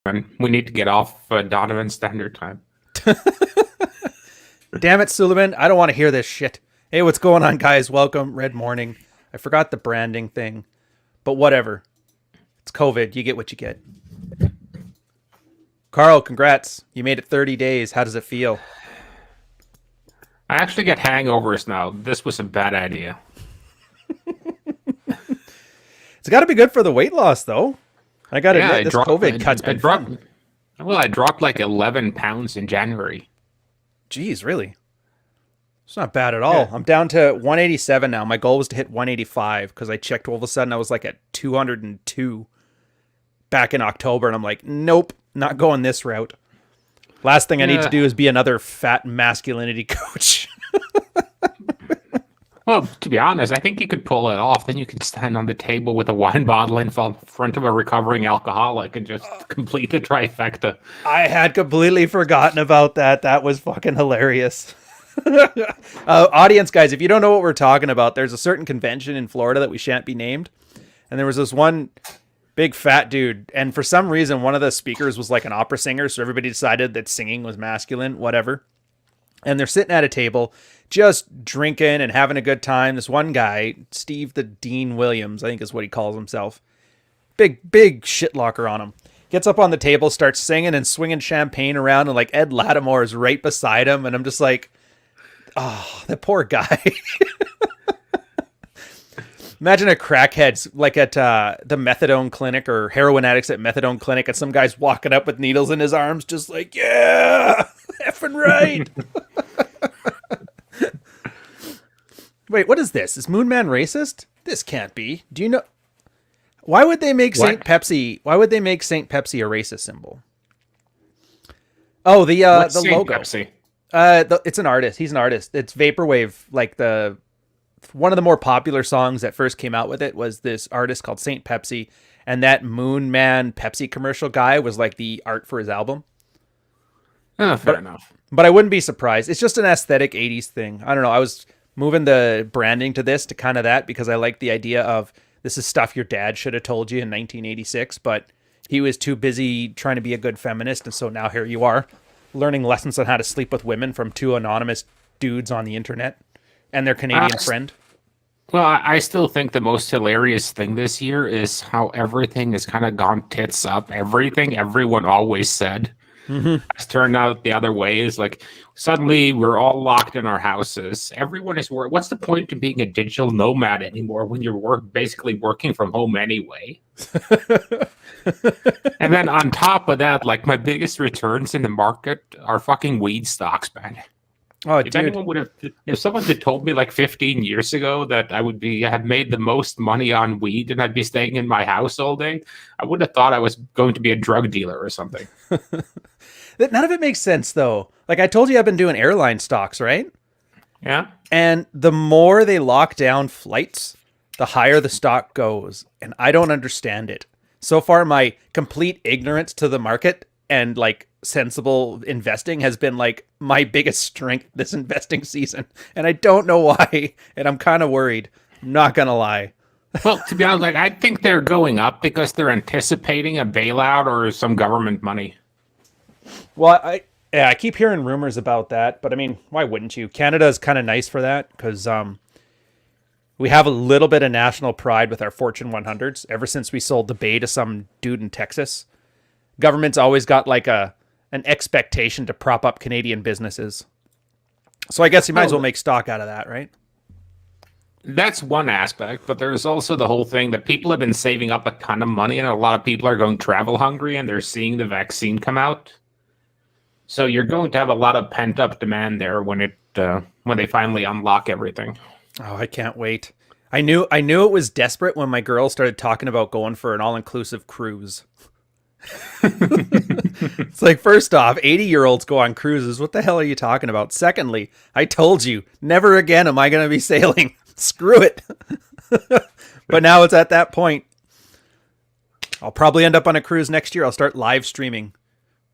And we need to get off Donovan Standard Time. Damn it, Suleiman. I don't want to hear this shit. Hey, what's going on, guys? Welcome. Red Morning. I forgot the branding thing, but whatever. It's COVID. You get what you get. Carl, congrats. You made it 30 days. How does it feel? I actually get hangovers now. This was a bad idea. It's got to be good for the weight loss, though. I got to Yeah, admit, this COVID cut's been fun. Well, I dropped like 11 pounds in January. Jeez, really? It's not bad at all. Yeah. I'm down to 187 now. My goal was to hit 185 because I checked all of a sudden I was like at 202 back in October. And I'm like, nope, not going this route. Last thing I need to do is be another fat masculinity coach. Well, to be honest, I think you could pull it off. Then you could stand on the table with a wine bottle in front of a recovering alcoholic and just complete the trifecta. I had completely forgotten about that. That was fucking hilarious. Audience, guys, if you don't know what we're talking about, there's a certain convention in Florida that we shan't be named. And there was this one big fat dude. And for some reason, one of the speakers was like an opera singer. So everybody decided that singing was masculine, whatever. And they're sitting at a table just drinking and having a good time. This one guy, Steve the Dean Williams, I think is what he calls himself. Big shit locker on him. Gets up on the table, starts singing and swinging champagne around. And like Ed Lattimore is right beside him. And I'm just like, oh, that poor guy. Imagine a crackhead's like at the methadone clinic or heroin addicts at methadone clinic. And some guy's walking up with needles in his arms. Just like, yeah, effing right. Wait, what is this? Is Moon Man racist? This can't be. Do you know? Why would they make Saint Pepsi? Why would they make Saint Pepsi a racist symbol? Oh, the Saint logo. Pepsi? It's an artist. He's an artist. It's vaporwave. Like one of the more popular songs that first came out with it was this artist called Saint Pepsi, and that Moon Man Pepsi commercial guy was like the art for his album. Oh, fair enough. But I wouldn't be surprised. It's just an aesthetic 80s thing. I don't know. I was moving the branding to this to kind of that because I like the idea of this is stuff your dad should have told you in 1986, but he was too busy trying to be a good feminist. And so now here you are learning lessons on how to sleep with women from two anonymous dudes on the internet and their Canadian friend. Well, I still think the most hilarious thing this year is how everything has kind of gone tits up. Everything everyone always said has turned out the other way. Is like suddenly we're all locked in our houses. Everyone is working. What's the point of being a digital nomad anymore when you're basically working from home anyway? And then on top of that, like my biggest returns in the market are fucking weed stocks, man. Oh, If dude. anyone would have, if someone had told me like 15 years ago that I would have made the most money on weed and I'd be staying in my house all day, I would have thought I was going to be a drug dealer or something. None of it makes sense, though. Like I told you, I've been doing airline stocks, right? Yeah. And the more they lock down flights, the higher the stock goes. And I don't understand it. So far, my complete ignorance to the market and like sensible investing has been like my biggest strength this investing season. And I don't know why. And I'm kind of worried. I'm not going to lie. Well, to be honest, like I think they're going up because they're anticipating a bailout or some government money. Well, I keep hearing rumors about that, but I mean, why wouldn't you? Canada is kind of nice for that because we have a little bit of national pride with our Fortune 100s. Ever since we sold the Bay to some dude in Texas, government's always got like an expectation to prop up Canadian businesses. So I guess you might as well make stock out of that, right? That's one aspect, but there's also the whole thing that people have been saving up a ton of money, and a lot of people are going travel hungry, and they're seeing the vaccine come out. So you're going to have a lot of pent up demand there when they finally unlock everything. Oh, I can't wait. I knew it was desperate when my girl started talking about going for an all-inclusive cruise. It's like, first off, 80-year-olds go on cruises. What the hell are you talking about? Secondly, I told you, never again am I going to be sailing. Screw it. But now it's at that point. I'll probably end up on a cruise next year. I'll start live streaming.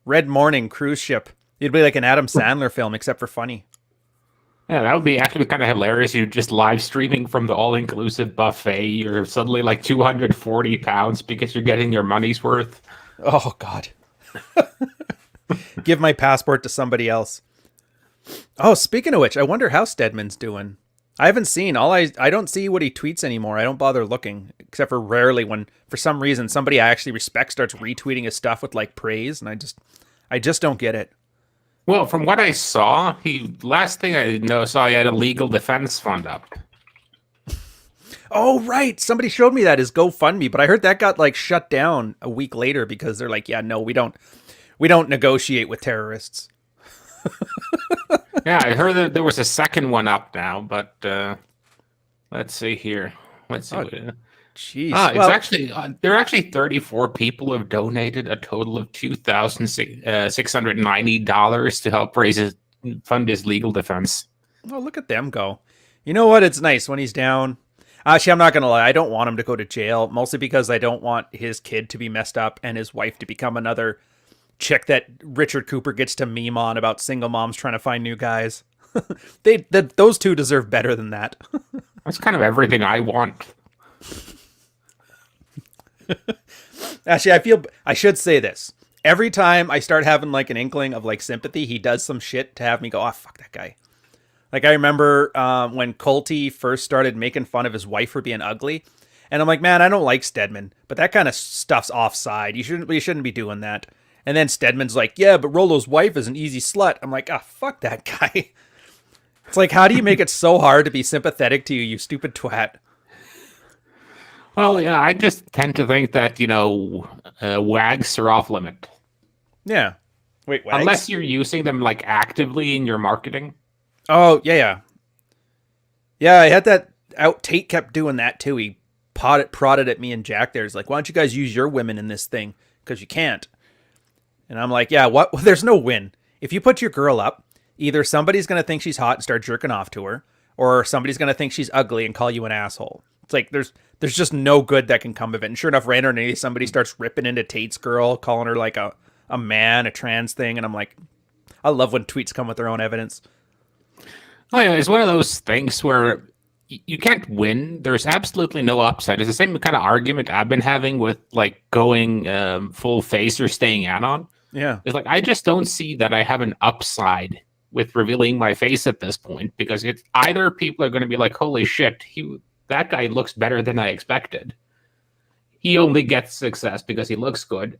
Red Morning cruise ship. It'd be like an Adam Sandler film, except for funny. Yeah, that would be actually kind of hilarious. You're just live streaming from the all-inclusive buffet. You're suddenly like 240 pounds because you're getting your money's worth. Oh, God. Give my passport to somebody else. Oh, speaking of which, I wonder how Stedman's doing. I haven't seen I don't see what he tweets anymore. I don't bother looking, except for rarely when for some reason somebody I actually respect starts retweeting his stuff with like praise, and I just don't get it. Well, from what I saw, last thing I know saw he had a legal defense fund up. Oh, right. Somebody showed me that his GoFundMe, but I heard that got like shut down a week later because they're like, yeah, no, we don't negotiate with terrorists. Yeah, I heard that there was a second one up now, but let's see here. Let's see. Oh, what jeez. it's actually there are actually 34 people who have donated a total of $2,690 to help fund his legal defense. Oh, look at them go. You know what? It's nice when he's down. Actually, I'm not going to lie. I don't want him to go to jail, mostly because I don't want his kid to be messed up and his wife to become another chick that Richard Cooper gets to meme on about single moms trying to find new guys. Those two deserve better than that. That's kind of everything I want. Actually, I should say this. Every time I start having like an inkling of like sympathy, he does some shit to have me go, oh, fuck that guy. Like I remember when Colty first started making fun of his wife for being ugly. And I'm like, man, I don't like Stedman, but that kind of stuff's offside. You shouldn't be doing that. And then Stedman's like, yeah, but Rolo's wife is an easy slut. I'm like, ah, fuck that guy. It's like, how do you make it so hard to be sympathetic to you, you stupid twat? Well, yeah, I just tend to think that, wags are off limit. Yeah. Wait, wags? Unless you're using them like actively in your marketing. Oh, yeah. Yeah, I had that out. Tate kept doing that too. He prodded at me and Jack there. He's like, why don't you guys use your women in this thing? Because you can't. And I'm like, yeah, what? Well, there's no win. If you put your girl up, either somebody's going to think she's hot and start jerking off to her, or somebody's going to think she's ugly and call you an asshole. It's like there's just no good that can come of it. And sure enough, randomly somebody starts ripping into Tate's girl, calling her like a man, a trans thing. And I'm like, I love when tweets come with their own evidence. Oh, yeah, it's one of those things where you can't win. There's absolutely no upside. It's the same kind of argument I've been having with like going full face or staying anon. Yeah. It's like, I just don't see that I have an upside with revealing my face at this point, because it's either people are going to be like, holy shit, that guy looks better than I expected. He only gets success because he looks good.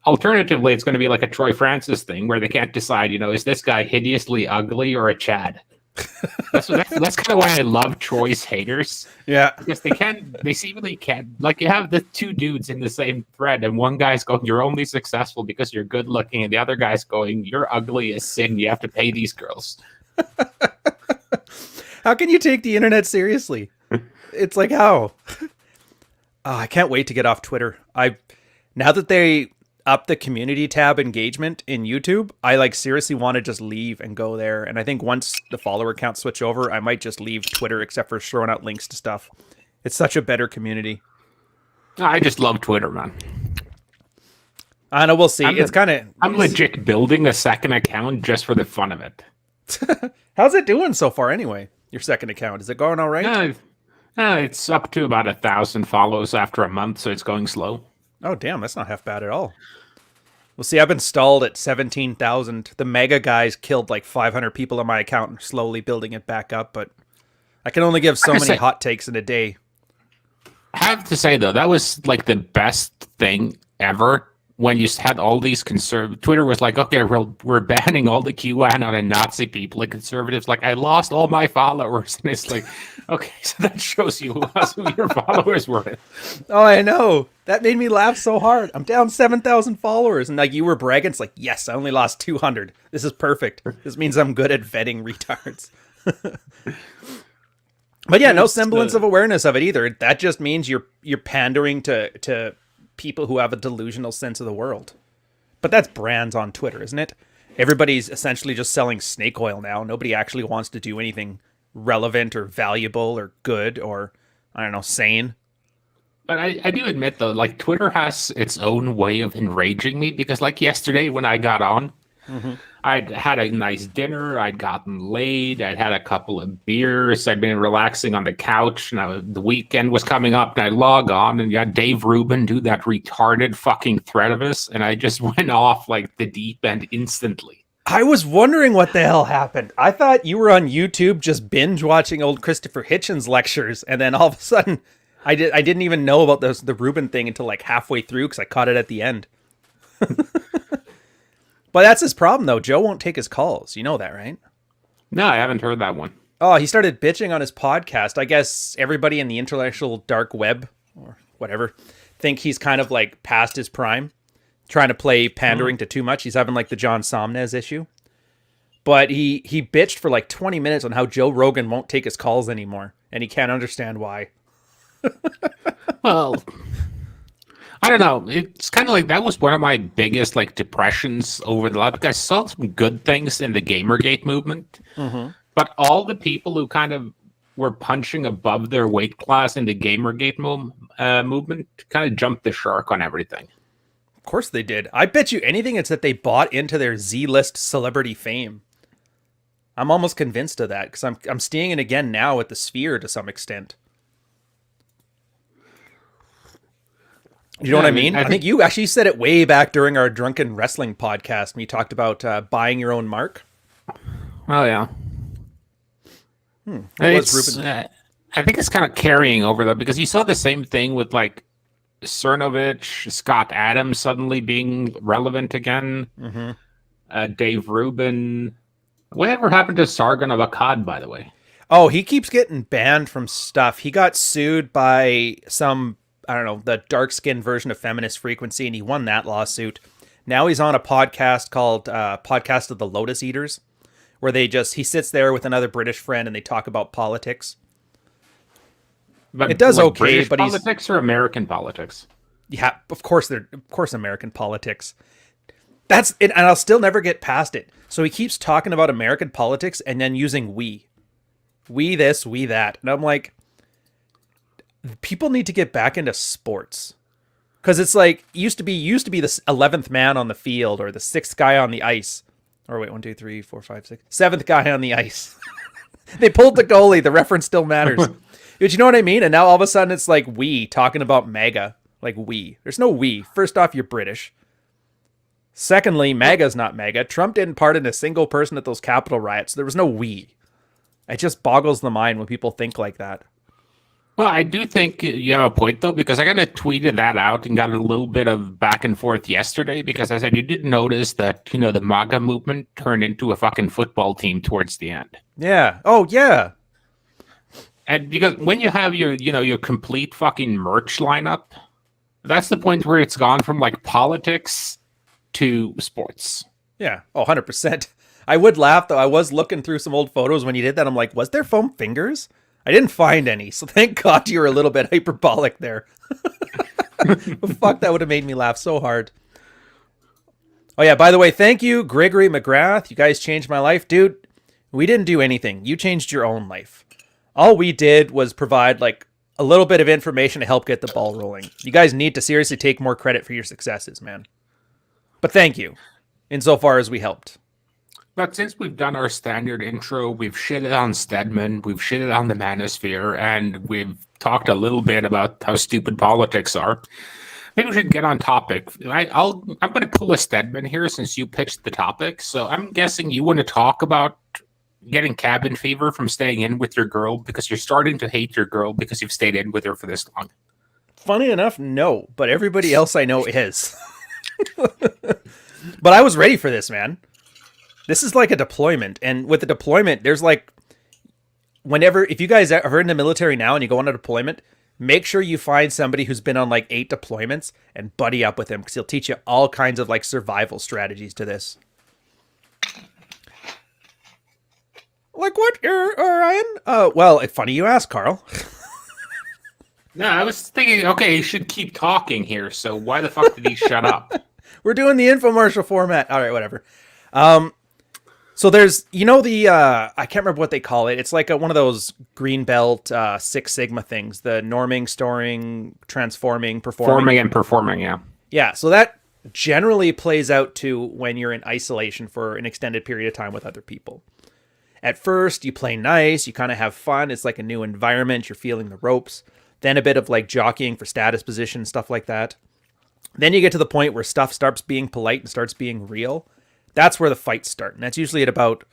Alternatively, it's going to be like a Troy Francis thing where they can't decide, is this guy hideously ugly or a Chad? That's kind of why I love Troy's haters. Yeah, because they seemingly can't. Like, you have the two dudes in the same thread, and one guy's going, "You're only successful because you're good looking," and the other guy's going, "You're ugly as sin. You have to pay these girls." How can you take the internet seriously? It's like, how? Oh, I can't wait to get off Twitter. Now that they up the community tab engagement in YouTube, I like seriously want to just leave and go there. And I think once the follower count switch over, I might just leave Twitter except for throwing out links to stuff. It's such a better community. I just love Twitter, man. I know, we'll see. I'm legit building a second account just for the fun of it. How's it doing so far anyway? Your second account, is it going all right? It's up to about 1,000 follows after a month, so it's going slow. Oh, damn, that's not half bad at all. Well, see, I've been stalled at 17,000. The mega guys killed like 500 people on my account and slowly building it back up, but I can only give so many hot takes in a day. I have to say, though, that was like the best thing ever when you had all these Twitter was like, okay, we're banning all the QAnon and Nazi people. And conservatives, like, I lost all my followers. And it's like, okay, so that shows you who your followers were. Oh, I know. That made me laugh so hard. I'm down 7,000 followers. And like, you were bragging. It's like, yes, I only lost 200. This is perfect. This means I'm good at vetting retards. But yeah, no semblance of awareness of it either. That just means you're pandering to people who have a delusional sense of the world. But that's brands on Twitter, isn't it? Everybody's essentially just selling snake oil now. Nobody actually wants to do anything relevant or valuable or good or, I don't know, sane. But I do admit, though, like, Twitter has its own way of enraging me, because like yesterday when I got on, I'd had a nice dinner. I'd gotten laid. I'd had a couple of beers. I'd been relaxing on the couch. And the weekend was coming up, and I log on, and you got Dave Rubin do that retarded fucking thread of us, and I just went off like the deep end instantly. I was wondering what the hell happened. I thought you were on YouTube just binge watching old Christopher Hitchens lectures, and then all of a sudden, I didn't even know about the Rubin thing until like halfway through because I caught it at the end. But that's his problem, though. Joe won't take his calls. You know that, right? No, I haven't heard that one. Oh, he started bitching on his podcast. I guess everybody in the intellectual dark web, or whatever, think he's kind of like past his prime, trying to play pandering to too much. He's having like the John Somnez issue. But he bitched for like 20 minutes on how Joe Rogan won't take his calls anymore, and he can't understand why. Well, I don't know. It's kind of like that was one of my biggest like depressions over the last. I saw some good things in the Gamergate movement, but all the people who kind of were punching above their weight class in the Gamergate movement kind of jumped the shark on everything. Of course they did. I bet you anything it's that they bought into their Z-list celebrity fame. I'm almost convinced of that because I'm seeing it again now with the Sphere to some extent. You know what I mean? I think you actually said it way back during our Drunken Wrestling podcast when you talked about buying your own mark. Oh, yeah. I think it's kind of carrying over, though, because you saw the same thing with, like, Cernovich, Scott Adams suddenly being relevant again, Dave Rubin. Whatever happened to Sargon of Akkad, by the way? Oh, he keeps getting banned from stuff. He got sued by some... I don't know, the dark-skinned version of Feminist Frequency, and he won that lawsuit. Now he's on a podcast called Podcast of the Lotus Eaters, where he sits there with another British friend and they talk about politics. But it does like okay, British but politics or American politics? Yeah, of course American politics. That's it, and I'll still never get past it. So he keeps talking about American politics and then using we this, we that. And I'm like, people need to get back into sports, because it's like used to be the 11th man on the field or the 6th guy on the ice, or wait, 1, 2, 3, 4, 5, 6, 7th guy on the ice. They pulled the goalie. The reference still matters. But you know what I mean? And now all of a sudden it's like we talking about MAGA, like we. There's no we. First off, you're British. Secondly, MAGA's not MAGA. Trump didn't pardon a single person at those Capitol riots. There was no we. It just boggles the mind when people think like that. Well, I do think you have a point, though, because I kind of tweeted that out and got a little bit of back and forth yesterday, because I said, you didn't notice that, the MAGA movement turned into a fucking football team towards the end. Yeah. Oh, yeah. And because when you have your complete fucking merch lineup, that's the point where it's gone from like politics to sports. Yeah. Oh, 100%. I would laugh, though. I was looking through some old photos when you did that. I'm like, was there foam fingers? I didn't find any, so thank God you were a little bit hyperbolic there. But fuck, that would have made me laugh so hard. Oh yeah, by the way, thank you, Gregory McGrath. You guys changed my life. Dude, we didn't do anything. You changed your own life. All we did was provide like a little bit of information to help get the ball rolling. You guys need to seriously take more credit for your successes, man. But thank you, insofar as we helped. But since we've done our standard intro, we've shitted on Stedman, we've shitted on the Manosphere, and we've talked a little bit about how stupid politics are. Maybe we should get on topic. I'm going to pull a Stedman here since you pitched the topic. So I'm guessing you want to talk about getting cabin fever from staying in with your girl because you're starting to hate your girl because you've stayed in with her for this long. Funny enough, no. But everybody else I know is. But I was ready for this, man. This is like a deployment, and with the deployment, there's like, if you guys are in the military now and you go on a deployment, make sure you find somebody who's been on like 8 deployments and buddy up with him, because he'll teach you all kinds of like survival strategies to this. Like what, Ryan? Well, funny you ask, Carl. No, I was thinking, okay, he should keep talking here, so why the fuck did he shut up? We're doing the infomercial format. All right, whatever. So there's, I can't remember what they call it. It's like one of those green belt, Six Sigma things, the norming, storing, transforming, performing. Forming and performing, yeah. Yeah. So that generally plays out to when you're in isolation for an extended period of time with other people. At first, you play nice, you kind of have fun. It's like a new environment. You're feeling the ropes. Then a bit of like jockeying for status position, stuff like that. Then you get to the point where stuff starts being polite and starts being real. That's where the fights start. And that's usually at about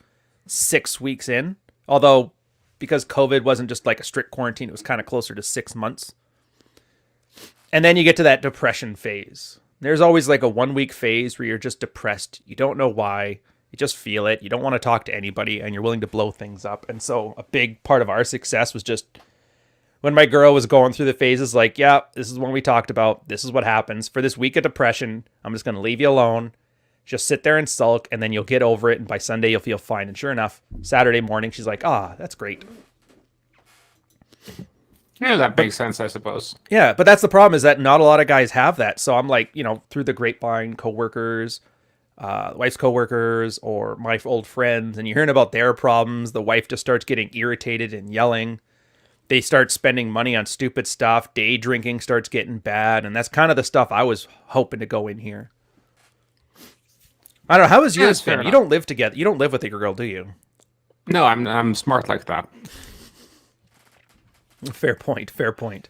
6 weeks in. Although, because COVID wasn't just like a strict quarantine, it was kind of closer to 6 months. And then you get to that depression phase. There's always like a 1 week phase where you're just depressed. You don't know why. You just feel it. You don't want to talk to anybody and you're willing to blow things up. And so a big part of our success was just when my girl was going through the phases, like, yeah, this is what we talked about. This is what happens. For this week of depression, I'm just going to leave you alone. Just sit there and sulk, and then you'll get over it. And by Sunday, you'll feel fine. And sure enough, Saturday morning, she's like, that's great. Yeah, that makes sense, I suppose. Yeah, but that's the problem is that not a lot of guys have that. So I'm like, through the grapevine, coworkers, wife's coworkers, or my old friends, and you're hearing about their problems. The wife just starts getting irritated and yelling. They start spending money on stupid stuff. Day drinking starts getting bad. And that's kind of the stuff I was hoping to go in here. I don't know. How is yours, Finn? You don't live together. You don't live with your girl, do you? No, I'm smart like that. Fair point. Fair point.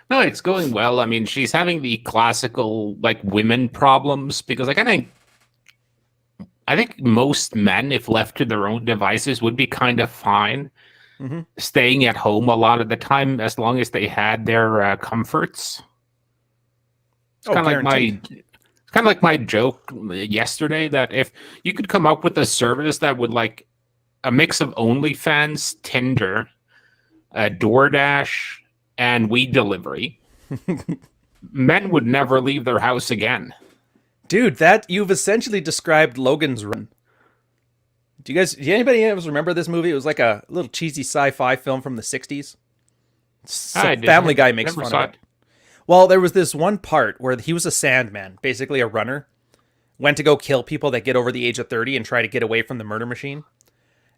No, it's going well. I mean, she's having the classical, like, women problems because, like, I think most men, if left to their own devices, would be kind of fine. Mm-hmm. Staying at home a lot of the time, as long as they had their comforts. It's kind of like my joke yesterday that if you could come up with a service that would like a mix of OnlyFans, Tinder, DoorDash, and weed delivery, men would never leave their house again. Dude, that you've essentially described Logan's Run. Do anybody else remember this movie? It was like a little cheesy sci-fi film from the 60s. Family Guy makes fun of it. Well, there was this one part where he was a Sandman, basically a runner, went to go kill people that get over the age of 30 and try to get away from the murder machine.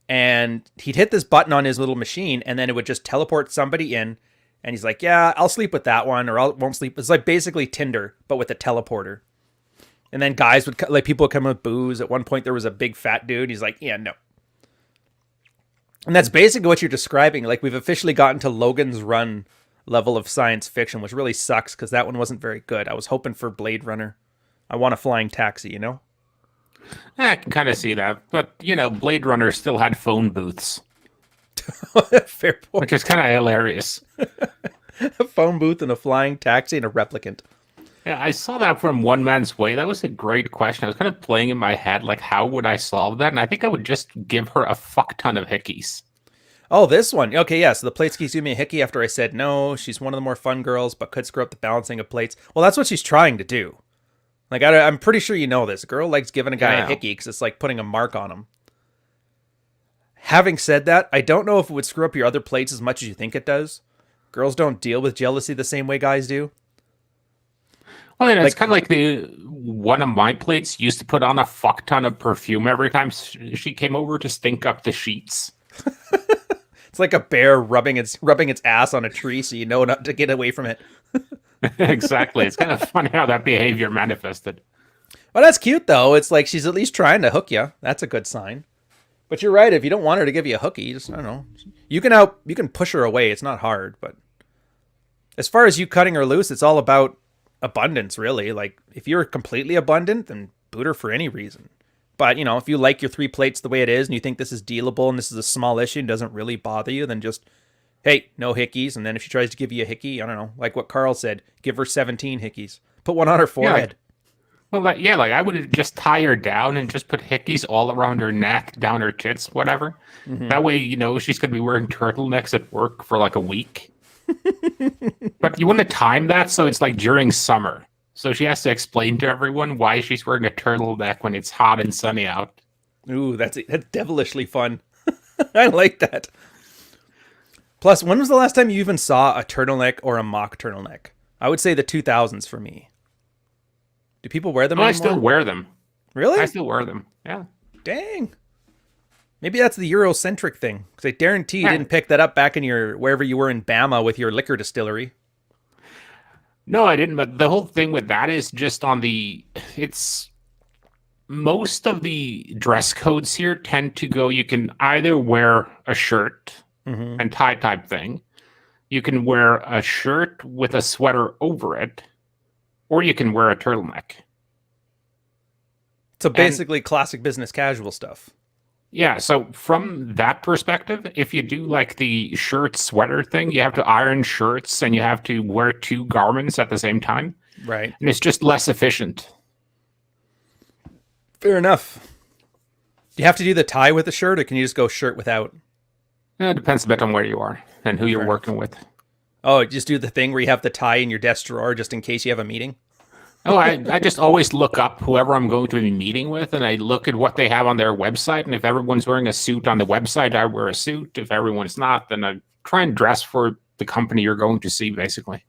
And he'd hit this button on his little machine, and then it would just teleport somebody in. And he's like, yeah, I'll sleep with that one, or I won't sleep. It's like basically Tinder, but with a teleporter. And then people would come with booze. At one point, there was a big fat dude. He's like, yeah, no. And that's basically what you're describing. Like, we've officially gotten to Logan's Run level of science fiction, which really sucks because that one wasn't very good. I was hoping for Blade Runner. I want a flying taxi, I can kind of see that. But, Blade Runner still had phone booths. Fair point. Which is kind of hilarious. A phone booth and a flying taxi and a replicant. Yeah, I saw that from One Man's Way. That was a great question. I was kind of playing in my head, like, how would I solve that? And I think I would just give her a fuck ton of hickeys. Oh, this one. Okay, yeah. So the plates keeps giving me a hickey after I said no. She's one of the more fun girls, but could screw up the balancing of plates. Well, that's what she's trying to do. Like, I'm pretty sure you know this. A girl likes giving a guy a hickey because it's like putting a mark on him. Having said that, I don't know if it would screw up your other plates as much as you think it does. Girls don't deal with jealousy the same way guys do. Well, it's kind of like one of my plates used to put on a fuck ton of perfume every time she came over to stink up the sheets. It's like a bear rubbing its ass on a tree so you know not to get away from it. Exactly. It's kind of funny how that behavior manifested. Well, that's cute, though. It's like she's at least trying to hook you. That's a good sign. But you're right. If you don't want her to give you a hooky, just, I don't know. You can push her away. It's not hard. But as far as you cutting her loose, it's all about abundance, really. Like, if you're completely abundant, then boot her for any reason. But, if you like your 3 plates the way it is and you think this is dealable and this is a small issue and doesn't really bother you, then just, hey, no hickeys. And then if she tries to give you a hickey, I don't know, like what Carl said, give her 17 hickeys. Put one on her forehead. Yeah, I would just tie her down and just put hickeys all around her neck, down her tits, whatever. Mm-hmm. That way, she's going to be wearing turtlenecks at work for like a week. But you want to time that so it's like during summer. So she has to explain to everyone why she's wearing a turtleneck when it's hot and sunny out. Ooh, that's devilishly fun. I like that. Plus, when was the last time you even saw a turtleneck or a mock turtleneck? I would say the 2000s for me. Do people wear them anymore? I still wear them. Really? I still wear them, yeah. Dang. Maybe that's the Eurocentric thing. Because I guarantee you didn't pick that up back in wherever you were in Bama with your liquor distillery. No, I didn't. But the whole thing with that is just on the. It's most of the dress codes here tend to go. You can either wear a shirt Mm-hmm. and tie type thing. You can wear a shirt with a sweater over it, or you can wear a turtleneck. So And basically, classic business casual stuff. yeah, so from that perspective, if you do like the shirt sweater thing, you have to iron shirts and you have to wear two garments at the same time, Right. and it's just less efficient. Fair enough. Do you have to do the tie with the shirt, or can you just go shirt without? It depends a bit on where you are and who you're Fair enough. working with. Oh, just do the thing where you have the tie in your desk drawer just in case you have a meeting. Oh, I just always look up whoever I'm going to be meeting with, and I look at what they have on their website. And if everyone's wearing a suit on the website, I wear a suit. If everyone's not, then I try and dress for the company you're going to see, basically.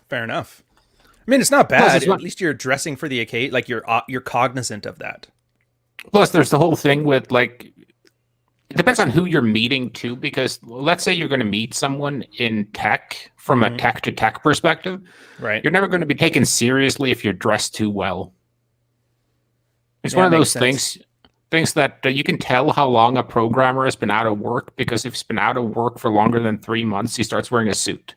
Fair enough. I mean, it's not Plus, bad. At least you're dressing for the occasion. Like you're cognizant of that. there's the whole thing with like it depends on who you're meeting too, because let's say you're going to meet someone in tech from a tech to tech perspective, Right. you're never going to be taken seriously if you're dressed too well. It's Yeah, one it of makes those sense. things that you can tell how long a programmer has been out of work because if he's been out of work for longer than 3 months, he starts wearing a suit.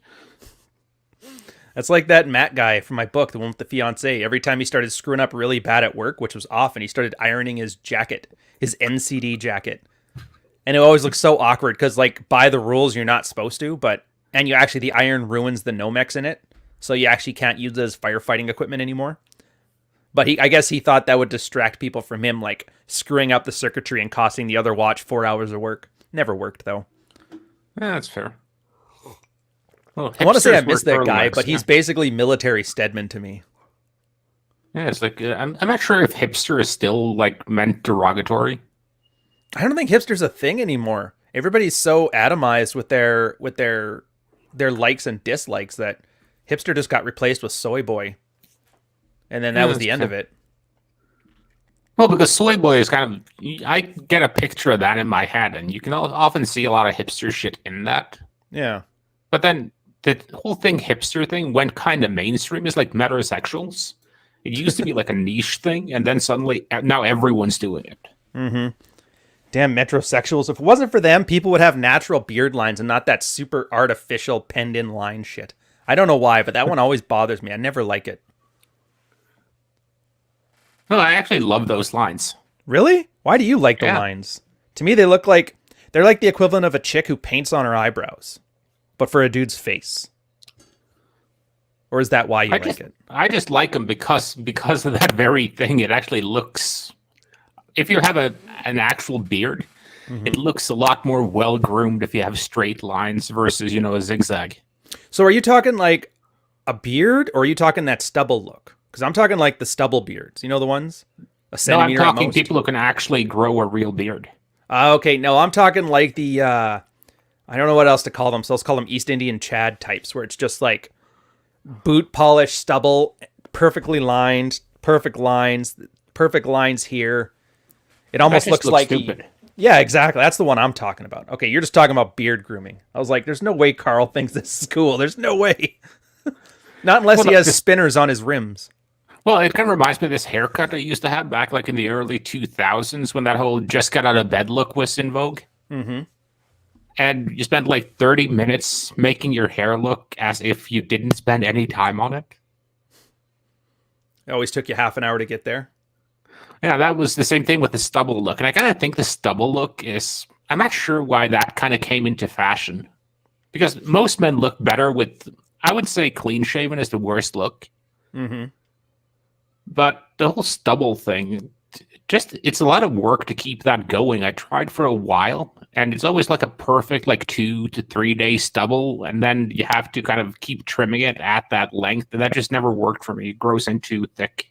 That's like that Matt guy from my book, the one with the fiance. Every time he started screwing up really bad at work, which was often, he started ironing his jacket, his NCD jacket. And it always looks so awkward because, like, by the rules, you're not supposed to, and you actually, the iron ruins the Nomex in it. So you actually can't use it as firefighting equipment anymore. But I guess he thought that would distract people from him, like, screwing up the circuitry and costing the other watch 4 hours of work. Never worked, though. Yeah, that's fair. Well, I want to say I hipsters wear miss that guy, turtlenecks, but yeah. he's basically military Stedman to me. Yeah, it's like I'm not sure if hipster is still like meant derogatory. I don't think hipster's a thing anymore. Everybody's so atomized with their likes and dislikes that hipster just got replaced with soy boy, and then that Yeah, was that's the end of fair. it. Well, because soy boy is kind of I get a picture of that in my head, and you can often see a lot of hipster shit in that. Yeah. But then the whole thing, hipster thing, went kind of mainstream. Is like metrosexuals. It used to be like a niche thing, and then suddenly now everyone's doing it. Mm-hmm. Damn metrosexuals. If it wasn't for them, people would have natural beard lines and not that super artificial penned in line shit. I don't know why, but that one always bothers me. I never like it. No, I actually love those lines. Really? Why do you like the Yeah. lines? To me, they're like the equivalent of a chick who paints on her eyebrows, but for a dude's face. Or is that why you like it? I just like them because of that very thing. It actually looks. If you have an actual beard, it looks a lot more well groomed if you have straight lines versus a zigzag. So are you talking like a beard, or are you talking that stubble look? Because I'm talking like the stubble beards. You know the ones? A No, I'm centimeter at talking most? people who can actually grow a real beard. Okay, no, I'm talking like the, I don't know what else to call them, so let's call them East Indian Chad types, where it's just like boot polish stubble, perfectly lined, perfect lines here. It That almost just looks looks like stupid. yeah, exactly. That's the one I'm talking about. Okay, you're just talking about beard grooming. I was like, there's no way Carl thinks this is cool. There's no way. Not unless Well, he has this, spinners on his rims. well, it kind of reminds me of this haircut I used to have back like in the early 2000s when that whole just got out of bed look was in vogue. Mm-hmm. And you spent like 30 minutes making your hair look as if you didn't spend any time on it. It always took you half an hour to get there. Yeah, that was the same thing with the stubble look. And I kind of think the stubble look is, I'm not sure why that kind of came into fashion. Because most men look better with, I would say clean shaven is the worst look. Mm-hmm. But the whole stubble thing, it's a lot of work to keep that going. I tried for a while, and it's always like a perfect, like 2 to 3 day stubble. And then you have to kind of keep trimming it at that length. And that just never worked for me. It grows in too thick.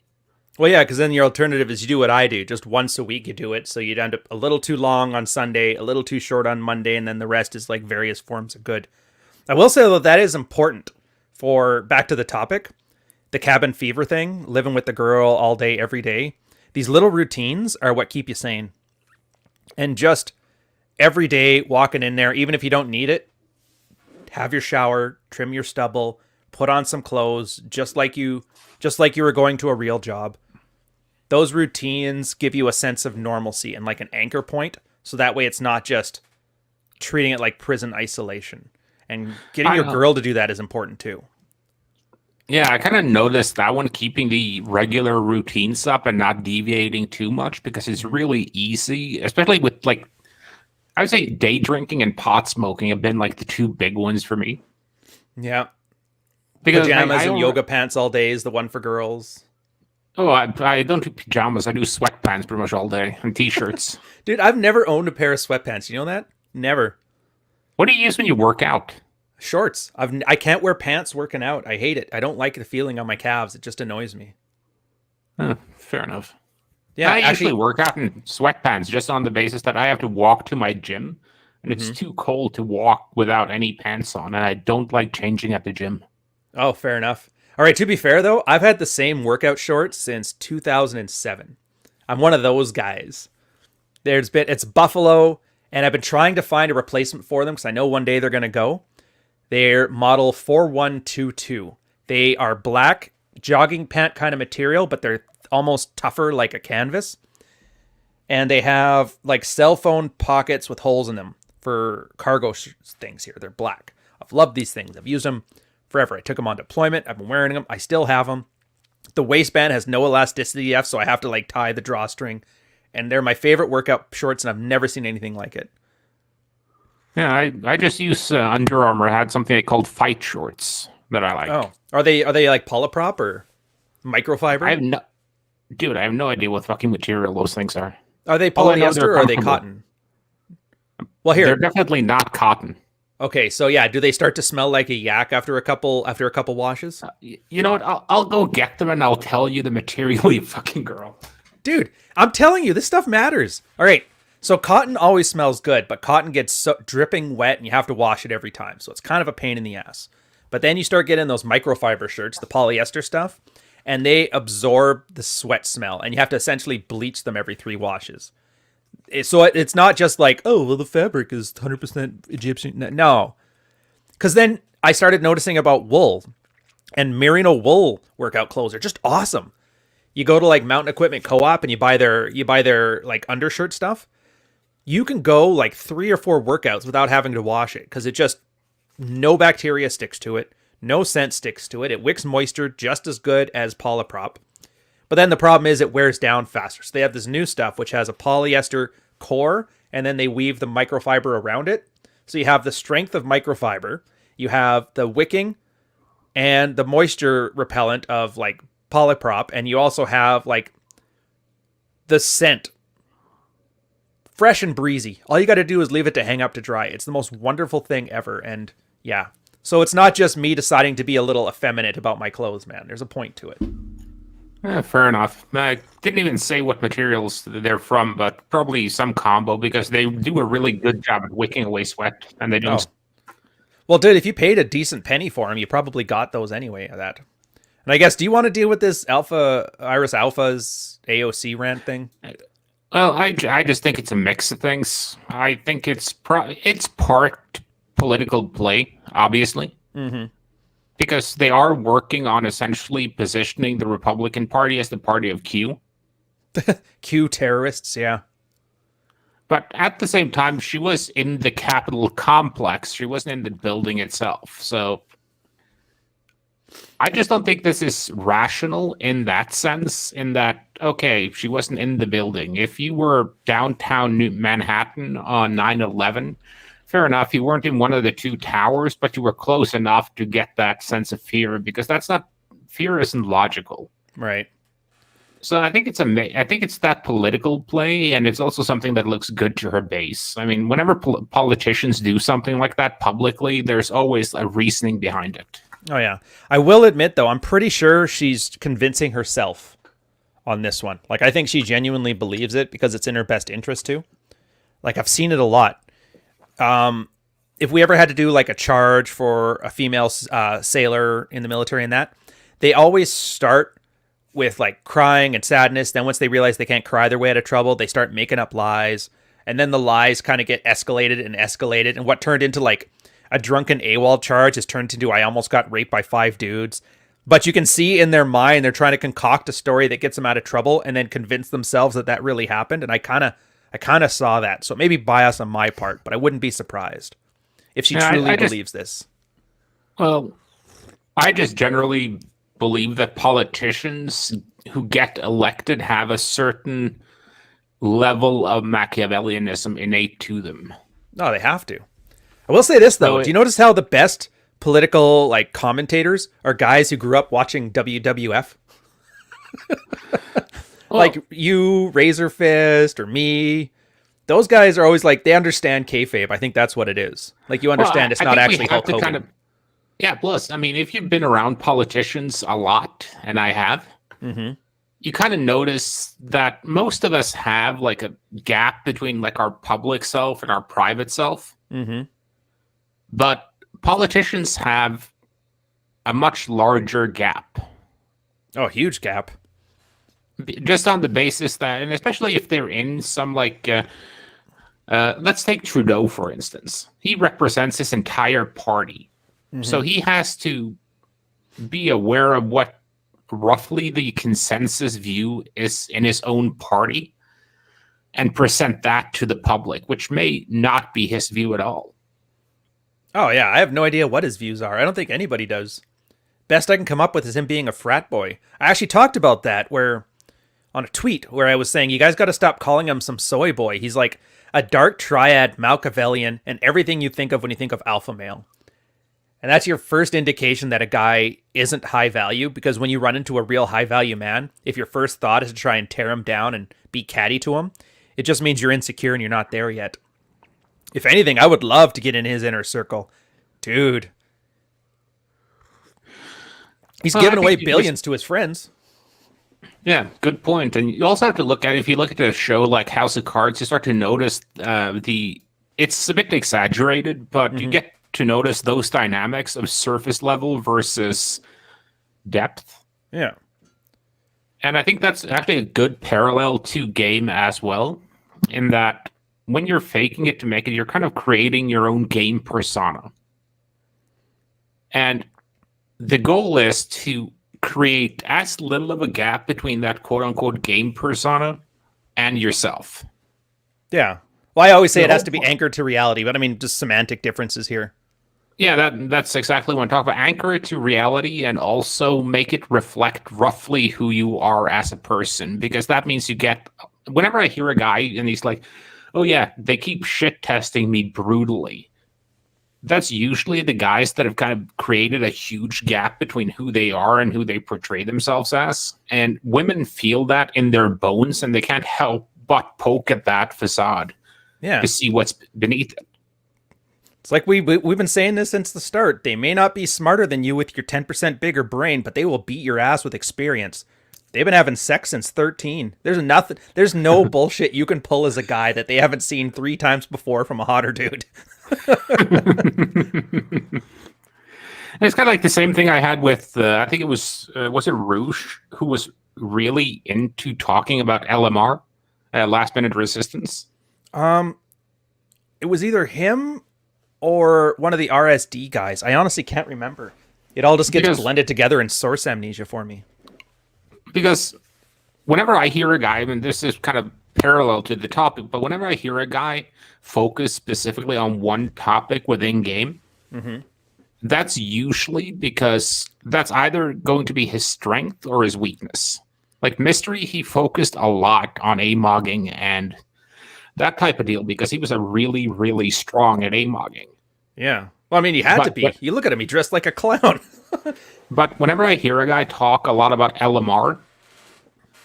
Well, yeah, because then your alternative is you do what I do. Just once a week you do it. So you'd end up a little too long on Sunday, a little too short on Monday, and then the rest is like various forms of good. I will say, though, that is important for, back to the topic, the cabin fever thing, living with the girl all day, every day. These little routines are what keep you sane. And just every day walking in there, even if you don't need it, have your shower, trim your stubble, put on some clothes, just like you were going to a real job. Those routines give you a sense of normalcy and like an anchor point, so that way it's not just treating it like prison isolation. And getting your girl to do that is important too. Yeah, I kind of noticed that one, keeping the regular routines up and not deviating too much, because it's really easy, especially with like, I would say day drinking and pot smoking have been like the two big ones for me. Yeah. Because Pajamas and yoga pants all day is the one for girls. Oh, I don't do pajamas. I do sweatpants pretty much all day and t-shirts. Dude, I've never owned a pair of sweatpants. You know that? Never. What do you use when you work out? Shorts. I can't wear pants working out. I hate it. I don't like the feeling on my calves. It just annoys me. Fair enough. Yeah, I usually work out in sweatpants just on the basis that I have to walk to my gym, and it's too cold to walk without any pants on, and I don't like changing at the gym. Oh, fair enough. All right, to be fair though, I've had the same workout shorts since 2007. I'm one of those guys. It's Buffalo, and I've been trying to find a replacement for them because I know one day they're going to go. They're model 4122. They are black jogging pant kind of material, but they're almost tougher like a canvas. And they have like cell phone pockets with holes in them for cargo things here. They're black. I've loved these things. I've used them forever. I took them on deployment. I've been wearing them. I still have them. The waistband has no elasticity left, so I have to like tie the drawstring. And they're my favorite workout shorts, and I've never seen anything like it. Yeah, I just use Under Armour. Had something they called fight shorts that I like. Oh, are they like polyprop or microfiber? I have no idea what fucking material those things are. Are they polyester or are they cotton? Well, here they're definitely not cotton. Okay, so yeah, do they start to smell like a yak after a couple washes? You know what? I'll go get them and I'll tell you the material, you fucking girl. Dude, I'm telling you, this stuff matters. All right, so cotton always smells good, but cotton gets dripping wet and you have to wash it every time. So it's kind of a pain in the ass. But then you start getting those microfiber shirts, the polyester stuff, and they absorb the sweat smell, and you have to essentially bleach them every 3 washes. So it's not just like, oh, well, the fabric is 100% Egyptian. No. Because then I started noticing about wool, and merino wool workout clothes are just awesome. You go to like Mountain Equipment Co-op and you buy their like undershirt stuff. You can go like 3 or 4 workouts without having to wash it because it just, no bacteria sticks to it. No scent sticks to it. It wicks moisture just as good as polyprop. But then the problem is it wears down faster. So they have this new stuff which has a polyester core, and then they weave the microfiber around it. So you have the strength of microfiber, you have the wicking and the moisture repellent of like polyprop, and you also have like the scent. Fresh and breezy. All you got to do is leave it to hang up to dry. It's the most wonderful thing ever. And yeah. So it's not just me deciding to be a little effeminate about my clothes, man. There's a point to it. Fair enough. I didn't even say what materials they're from, but probably some combo, because they do a really good job at wicking away sweat, and they don't. Oh. Well, dude, if you paid a decent penny for them, you probably got those anyway. And I guess, do you want to deal with this Iris Alpha's AOC rant thing? Well, I just think it's a mix of things. I think it's part political play, obviously. Mm-hmm. Because they are working on essentially positioning the Republican Party as the party of Q. Q terrorists, yeah. But at the same time, she was in the Capitol complex. She wasn't in the building itself. So I just don't think this is rational in that sense, in that, okay, she wasn't in the building. If you were downtown Manhattan on 9/11, fair enough, you weren't in one of the 2 towers, but you were close enough to get that sense of fear, because fear isn't logical. Right. So I think it's that political play, and it's also something that looks good to her base. I mean, whenever politicians do something like that publicly, there's always a reasoning behind it. Oh, yeah. I will admit, though, I'm pretty sure she's convincing herself on this one. Like, I think she genuinely believes it because it's in her best interest, too. Like, I've seen it a lot. If we ever had to do like a charge for a female sailor in the military and that, they always start with like crying and sadness. Then once they realize they can't cry their way out of trouble, they start making up lies. And then the lies kind of get escalated. And what turned into like a drunken AWOL charge is turned into I almost got raped by 5 dudes. But you can see in their mind they're trying to concoct a story that gets them out of trouble and then convince themselves that that really happened. And I kind of saw that. So it may be bias on my part, but I wouldn't be surprised if she truly believes this. Well, I just generally believe that politicians who get elected have a certain level of Machiavellianism innate to them. No, they have to. I will say this though. Do you notice how the best political like commentators are guys who grew up watching WWF? Like you, Razor Fist, or me. Those guys are always like, they understand kayfabe. I think that's what it is. Like you understand it's not actually Hulk Hogan. Yeah, plus, I mean, if you've been around politicians a lot, and I have, you kind of notice that most of us have like a gap between like our public self and our private self. But politicians have a much larger gap. Oh, huge gap. Just on the basis that, and especially if they're in some like, let's take Trudeau, for instance. He represents his entire party. So he has to be aware of what roughly the consensus view is in his own party and present that to the public, which may not be his view at all. Oh, yeah. I have no idea what his views are. I don't think anybody does. Best I can come up with is him being a frat boy. I actually talked about that on a tweet where I was saying, you guys got to stop calling him some soy boy. He's like a dark triad, Machiavellian, and everything you think of when you think of alpha male. And that's your first indication that a guy isn't high value, because when you run into a real high value man, if your first thought is to try and tear him down and be catty to him, it just means you're insecure and you're not there yet. If anything, I would love to get in his inner circle. Dude. He's giving away billions to his friends. Yeah, good point. And you also have to look at, if you look at a show like House of Cards, you start to notice it's a bit exaggerated, but you get to notice those dynamics of surface level versus depth. Yeah. And I think that's actually a good parallel to game as well, in that when you're faking it to make it, you're kind of creating your own game persona. And the goal is to create as little of a gap between that quote-unquote game persona and yourself. Yeah. Well, I always say it has to be anchored to reality, but I mean, just semantic differences here. Yeah, that's exactly what I'm talking about. Anchor it to reality and also make it reflect roughly who you are as a person. Because that means you get... Whenever I hear a guy and he's like, oh yeah, they keep shit testing me brutally. That's usually the guys that have kind of created a huge gap between who they are and who they portray themselves as. And women feel that in their bones, and they can't help but poke at that facade to see what's beneath it. It's like we've been saying this since the start. They may not be smarter than you with your 10% bigger brain, but they will beat your ass with experience. They've been having sex since 13. There's no bullshit you can pull as a guy that they haven't seen 3 times before from a hotter dude. It's kind of like the same thing I had with, I think it was it Rouge, who was really into talking about LMR, last minute resistance? It was either him or one of the RSD guys. I honestly can't remember. It all just gets blended together in source amnesia for me. Because whenever I hear a guy, and this is kind of parallel to the topic, but whenever I hear a guy focus specifically on one topic within game, that's usually because that's either going to be his strength or his weakness. Like Mystery, he focused a lot on amogging and that type of deal because he was a really, really strong at amogging. Yeah. Well, I mean, he had to be. You look at him, he dressed like a clown. But whenever I hear a guy talk a lot about LMR,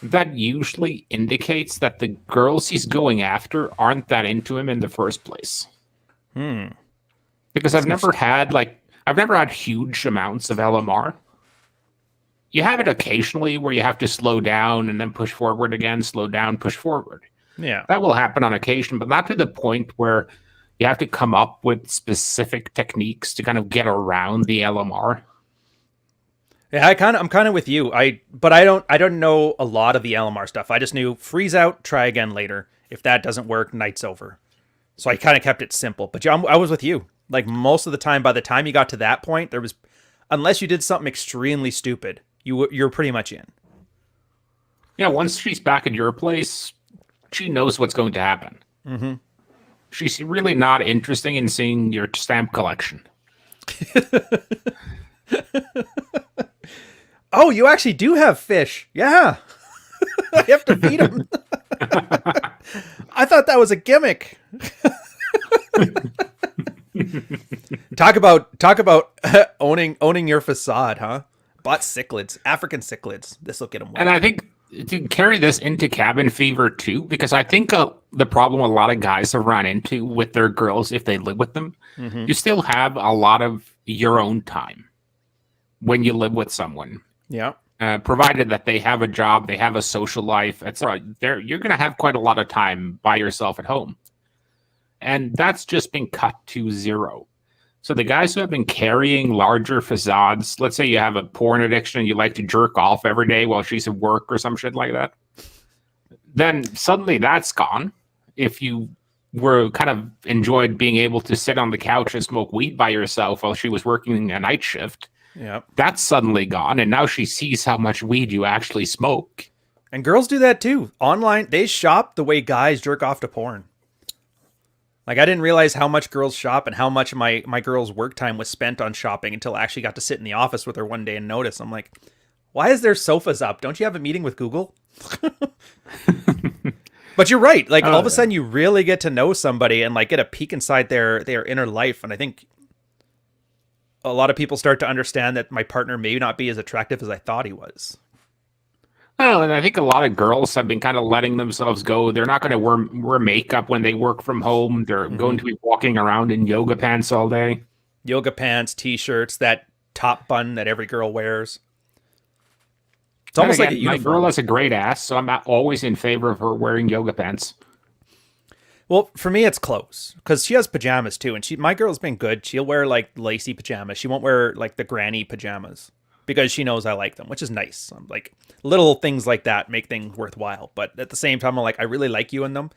that usually indicates that the girls he's going after aren't that into him in the first place. Because I've never had huge amounts of LMR. You have it occasionally where you have to slow down and then push forward again, slow down, push forward. Yeah. That will happen on occasion, but not to the point where you have to come up with specific techniques to kind of get around the LMR. Yeah, I'm kind of with you. But I don't know a lot of the LMR stuff. I just knew freeze out, try again later. If that doesn't work, night's over. So I kind of kept it simple. But yeah, I was with you. Like most of the time, by the time you got to that point, there was, unless you did something extremely stupid, you're pretty much in. Yeah, once she's back at your place, she knows what's going to happen. Mm-hmm. She's really not interested in seeing your stamp collection. Oh, you actually do have fish. Yeah. I have to feed them. I thought that was a gimmick. talk about owning your facade, huh? Bought cichlids, African cichlids. This will get them wet. And I think to carry this into cabin fever too, because I think the problem a lot of guys have run into with their girls if they live with them, you still have a lot of your own time when you live with someone. Yeah. Provided that they have a job, they have a social life, etc. You're going to have quite a lot of time by yourself at home. And that's just been cut to zero. So the guys who have been carrying larger facades, let's say you have a porn addiction and you like to jerk off every day while she's at work or some shit like that, then suddenly that's gone. If you were kind of enjoyed being able to sit on the couch and smoke weed by yourself while she was working a night shift, that's suddenly gone. And now she sees how much weed you actually smoke. And girls do that too. Online, they shop the way guys jerk off to porn. Like, I didn't realize how much girls shop and how much my girl's work time was spent on shopping until I actually got to sit in the office with her one day and notice. I'm like, why is there sofas up? Don't you have a meeting with Google? But you're right. Like, all of a sudden you really get to know somebody and like get a peek inside their inner life. And I think a lot of people start to understand that my partner may not be as attractive as I thought he was. Well, and I think a lot of girls have been kind of letting themselves go. They're not going to wear makeup when they work from home. They're going to be walking around in yoga pants all day. Yoga pants, t-shirts, that top bun that every girl wears. It's almost like a uniform. My girl has a great ass, so I'm not always in favor of her wearing yoga pants. Well, for me, it's clothes because she has pajamas too, and my girl's been good. She'll wear like lacy pajamas. She won't wear like the granny pajamas because she knows I like them, which is nice. I'm like, little things like that make things worthwhile. But at the same time, I'm like, I really like you in them.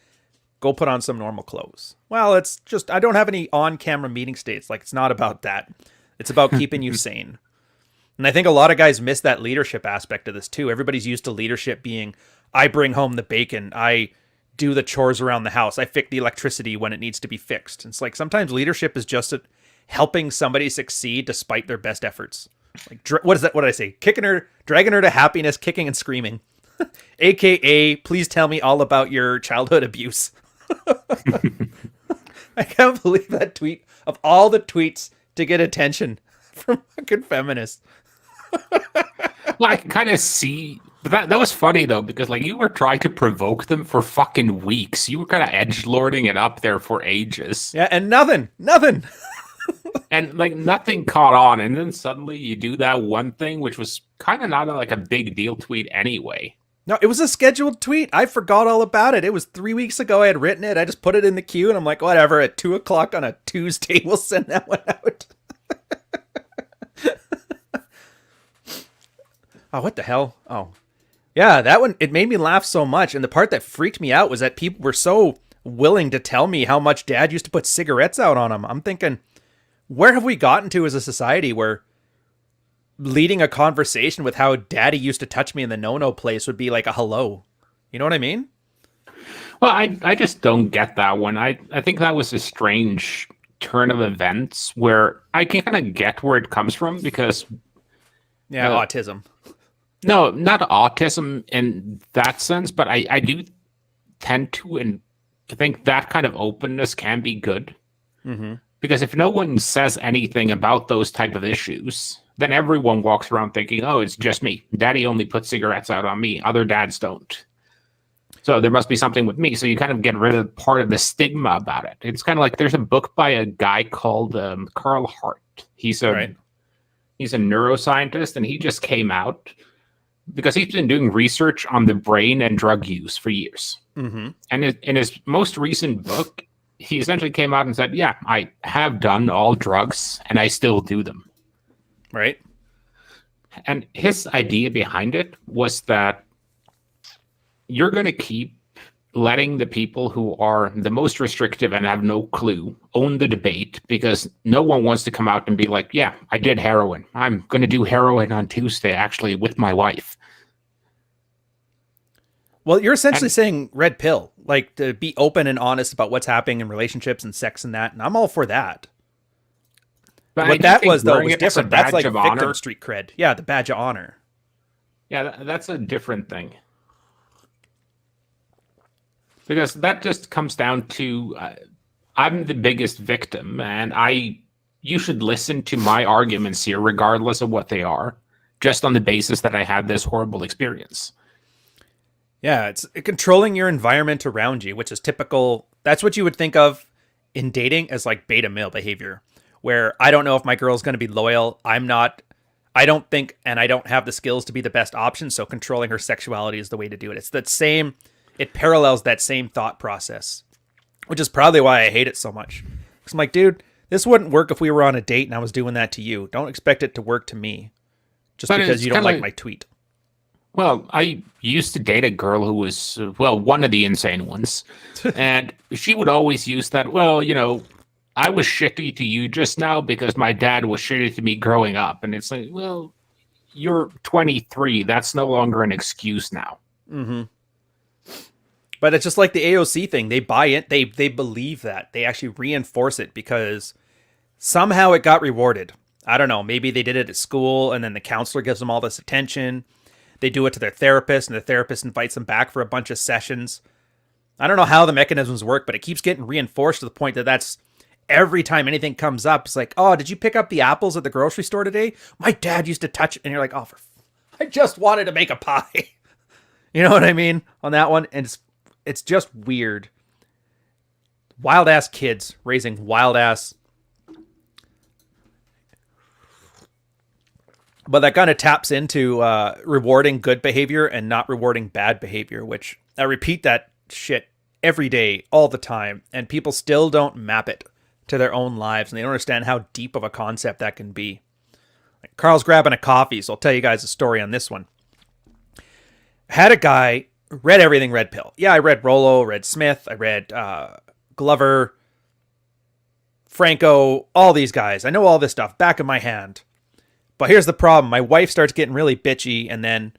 Go put on some normal clothes. Well, it's just, I don't have any on-camera meeting states. Like, it's not about that. It's about keeping you sane. And I think a lot of guys miss that leadership aspect of this too. Everybody's used to leadership being, I bring home the bacon. I do the chores around the house. I fix the electricity when it needs to be fixed. It's like sometimes leadership is just helping somebody succeed despite their best efforts. Like, what is that? What did I say? Dragging her to happiness, kicking and screaming. AKA, please tell me all about your childhood abuse. I can't believe that tweet of all the tweets to get attention from fucking feminists. Well, I can kind of see, but that was funny though, because like you were trying to provoke them for fucking weeks. You were kind of edgelording it up there for ages. Yeah, and nothing. And like nothing caught on, and then suddenly you do that one thing, which was kind of not like a big deal tweet anyway. No, it was a scheduled tweet. I forgot all about it. It was 3 weeks ago. I had written it. I just put it in the queue, and I'm like, whatever. At 2:00 on a Tuesday, we'll send that one out. Oh, what the hell? Oh, yeah, that one. It made me laugh so much, and the part that freaked me out was that people were so willing to tell me how much Dad used to put cigarettes out on him. I'm thinking, where have we gotten to as a society where leading a conversation with how Daddy used to touch me in the no-no place would be like a hello? You know what I mean? Well, I just don't get that one. I think that was a strange turn of events where I can kind of get where it comes from because... Yeah, autism. No, not autism in that sense, but I do tend to and think that kind of openness can be good. Mm-hmm. Because if no one says anything about those type of issues, then everyone walks around thinking, oh, it's just me. Daddy only puts cigarettes out on me. Other dads don't. So there must be something with me. So you kind of get rid of part of the stigma about it. It's kind of like there's a book by a guy called Carl Hart. He's a neuroscientist, and he just came out because he's been doing research on the brain and drug use for years. Mm-hmm. And in his most recent book, he essentially came out and said, yeah, I have done all drugs and I still do them. Right. And his idea behind it was that you're going to keep letting the people who are the most restrictive and have no clue own the debate, because no one wants to come out and be like, yeah, I did heroin. I'm going to do heroin on Tuesday, actually, with my wife. Well, you're essentially And saying red pill, like to be open and honest about what's happening in relationships and sex and that. And I'm all for that. but I What do that think was, though, wearing was it as a different. That's badge like of victim honor, street cred. Yeah, the badge of honor. yeah, that's a different thing. Because that just comes down to I'm the biggest victim, and you should listen to my arguments here, regardless of what they are, just on the basis that I had this horrible experience. Yeah, it's controlling your environment around you, which is typical. That's what you would think of in dating as like beta male behavior, where I don't know if my girl's going to be loyal. I don't think, and I don't have the skills to be the best option. So controlling her sexuality is the way to do it. It's that same, it parallels that same thought process, which is probably why I hate it so much. Because I'm like, dude, this wouldn't work if we were on a date and I was doing that to you. Don't expect it to work to me just But because it's you don't kind like of my tweet. well, I used to date a girl who was, well, one of the insane ones. And she would always use that, well, I was shitty to you just now because my dad was shitty to me growing up. And it's like, well, you're 23. That's no longer an excuse now. Mm-hmm. But it's just like the AOC thing. They buy it. They believe that. They actually reinforce it because somehow it got rewarded. I don't know. Maybe they did it at school and then the counselor gives them all this attention. They do it to their therapist and the therapist invites them back for a bunch of sessions. I don't know how the mechanisms work, but it keeps getting reinforced to the point that that's every time anything comes up. It's like, oh, did you pick up the apples at the grocery store today? My dad used to touch it. And you're like, oh, I just wanted to make a pie. You know what I mean? On that one. And it's just weird. Wild ass kids raising wild ass. But that kind of taps into rewarding good behavior and not rewarding bad behavior, which I repeat that shit every day, all the time. And people still don't map it to their own lives. And they don't understand how deep of a concept that can be. Like Carl's grabbing a coffee, so I'll tell you guys a story on this one. Had a guy, read everything red pill. Yeah, I read Rollo, read Smith, I read Glover, Franco, all these guys. I know all this stuff back in my hand. But here's the problem. My wife starts getting really bitchy, and then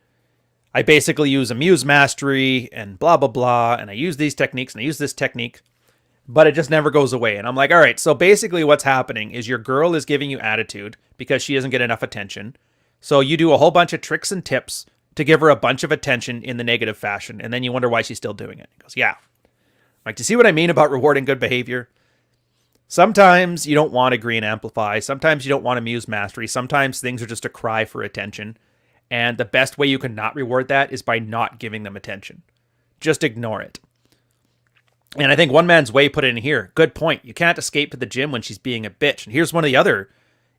I basically use Amuse Mastery and blah, blah, blah, and I use these techniques and I use this technique, but it just never goes away. And I'm like, all right, so basically what's happening is your girl is giving you attitude because she doesn't get enough attention. So you do a whole bunch of tricks and tips to give her a bunch of attention in the negative fashion, and then you wonder why she's still doing it. He goes, yeah. Like, do you see what I mean about rewarding good behavior? Sometimes you don't want to agree and amplify. Sometimes you don't want to muse mastery. Sometimes things are just a cry for attention. And the best way you can not reward that is by not giving them attention. Just ignore it. And I think One Man's Way put it in here. Good point. You can't escape to the gym when she's being a bitch. And here's one of the other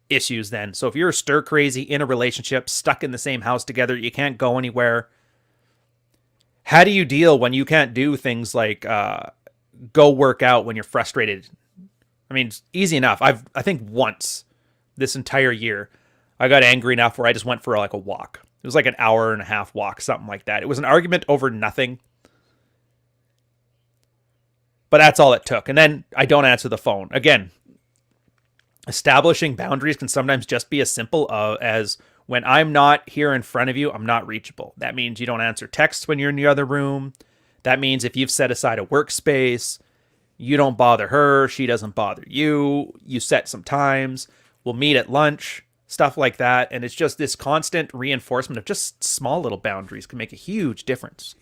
issues then. So if you're stir crazy in a relationship, stuck in the same house together, you can't go anywhere. How do you deal when you can't do things like go work out when you're frustrated? I mean, it's easy enough. I think once this entire year, I got angry enough where I just went for like a walk. It was like an hour and a half walk, something like that. It was an argument over nothing. But that's all it took. And then I don't answer the phone. Again, establishing boundaries can sometimes just be as simple as when I'm not here in front of you, I'm not reachable. That means you don't answer texts when you're in the other room. That means if you've set aside a workspace, you don't bother her, she doesn't bother you. You set some times. We'll meet at lunch, stuff like that. And it's just this constant reinforcement of just small little boundaries can make a huge difference.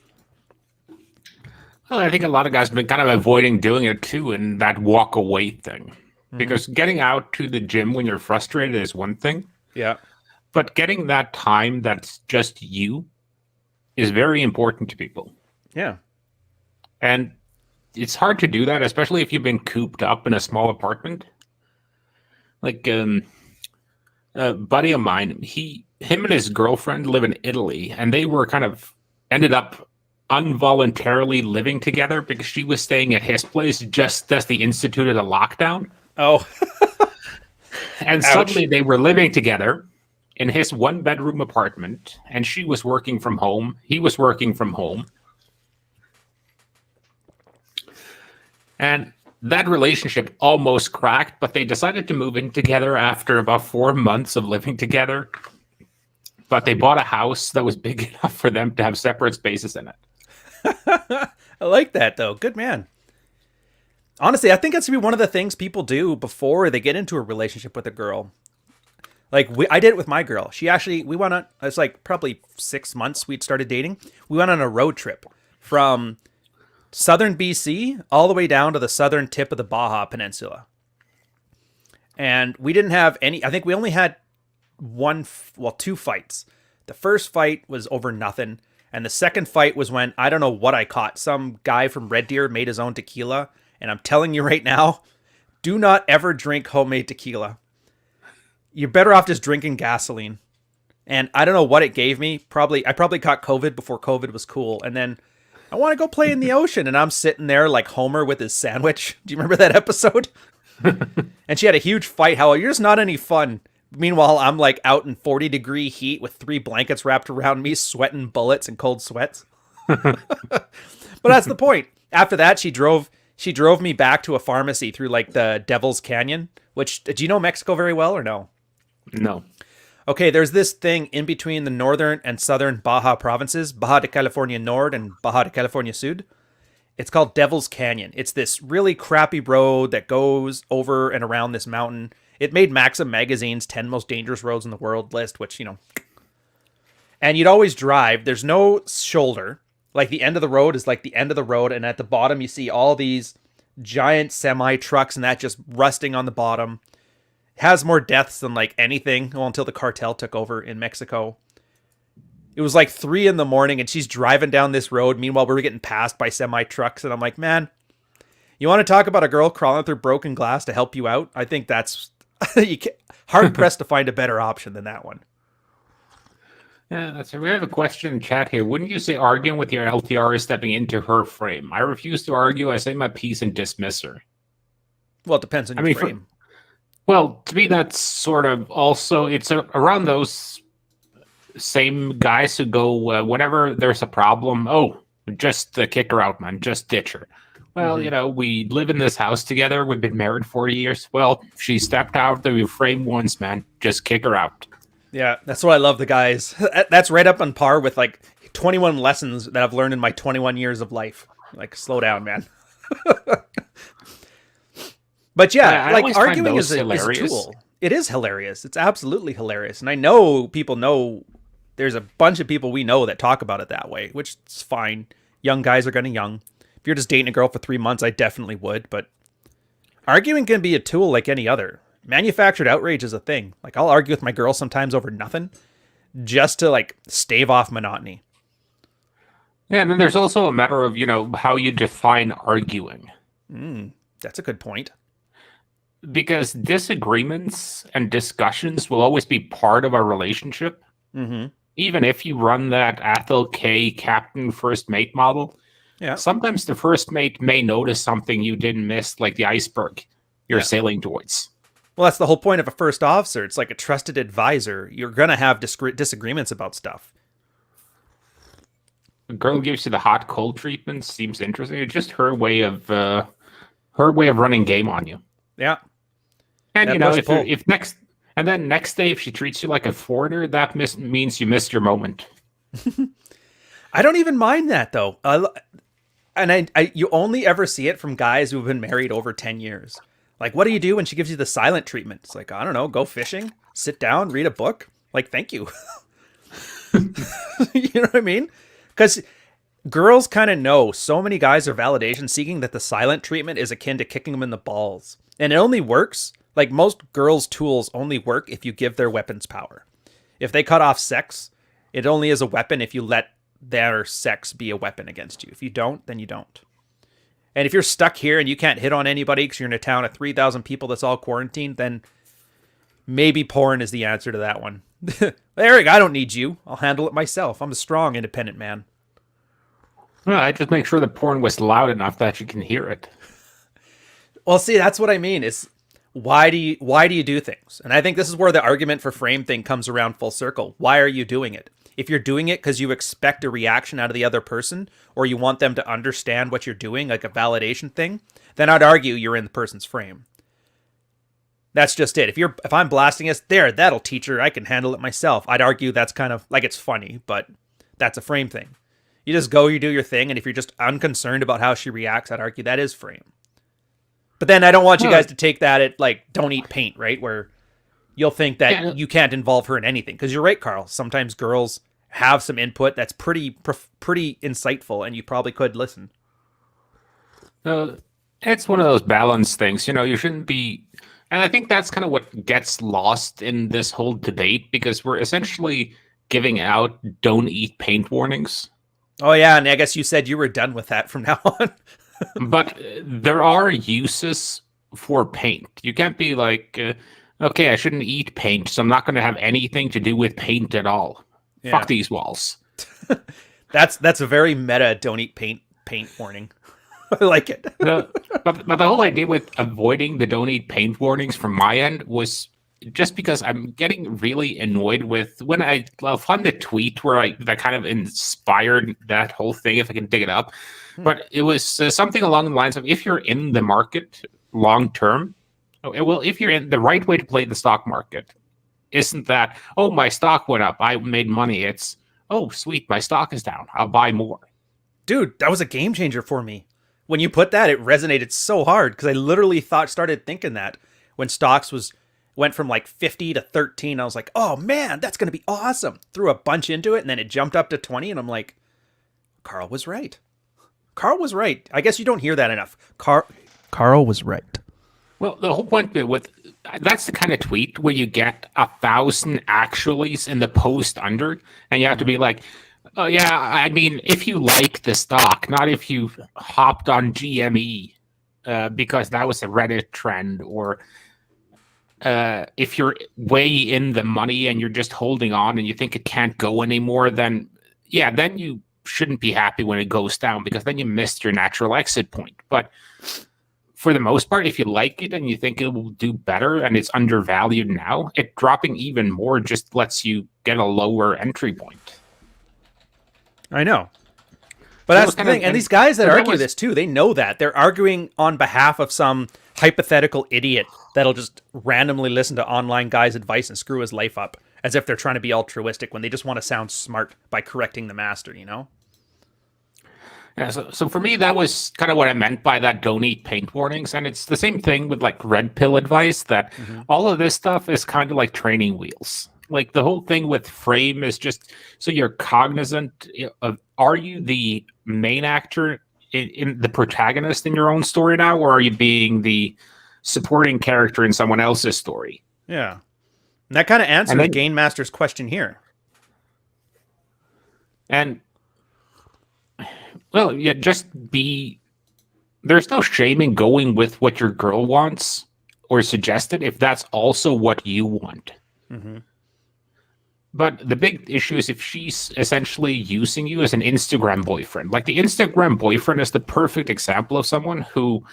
Well, I think a lot of guys have been kind of avoiding doing it too, in that walk away thing. Because getting out to the gym when you're frustrated is one thing. Yeah. But getting that time that's just you is very important to people. Yeah. And it's hard to do that, especially if you've been cooped up in a small apartment. Like a buddy of mine, him and his girlfriend live in Italy, and they were kind of ended up involuntarily living together because she was staying at his place just as they instituted a lockdown. Oh. And suddenly they were living together in his one-bedroom apartment, and she was working from home. He was working from home. And that relationship almost cracked, but they decided to move in together after about 4 months of living together. But they bought a house that was big enough for them to have separate spaces in it. I like that though. Good man. Honestly, I think that's gonna be one of the things people do before they get into a relationship with a girl. Like I did it with my girl. We went on. It's like probably 6 months we'd started dating. We went on a road trip from southern BC all the way down to the southern tip of the Baja Peninsula, and we didn't have any. I think we only had two fights. The first fight was over nothing, and the second fight was when I don't know what I caught. Some guy from Red Deer made his own tequila, and I'm telling you right now, do not ever drink homemade tequila. You're better off just drinking gasoline. And I don't know what it gave me. I probably caught COVID before COVID was cool. And then I want to go play in the ocean. And I'm sitting there like Homer with his sandwich. Do you remember that episode? And she had a huge fight. How you're just not any fun. Meanwhile, I'm like out in 40-degree heat with 3 blankets wrapped around me, sweating bullets and cold sweats. But that's the point. After that, she drove me back to a pharmacy through like the Devil's Canyon, which, do you know Mexico very well or no? No. Okay, there's this thing in between the northern and southern Baja provinces, Baja de California Nord and Baja de California Sud. It's called Devil's Canyon. It's this really crappy road that goes over and around this mountain. It made Maxim magazine's 10 most dangerous roads in the world list, which, and you'd always drive. There's no shoulder. Like the end of the road is like the end of the road, and at the bottom you see all these giant semi trucks and that just rusting on the bottom. Has more deaths than like anything, until the cartel took over in Mexico. It was like 3 a.m. and she's driving down this road. Meanwhile, we're getting passed by semi trucks. And I'm like, man, you want to talk about a girl crawling through broken glass to help you out? I think that's hard pressed to find a better option than that one. Yeah, so we have a question in chat here. Wouldn't you say arguing with your LTR is stepping into her frame? I refuse to argue. I say my piece and dismiss her. Well, it depends on your frame. Well, to me, that's sort of also, it's around those same guys who go, whenever there's a problem, just kick her out, man, just ditch her. Well, we live in this house together. We've been married 40 years. Well, she stepped out of your frame once, man. Just kick her out. Yeah, that's what I love the guys. That's right up on par with like 21 lessons that I've learned in my 21 years of life. Like, slow down, man. But yeah, like arguing is a tool. It is hilarious. It's absolutely hilarious. And I know people know, there's a bunch of people we know that talk about it that way, which is fine. Young guys are going to young. If you're just dating a girl for 3 months, I definitely would. But arguing can be a tool like any other. Manufactured outrage is a thing. Like, I'll argue with my girl sometimes over nothing just to like stave off monotony. Yeah, and then there's also a matter of, how you define arguing. That's a good point. Because disagreements and discussions will always be part of our relationship. Mm-hmm. Even if you run that Athel K captain first mate model. Yeah. Sometimes the first mate may notice something you didn't miss, like the iceberg you're sailing towards. Well, that's the whole point of a first officer. It's like a trusted advisor. You're going to have disagreements about stuff. A girl gives you the hot cold treatment. Seems interesting. It's just her way of running game on you. Yeah. And if next day if she treats you like a foreigner, that means you missed your moment. I don't even mind that though. You only ever see it from guys who've been married over 10 years. Like, what do you do when she gives you the silent treatment? It's like, I don't know, go fishing, sit down, read a book. Like, thank you. You know what I mean? Because girls kind of know, so many guys are validation seeking that the silent treatment is akin to kicking them in the balls. And it only works, like most girls' tools only work if you give their weapons power. If they cut off sex, it only is a weapon if you let their sex be a weapon against you. If you don't, then you don't. And if you're stuck here and you can't hit on anybody because you're in a town of 3,000 people that's all quarantined, then maybe porn is the answer to that one. Eric, I don't need you. I'll handle it myself. I'm a strong, independent man. Well, I just make sure the porn was loud enough that you can hear it. Well, see, that's what I mean. Is why do you do things? And I think this is where the argument for frame thing comes around full circle. Why are you doing it? if you're doing it because you expect a reaction out of the other person or you want them to understand what you're doing, like a validation thing, then I'd argue you're in the person's frame. That's just it. If I'm blasting us, there, that'll teach her. I can handle it myself. I'd argue that's kind of like, it's funny, but that's a frame thing. You just go, you do your thing, and if you're just unconcerned about how she reacts, I'd argue that is frame. But then I don't want you guys to take that at like, don't eat paint, right? Where you'll think that you can't involve her in anything. Because you're right, Carl. Sometimes girls have some input that's pretty insightful, and you probably could listen. It's one of those balance things. You shouldn't be. And I think that's kind of what gets lost in this whole debate, because we're essentially giving out don't eat paint warnings. Oh, yeah. And I guess you said you were done with that from now on. But there are uses for paint. You can't be like, okay, I shouldn't eat paint, so I'm not going to have anything to do with paint at all. Yeah. Fuck these walls. That's a very meta don't eat paint warning. I like it. But the whole idea with avoiding the don't eat paint warnings from my end was just because I'm getting really annoyed with when I'll find the tweet where that kind of inspired that whole thing, if I can dig it up. But it was something along the lines of, if you're in the market long term, if you're in the right way to play the stock market, isn't that, oh, my stock went up, I made money. It's, oh, sweet, my stock is down, I'll buy more. Dude, that was a game changer for me. When you put that, it resonated so hard, because I literally started thinking that when stocks went from like 50 to 13, I was like, oh man, that's going to be awesome. Threw a bunch into it, and then it jumped up to 20, and I'm like, Carl was right. Carl was right. I guess you don't hear that enough. Carl was right. Well, the whole point with that's the kind of tweet where you get 1,000 actuallys in the post under, and you have to be like, oh yeah, I mean, if you like the stock, not if you hopped on GME because that was a Reddit trend, or if you're way in the money and you're just holding on and you think it can't go anymore, then you shouldn't be happy when it goes down, because then you missed your natural exit point. But for the most part, if you like it and you think it will do better and it's undervalued now, it dropping even more just lets you get a lower entry point. I know. But that's the thing. And these guys that argue this too, they know that. They're arguing on behalf of some hypothetical idiot that'll just randomly listen to online guys' advice and screw his life up, as if they're trying to be altruistic when they just want to sound smart by correcting the master, Yeah, so for me, that was kind of what I meant by that don't eat paint warnings. And it's the same thing with like red pill advice, that all of this stuff is kind of like training wheels. Like the whole thing with frame is just so you're cognizant of, are you the main actor in the protagonist in your own story now, or are you being the supporting character in someone else's story? Yeah. And that kind of answers Game Master's question here. And well, yeah, there's no shame in going with what your girl wants or suggested if that's also what you want. Mm-hmm. But the big issue is if she's essentially using you as an Instagram boyfriend. Like the Instagram boyfriend is the perfect example of someone who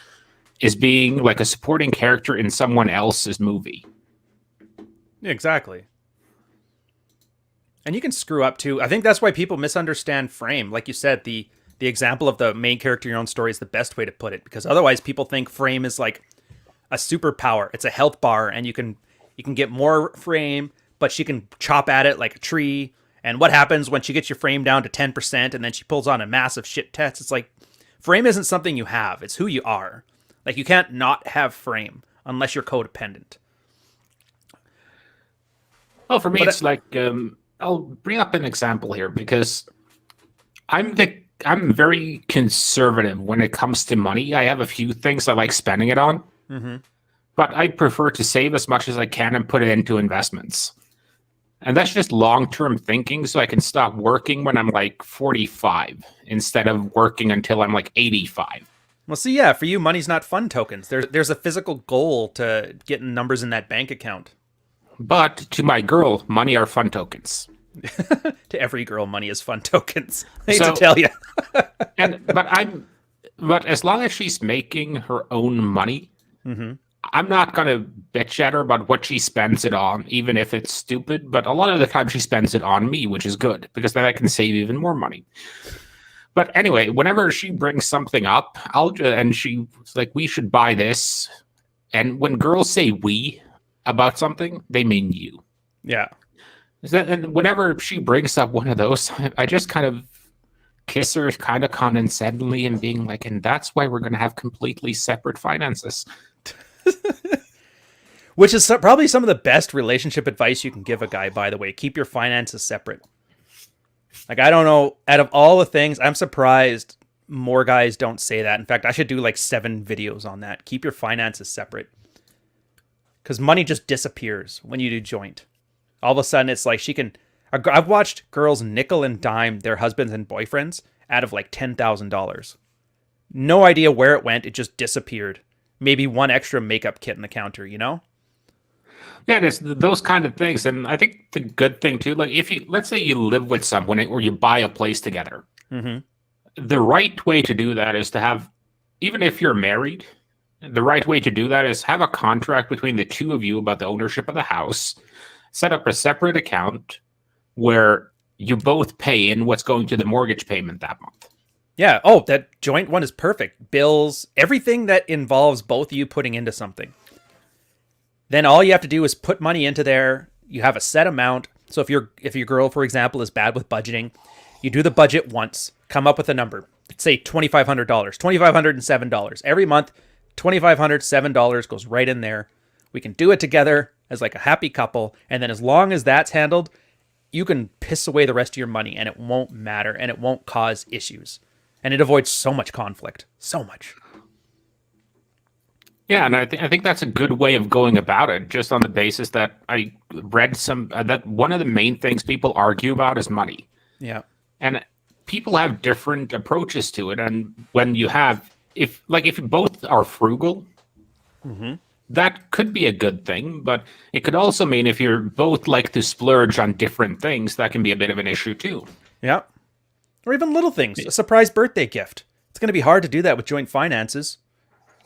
is being like a supporting character in someone else's movie. Exactly. And you can screw up too. I think that's why people misunderstand frame. Like you said, the example of the main character in your own story is the best way to put it, because otherwise people think frame is like a superpower. It's a health bar, and you can get more frame, but she can chop at it like a tree. And what happens when she gets your frame down to 10% and then she pulls on a massive shit test? It's like, frame isn't something you have. It's who you are. Like, you can't not have frame unless you're codependent. Well, for me, it's like, I'll bring up an example here, because I'm very conservative when it comes to money. I have a few things I like spending it on, but I prefer to save as much as I can and put it into investments. And that's just long-term thinking, so I can stop working when I'm like 45 instead of working until I'm like 85. Well, see, yeah, for you, money's not fun tokens. There's a physical goal to getting numbers in that bank account. But to my girl, money are fun tokens. To every girl, money is fun tokens. I hate to tell you. But as long as she's making her own money, I'm not gonna bitch at her about what she spends it on, even if it's stupid. But a lot of the time, she spends it on me, which is good because then I can save even more money. But anyway, whenever she brings something up, and she's like, "We should buy this," and when girls say "we" about something, they mean you. Yeah. And whenever she brings up one of those, I just kind of kiss her kind of condescendingly and being like, and that's why we're going to have completely separate finances. Which is probably some of the best relationship advice you can give a guy, by the way. Keep your finances separate. Like, I don't know, out of all the things, I'm surprised more guys don't say that. In fact, I should do like 7 videos on that. Keep your finances separate. Because money just disappears when you do joint. All of a sudden, it's like I've watched girls nickel and dime their husbands and boyfriends out of like $10,000. No idea where it went. It just disappeared. Maybe one extra makeup kit in the counter, you know? Yeah, it's those kind of things. And I think the good thing too, like if let's say you live with someone or you buy a place together, the right way to do that is to have, even if you're married, the right way to do that is have a contract between the two of you about the ownership of the house, set up a separate account where you both pay in what's going to the mortgage payment that month. Yeah. Oh, that joint one is perfect. Bills, everything that involves both of you putting into something. Then all you have to do is put money into there. You have a set amount. So if your girl, for example, is bad with budgeting, you do the budget once, come up with a number. Say $2,500, $2,507. Every month, $2,507 goes right in there. We can do it together as like a happy couple. And then as long as that's handled, you can piss away the rest of your money and it won't matter and it won't cause issues. And it avoids so much conflict. So much. Yeah, and I think that's a good way of going about it, just on the basis that I read that one of the main things people argue about is money. Yeah. And people have different approaches to it. And when you have, if you both are frugal, that could be a good thing. But it could also mean if you're both like to splurge on different things, that can be a bit of an issue too. Yeah. Or even little things, a surprise birthday gift. It's going to be hard to do that with joint finances.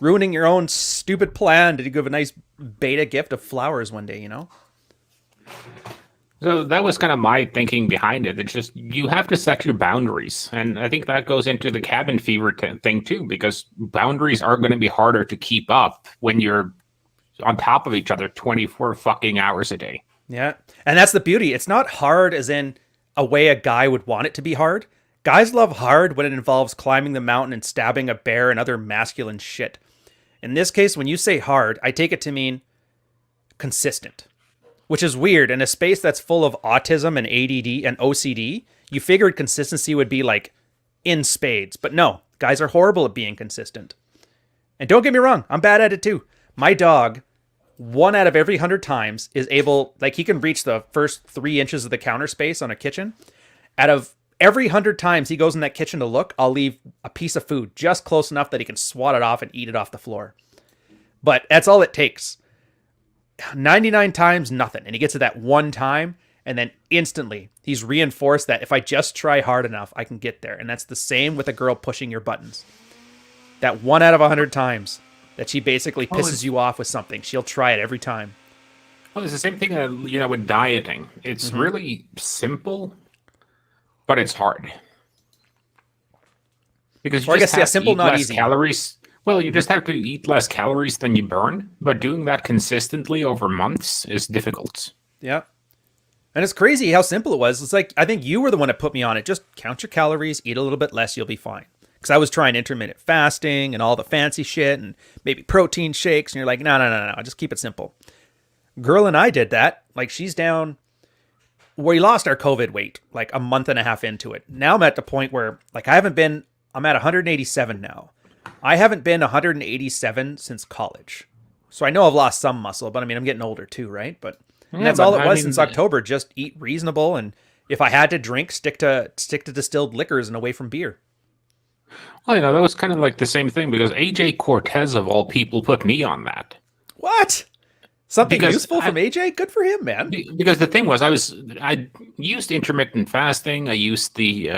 Ruining your own stupid plan to give a nice beta gift of flowers one day, you know? So that was kind of my thinking behind it. It's just you have to set your boundaries. And I think that goes into the cabin fever thing too, because boundaries are going to be harder to keep up when you're on top of each other 24 fucking hours a day. Yeah. And that's the beauty. It's not hard as in a way a guy would want it to be hard. Guys love hard when it involves climbing the mountain and stabbing a bear and other masculine shit. In this case, when you say hard, I take it to mean consistent, which is weird. In a space that's full of autism and ADD and OCD, you figured consistency would be like in spades. But no, guys are horrible at being consistent. And don't get me wrong, I'm bad at it too. My dog, 1 out of every 100 times, is able, like he can reach the first 3 inches of the counter space on a kitchen. Out of every 100 times he goes in that kitchen to look, I'll leave a piece of food just close enough that he can swat it off and eat it off the floor. But that's all it takes. 99 times, nothing. And he gets it that one time, and then instantly he's reinforced that if I just try hard enough, I can get there. And that's the same with a girl pushing your buttons. That 1 out of 100 times that she basically pisses you off with something, she'll try it every time. Well, it's the same thing, with dieting. It's really simple, but it's hard because you just have simple, to eat not less easy. Calories. Well, you just have to eat less calories than you burn, but doing that consistently over months is difficult. Yeah. And it's crazy how simple it was. It's like, I think you were the one that put me on it. Just count your calories, eat a little bit less, you'll be fine. Because I was trying intermittent fasting and all the fancy shit and maybe protein shakes. And you're like, no, just keep it simple. Girl and I did that. Like, she's down. We lost our COVID weight like a month and a half into it. Now I'm at the point where like I'm at 187 now. I haven't been 187 since college. So I know I've lost some muscle, but I mean, I'm getting older too, right? But that's all it was since October. Just eat reasonable. And if I had to drink, stick to distilled liquors and away from beer. Well, that was kind of like the same thing because AJ Cortez of all people put me on that. What? Something useful from AJ? Good for him, man. Because the thing was, I used intermittent fasting. I used the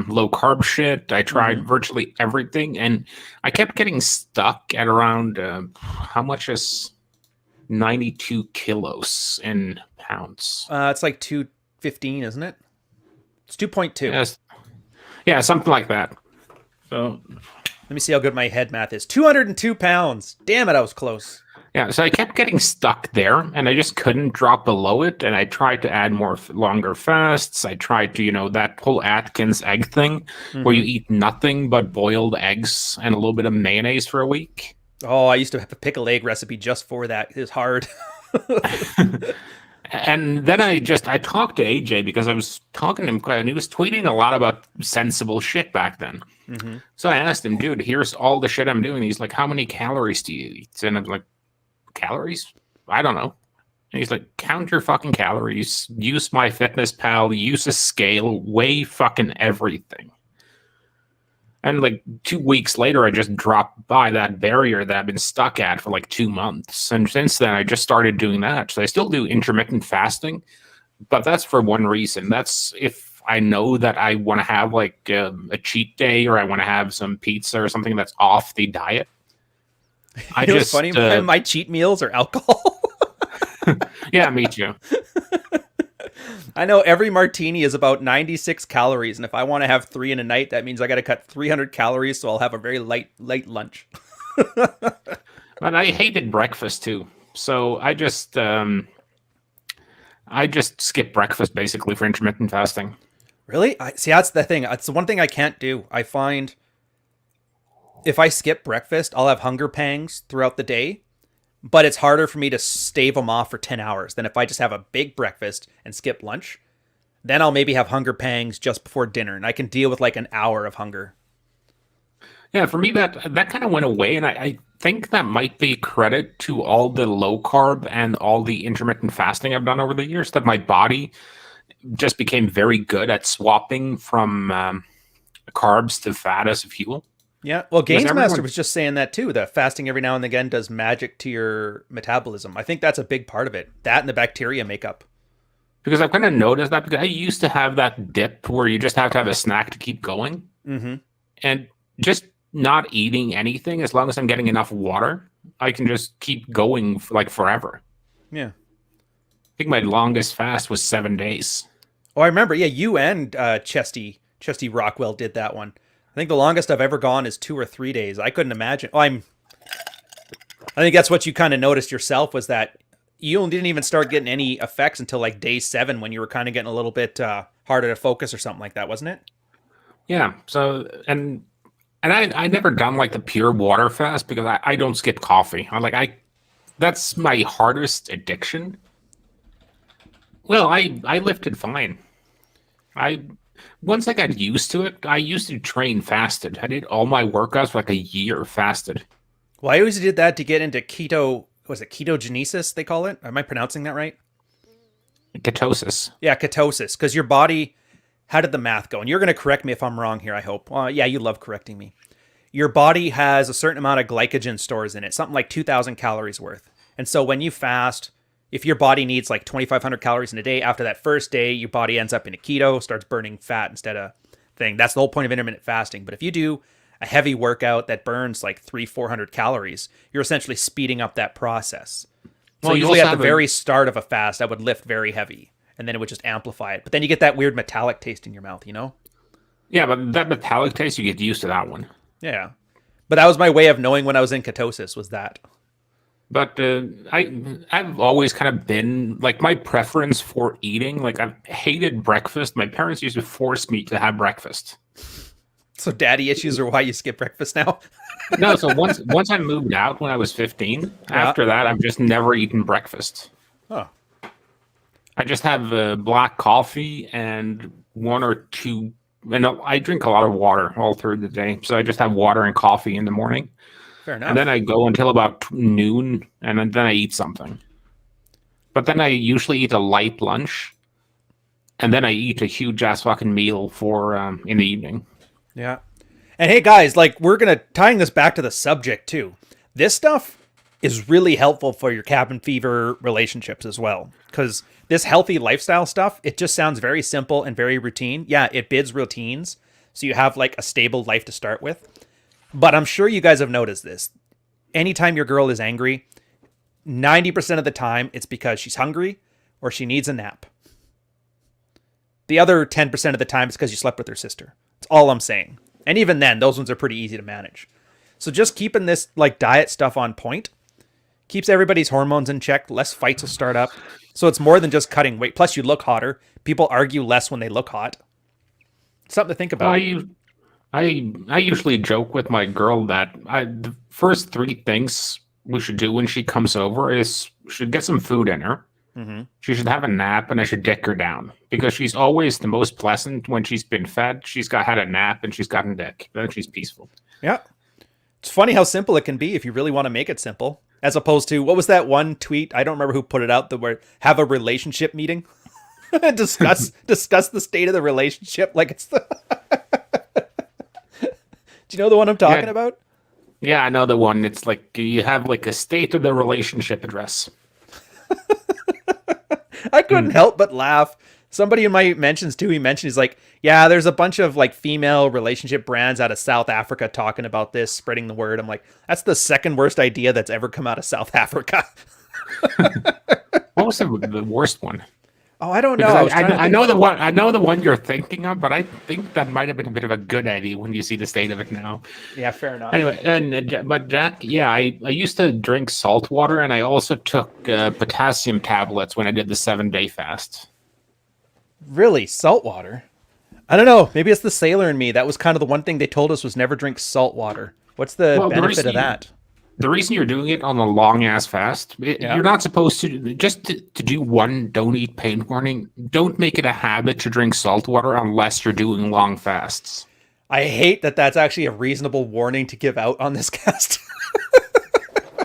low carb shit. I tried virtually everything, and I kept getting stuck at around how much is 92 kilos in pounds. It's like 215, isn't it? It's 2.2. Yes. Yeah, something like that. So Let me see how good my head math is. 202 pounds. Damn it, I was close. yeah, so I kept getting stuck there, and I just couldn't drop below it. And I tried to add more longer fasts. I tried to, that whole Atkins egg thing, where you eat nothing but boiled eggs and a little bit of mayonnaise for a week. Oh, I used to have a pickle egg recipe just for that. It was hard. And then I talked to AJ because I was talking to him, and he was tweeting a lot about sensible shit back then. Mm-hmm. So I asked him, dude, here's all the shit I'm doing. He's like, how many calories do you eat? And I'm like, calories? I don't know. And he's like, count your fucking calories, use MyFitnessPal, use a scale, weigh fucking everything. And like 2 weeks later, I just dropped by that barrier that I've been stuck at for like 2 months. And since then, I just started doing that. So I still do intermittent fasting, but that's for one reason. That's if I know that I want to have like a cheat day or I want to have some pizza or something that's off the diet. It's funny. My cheat meals are alcohol. Yeah, me too. I know every martini is about 96 calories, and if I want to have 3 in a night, that means I got to cut 300 calories, so I'll have a very light lunch. But I hated breakfast too, so I just skip breakfast basically for intermittent fasting. Really? See, that's the thing. It's the one thing I can't do. I find if I skip breakfast, I'll have hunger pangs throughout the day. But it's harder for me to stave them off for 10 hours than if I just have a big breakfast and skip lunch. Then I'll maybe have hunger pangs just before dinner, and I can deal with like an hour of hunger. Yeah, for me, that kind of went away, and I think that might be credit to all the low carb and all the intermittent fasting I've done over the years, that my body just became very good at swapping from carbs to fat as a fuel. Yeah, well, Gainsmaster was just saying that too, that fasting every now and again does magic to your metabolism. I think that's a big part of it. That and the bacteria makeup. Because I've kind of noticed that, because I used to have that dip where you just have to have a snack to keep going. Mm-hmm. And just not eating anything, as long as I'm getting enough water, I can just keep going for like forever. Yeah. I think my longest fast was 7 days. Oh, I remember. Yeah, you and Chesty Rockwell did that one. I think the longest I've ever gone is 2 or 3 days. I couldn't imagine. I think that's what you kind of noticed yourself, was that you didn't even start getting any effects until like day 7, when you were kind of getting a little bit harder to focus or something like that, wasn't it? Yeah. So, and I never done like the pure water fast because I don't skip coffee. That's my hardest addiction. Well, I lifted fine. Once I got used to it, I used to train fasted. I did all my workouts for like a year fasted. Well, I always did that to get into keto. Was it ketogenesis, they call it? Am I pronouncing that right? Ketosis. Yeah, ketosis. Because your body, how did the math go? And you're going to correct me if I'm wrong here, I hope. Yeah, you love correcting me. Your body has a certain amount of glycogen stores in it, something like 2,000 calories worth. And so when you fast, if your body needs like 2,500 calories in a day, after that first day, your body ends up in a keto, starts burning fat instead of thing. That's the whole point of intermittent fasting. But if you do a heavy workout that burns like 300-400 calories, you're essentially speeding up that process. So usually at the very start of a fast, I would lift very heavy, and then it would just amplify it. But then you get that weird metallic taste in your mouth, you know? Yeah, but that metallic taste, you get used to that one. Yeah. But that was my way of knowing when I was in ketosis, was that. But I've always kind of been like, my preference for eating, like I've hated breakfast. My parents used to force me to have breakfast. So daddy issues are why you skip breakfast now? No, so once I moved out when I was 15, after that I've just never eaten breakfast. Oh. I just have black coffee and 1 or 2, and I drink a lot of water all through the day. So I just have water and coffee in the morning. Fair enough. And then I go until about noon, and then I eat something. But then I usually eat a light lunch, and then I eat a huge ass fucking meal for in the evening. Yeah. And hey guys, like, we're going to tying this back to the subject too. This stuff is really helpful for your cabin fever relationships as well. Because this healthy lifestyle stuff, it just sounds very simple and very routine. Yeah, it bids routines. So you have like a stable life to start with. But I'm sure you guys have noticed this. Anytime your girl is angry, 90% of the time, it's because she's hungry or she needs a nap. The other 10% of the time, it's because you slept with her sister. That's all I'm saying. And even then, those ones are pretty easy to manage. So just keeping this like diet stuff on point keeps everybody's hormones in check. Less fights will start up. So it's more than just cutting weight. Plus, you look hotter. People argue less when they look hot. Something to think about. I usually joke with my girl that the first three things we should do when she comes over is we should get some food in her. Mm-hmm. She should have a nap, and I should dick her down because she's always the most pleasant when she's been fed. She's had a nap and she's gotten dick. Then she's peaceful. Yeah. It's funny how simple it can be if you really want to make it simple. As opposed to, what was that one tweet? I don't remember who put it out, that where have a relationship meeting. discuss the state of the relationship like it's the Do you know the one I'm talking about? Yeah, I know the one. It's like you have like a state of the relationship address. I couldn't help but laugh. Somebody in my mentions too, he's like, yeah, there's a bunch of like female relationship brands out of South Africa talking about this, spreading the word. I'm like, that's the second worst idea that's ever come out of South Africa. What was the worst one? Oh, I don't know. I know the one. I know the one you're thinking of, but I think that might have been a bit of a good idea when you see the state of it now. Yeah, fair enough. Anyway, but Jack, yeah, I used to drink salt water, and I also took potassium tablets when I did the 7-day fast. Really, salt water? I don't know. Maybe it's the sailor in me. That was kind of the one thing they told us was never drink salt water. What's the benefit of that? The reason you're doing it on a long ass fast, you're not supposed to to do one. Don't eat pain warning. Don't make it a habit to drink salt water unless you're doing long fasts. I hate that that's actually a reasonable warning to give out on this cast.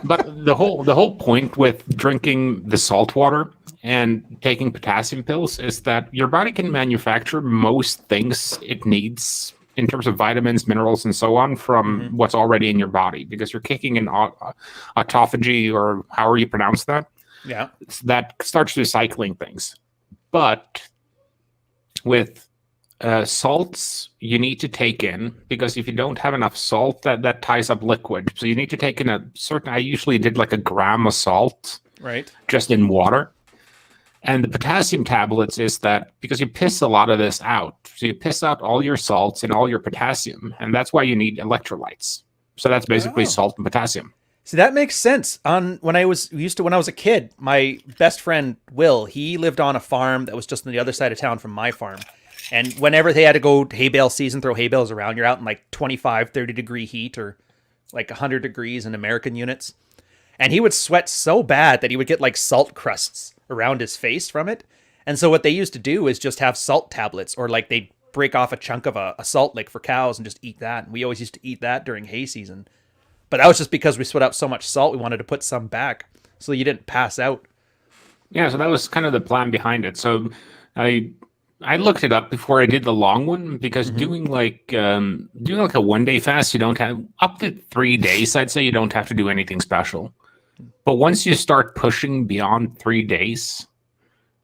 But the whole point with drinking the salt water and taking potassium pills is that your body can manufacture most things it needs in terms of vitamins, minerals, and so on from what's already in your body, because you're kicking in autophagy, or however you pronounce that. Yeah. That starts recycling things. But with salts, you need to take in, because if you don't have enough salt, that ties up liquid. So you need to take in I usually did like a gram of salt, right, just in water. And the potassium tablets is that because you piss a lot of this out. So you piss out all your salts and all your potassium. And that's why you need electrolytes. So that's basically salt and potassium. See, that makes sense. When I was a kid, my best friend, Will, he lived on a farm that was just on the other side of town from my farm. And whenever they had to go hay bale season, throw hay bales around, you're out in like 25, 30 degree heat, or like 100 degrees in American units. And he would sweat so bad that he would get like salt crusts around his face from it. And so what they used to do is just have salt tablets, or like they'd break off a chunk of a salt lick for cows and just eat that. And we always used to eat that during hay season. But that was just because we sweat out so much salt, we wanted to put some back so you didn't pass out. Yeah, so that was kind of the plan behind it. So I looked it up before I did the long one, because doing like a 1-day fast, you don't have up to 3 days. I'd say you don't have to do anything special. But once you start pushing beyond 3 days,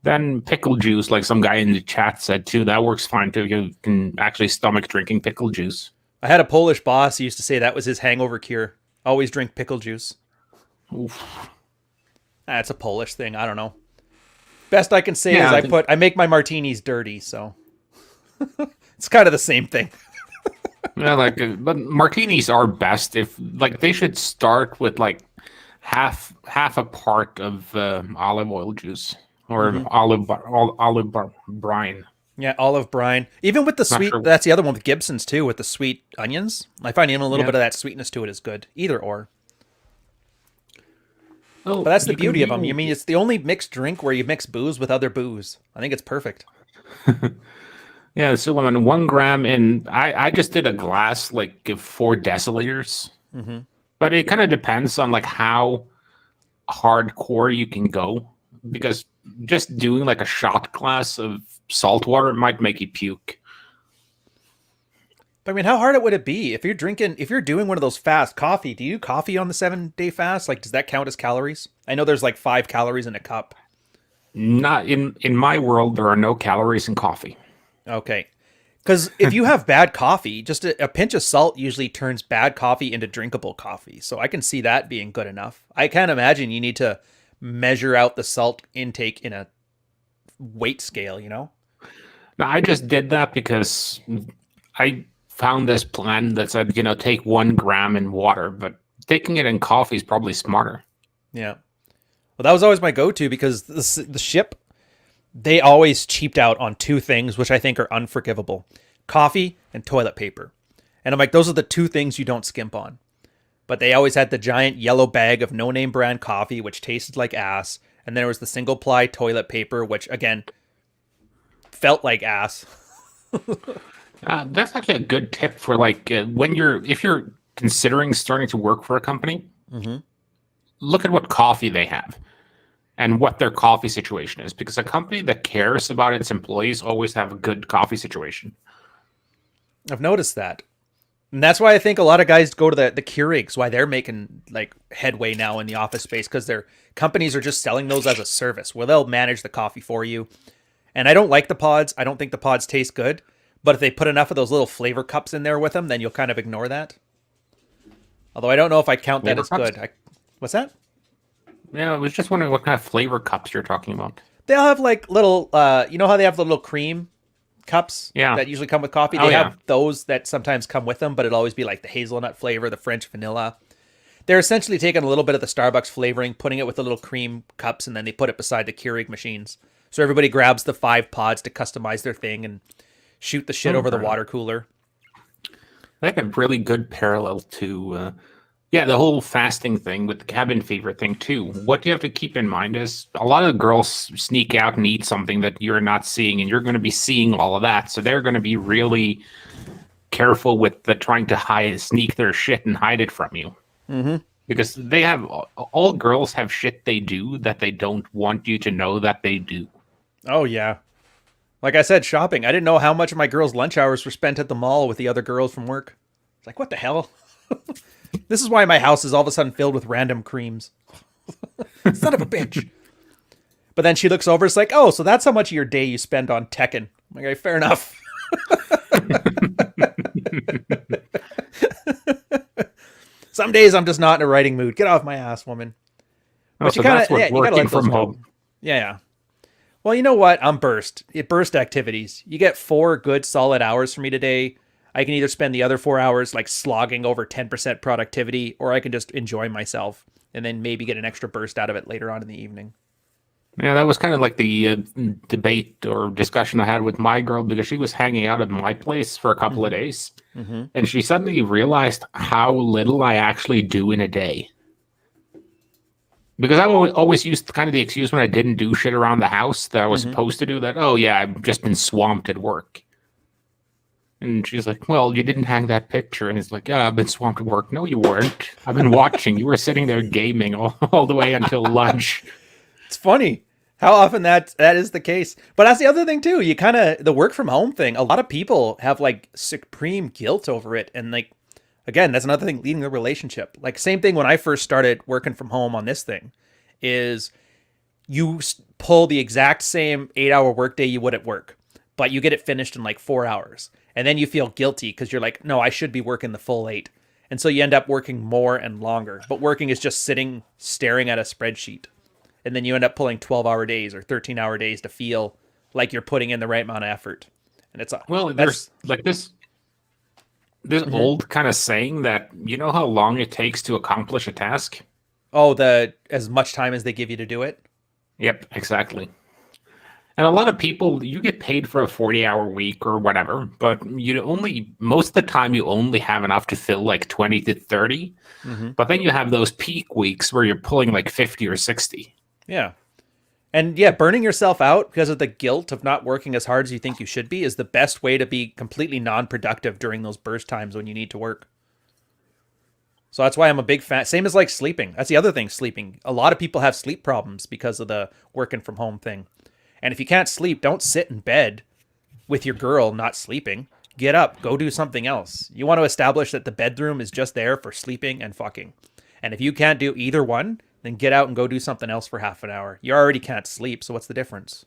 then pickle juice, like some guy in the chat said too, that works fine too. You can actually stomach drinking pickle juice. I had a Polish boss who used to say that was his hangover cure. Always drink pickle juice. Oof. That's a Polish thing. I don't know. Best I can say is I make my martinis dirty, so it's kind of the same thing. Yeah, but martinis are best if they should start with like half a part of olive oil juice, or olive brine. Yeah, olive brine. Even with the sweet, that's the other one with Gibson's too, with the sweet onions. I find even a little bit of that sweetness to it is good. Either or. Oh, but that's the beauty of them. I mean, it's the only mixed drink where you mix booze with other booze. I think it's perfect. Yeah, so 1 gram, and I just did a glass, like 4 deciliters. But it kind of depends on like how hardcore you can go, because just doing like a shot glass of salt water might make you puke. But I mean, how hard would it be if you're doing one of those fast coffee? Do you do coffee on the 7-day fast? Like, does that count as calories? I know there's like 5 calories in a cup. Not in my world, there are no calories in coffee. Okay. Because if you have bad coffee, just a pinch of salt usually turns bad coffee into drinkable coffee. So I can see that being good enough. I can't imagine you need to measure out the salt intake in a weight scale, you know? Now, I just did that because I found this plan that said, take 1 gram in water, but taking it in coffee is probably smarter. Yeah. Well, that was always my go-to because the ship, they always cheaped out on two things, which I think are unforgivable: coffee and toilet paper. And I'm like, those are the two things you don't skimp on. But they always had the giant yellow bag of no-name brand coffee, which tasted like ass. And then there was the single-ply toilet paper, which, again, felt like ass. That's actually a good tip for like if you're considering starting to work for a company, look at what coffee they have and what their coffee situation is, because a company that cares about its employees always have a good coffee situation. I've noticed that. And that's why I think a lot of guys go to the Keurigs, why they're making like headway now in the office space, because their companies are just selling those as a service where they'll manage the coffee for you. And I don't like the pods. I don't think the pods taste good. But if they put enough of those little flavor cups in there with them, then you'll kind of ignore that. Although I don't know if I count that as good. What's that? Yeah, I was just wondering what kind of flavor cups you're talking about. They'll have like little, you know how they have the little cream cups that usually come with coffee? They have those that sometimes come with them, but it'll always be like the hazelnut flavor, the French vanilla. They're essentially taking a little bit of the Starbucks flavoring, putting it with the little cream cups, and then they put it beside the Keurig machines. So everybody grabs the 5 pods to customize their thing and shoot the shit over the water cooler. I have a really good parallel to, the whole fasting thing with the cabin fever thing too. What you have to keep in mind is a lot of girls sneak out and eat something that you're not seeing, and you're going to be seeing all of that. So they're going to be really careful with trying to sneak their shit and hide it from you. Mm-hmm. Because they have, all girls have shit they do that they don't want you to know that they do. Oh, yeah. Like I said, shopping. I didn't know how much of my girls' lunch hours were spent at the mall with the other girls from work. It's like, what the hell? This is why my house is all of a sudden filled with random creams. Son of a bitch. But then she looks over, it's like, oh, so that's how much of your day you spend on Tekken. I'm like, fair enough. Some days I'm just not in a writing mood. Get off my ass, woman. But so that's what working from home. Yeah. Well, you know what? I'm burst. Burst activities. You get 4 good solid hours from me today. I can either spend the other 4 hours like slogging over 10% productivity, or I can just enjoy myself and then maybe get an extra burst out of it later on in the evening. Yeah, that was kind of like the debate or discussion I had with my girl, because she was hanging out at my place for a couple of days. Mm-hmm. And she suddenly realized how little I actually do in a day. Because I always used kind of the excuse when I didn't do shit around the house that I was supposed to do, that, oh yeah, I've just been swamped at work. And she's like, well, you didn't hang that picture. And it's like, yeah, I've been swamped at work. No, you weren't. I've been watching. You were sitting there gaming all the way until lunch. It's funny how often that is the case. But that's the other thing too. You kind of, the work from home thing, a lot of people have like supreme guilt over it. And like, again, that's another thing leading the relationship. Like same thing when I first started working from home on this thing is you pull the exact same 8-hour workday you would at work, but you get it finished in like 4 hours. And then you feel guilty because you're like, no, I should be working the full 8. And so you end up working more and longer. But working is just sitting, staring at a spreadsheet. And then you end up pulling 12-hour days or 13-hour days to feel like you're putting in the right amount of effort. And it's there's like this old kind of saying that, you know how long it takes to accomplish a task? Oh, as much time as they give you to do it? Yep, exactly. And a lot of people, you get paid for a 40-hour week or whatever, but most of the time you only have enough to fill like 20 to 30. Mm-hmm. But then you have those peak weeks where you're pulling like 50 or 60. Yeah. And yeah, burning yourself out because of the guilt of not working as hard as you think you should be is the best way to be completely non-productive during those burst times when you need to work. So that's why I'm a big fan. Same as like sleeping. That's the other thing, sleeping. A lot of people have sleep problems because of the working from home thing. And if you can't sleep, don't sit in bed with your girl not sleeping. Get up, go do something else. You want to establish that the bedroom is just there for sleeping and fucking. And if you can't do either one, then get out and go do something else for half an hour. You already can't sleep, so what's the difference?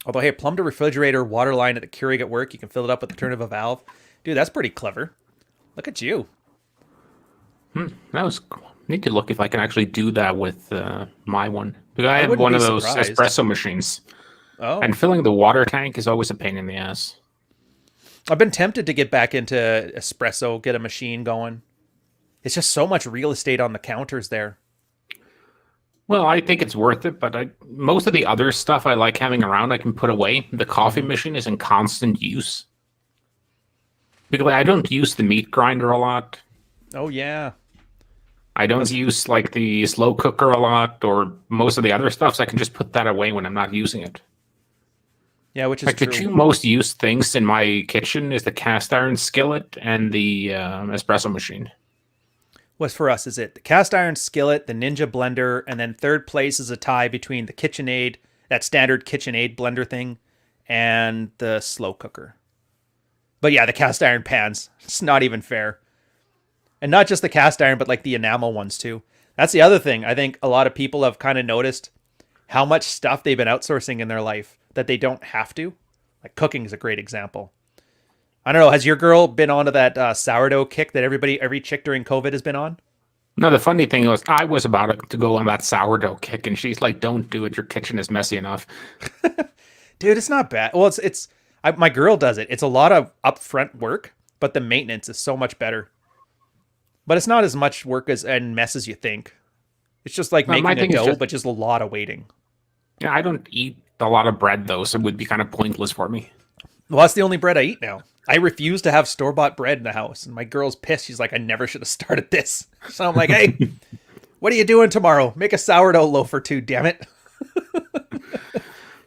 Although, hey, plumbed a refrigerator water line at the Keurig at work. You can fill it up with the turn of a valve. Dude, that's pretty clever. Look at you. That was cool. Need to look if I can actually do that with my one. Because I I have wouldn't one be of those surprised. espresso machines, Oh, and filling the water tank is always a pain in the ass. I've been tempted to get back into espresso, get a machine going. It's just so much real estate on the counters there. Well, I think it's worth it, but most of the other stuff I like having around, I can put away. The coffee machine is in constant use because I don't use the meat grinder a lot. Oh, yeah. I don't use like the slow cooker a lot, or most of the other stuff. So I can just put that away when I'm not using it. Yeah, which is Like the true. two most used things in my kitchen is the cast iron skillet and the espresso machine. What's for us? Is it the cast iron skillet, the Ninja blender, and then third place is a tie between the KitchenAid, that standard KitchenAid blender thing, and the slow cooker. But yeah, the cast iron pans. It's not even fair. And not just the cast iron, but like the enamel ones too. That's the other thing. I think a lot of people have kind of noticed how much stuff they've been outsourcing in their life that they don't have to. Like cooking is a great example. I don't know. Has your girl been onto that sourdough kick that every chick during COVID has been on? No, the funny thing was, I was about to go on that sourdough kick, and she's like, "Don't do it. Your kitchen is messy enough." Dude, it's not bad. Well, my girl does it. It's a lot of upfront work, but the maintenance is so much better. But it's not as much work and mess as you think. It's just like No, my making a thing is dough, just, but just a lot of waiting. yeah, I don't eat a lot of bread though, so it would be kind of pointless for me. Well, that's the only bread I eat now. I refuse to have store-bought bread in the house, and my girl's pissed. She's like, I never should have started this. So I'm like, hey, what are you doing tomorrow? Make a sourdough loaf or two, damn it.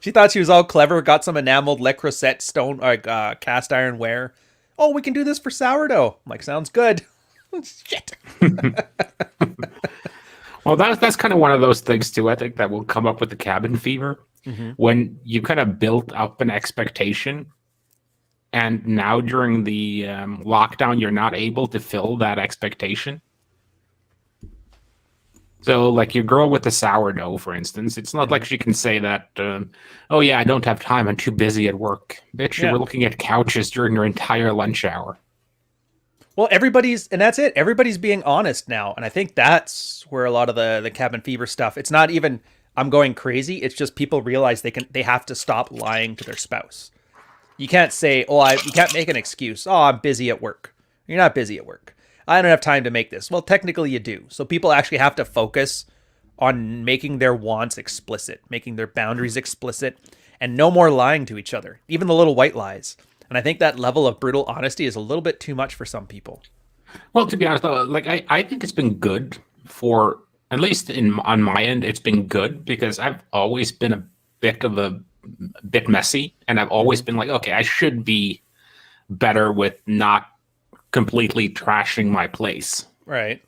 She thought she was all clever, got some enameled Le Creuset stone, cast iron ware. Oh, we can do this for sourdough. I'm like, sounds good. Shit. Well, that's kind of one of those things too. I think that will come up with the cabin fever when you kind of built up an expectation, and now during the lockdown, you're not able to fill that expectation. So, like your girl with the sourdough, for instance, it's not like she can say that, "Oh yeah, I don't have time. I'm too busy at work." Bitch, you Yeah. were looking at couches during your entire lunch hour. Well, and that's it. Everybody's being honest now. And I think that's where a lot of the cabin fever stuff, it's not even, I'm going crazy. It's just people realize they have to stop lying to their spouse. You can't say, you can't make an excuse. Oh, I'm busy at work. You're not busy at work. I don't have time to make this. Well, technically you do. So people actually have to focus on making their wants explicit, making their boundaries explicit, and no more lying to each other, even the little white lies. And I think that level of brutal honesty is a little bit too much for some people. Well, to be honest, though, like I think it's been good for at least on my end. It's been good because I've always been a bit messy, and I've always been like, okay, I should be better with not completely trashing my place. Right.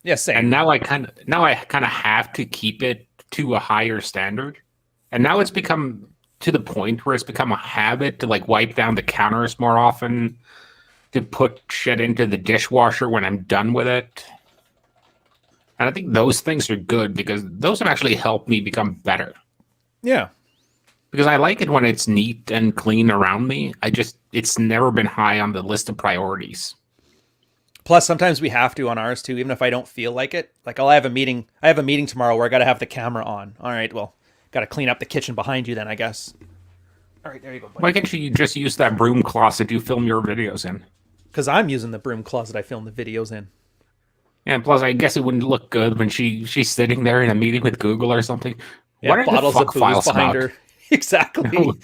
Yeah, same. And now I kind of have to keep it to a higher standard. And now it's become to the point where it's become a habit to like wipe down the counters more often, to put shit into the dishwasher when I'm done with it. And I think those things are good because those have actually helped me become better. Yeah. Because I like it when it's neat and clean around me. It's never been high on the list of priorities. Plus, sometimes we have to on ours too, even if I don't feel like it. Like I have a meeting tomorrow where I got to have the camera on. All right, well, got to clean up the kitchen behind you then, I guess. All right, there you go, buddy. Why can't you just use that broom closet you film your videos in? Because I'm using the broom closet I film the videos in. And plus, I guess it wouldn't look good when she's sitting there in a meeting with Google or something. Yeah, What are bottles the of fuck booze files behind about? her. Exactly. No.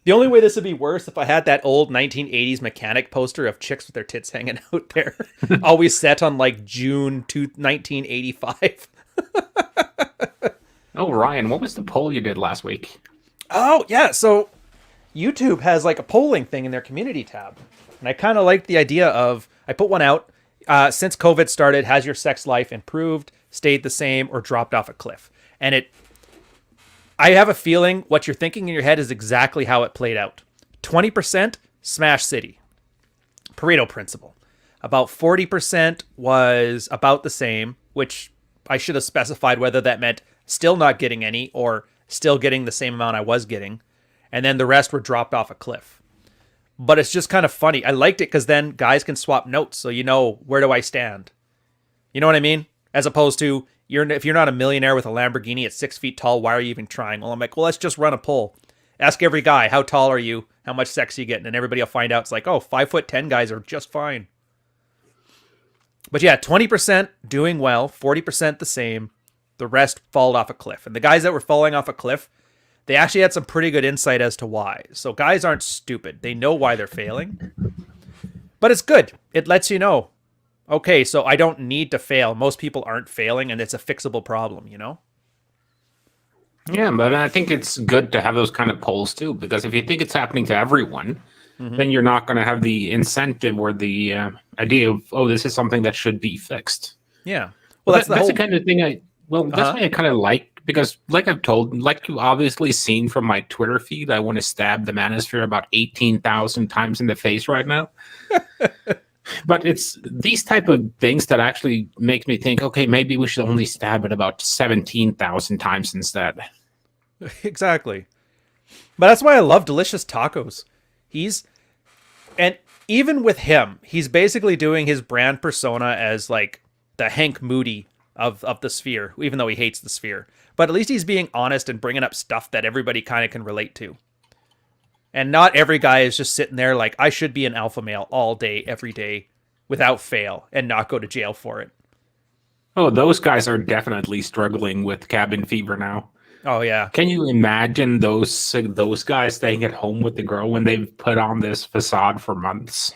The only way this would be worse if I had that old 1980s mechanic poster of chicks with their tits hanging out there. Always set on like June 1985. Oh, Ryan, what was the poll you did last week? Oh, yeah. So YouTube has like a polling thing in their community tab. And I kind of like the idea of, I put one out. Since COVID started, has your sex life improved, stayed the same, or dropped off a cliff? And I have a feeling what you're thinking in your head is exactly how it played out. 20% Smash City. Pareto principle. About 40% was about the same, which I should have specified whether that meant still not getting any or still getting the same amount I was getting. And then the rest were dropped off a cliff. But it's just kind of funny. I liked it because then guys can swap notes. So you know, where do I stand? You know what I mean? As opposed to, if you're not a millionaire with a Lamborghini at 6 feet tall, why are you even trying? Well, I'm like, well, let's just run a poll. Ask every guy, how tall are you? How much sex are you getting? And everybody will find out. It's like, oh, 5'10" guys are just fine. But yeah, 20% doing well, 40% the same. The rest fall off a cliff. And the guys that were falling off a cliff, they actually had some pretty good insight as to why. So guys aren't stupid. They know why they're failing. But it's good. It lets you know, okay, so I don't need to fail. Most people aren't failing, and it's a fixable problem, you know? Yeah, but I think it's good to have those kind of polls too, because if you think it's happening to everyone, then you're not going to have the incentive or the idea of, oh, this is something that should be fixed. Yeah. Well, that's the kind of thing that's why I kind of like, because like you've obviously seen from my Twitter feed, I want to stab the manosphere about 18,000 times in the face right now. But it's these type of things that actually makes me think, okay, maybe we should only stab it about 17,000 times instead. Exactly. But that's why I love Delicious Tacos. And even with him, he's basically doing his brand persona as like the Hank Moody of the sphere, even though he hates the sphere. But at least he's being honest and bringing up stuff that everybody kind of can relate to. And not every guy is just sitting there like, I should be an alpha male all day, every day, without fail, and not go to jail for it. Oh, those guys are definitely struggling with cabin fever now. Oh, yeah. Can you imagine those guys staying at home with the girl when they've put on this facade for months?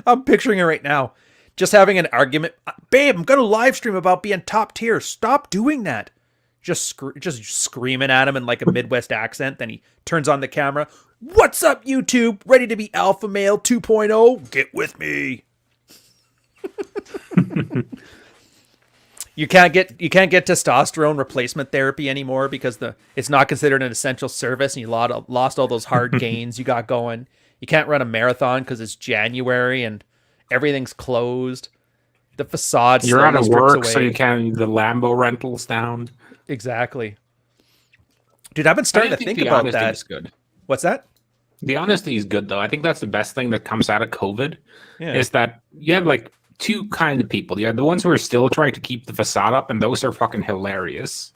I'm picturing it right now. Just having an argument. Babe, I'm going to live stream about being top tier. Stop doing that. Just screaming at him in like a Midwest accent. Then he turns on the camera. What's up, YouTube? Ready to be Alpha Male 2.0? Get with me. You can't get testosterone replacement therapy anymore because it's not considered an essential service, and you lost all those hard gains you got going. You can't run a marathon because it's January and everything's closed. The facade. You're out of work, so you can't. The Lambo rentals down. Exactly. Dude, I've been starting to think about that. Is good. What's that? The honesty is good, though. I think that's the best thing that comes out of COVID. Yeah. Is that you have like two kind of people. You have the ones who are still trying to keep the facade up, and those are fucking hilarious.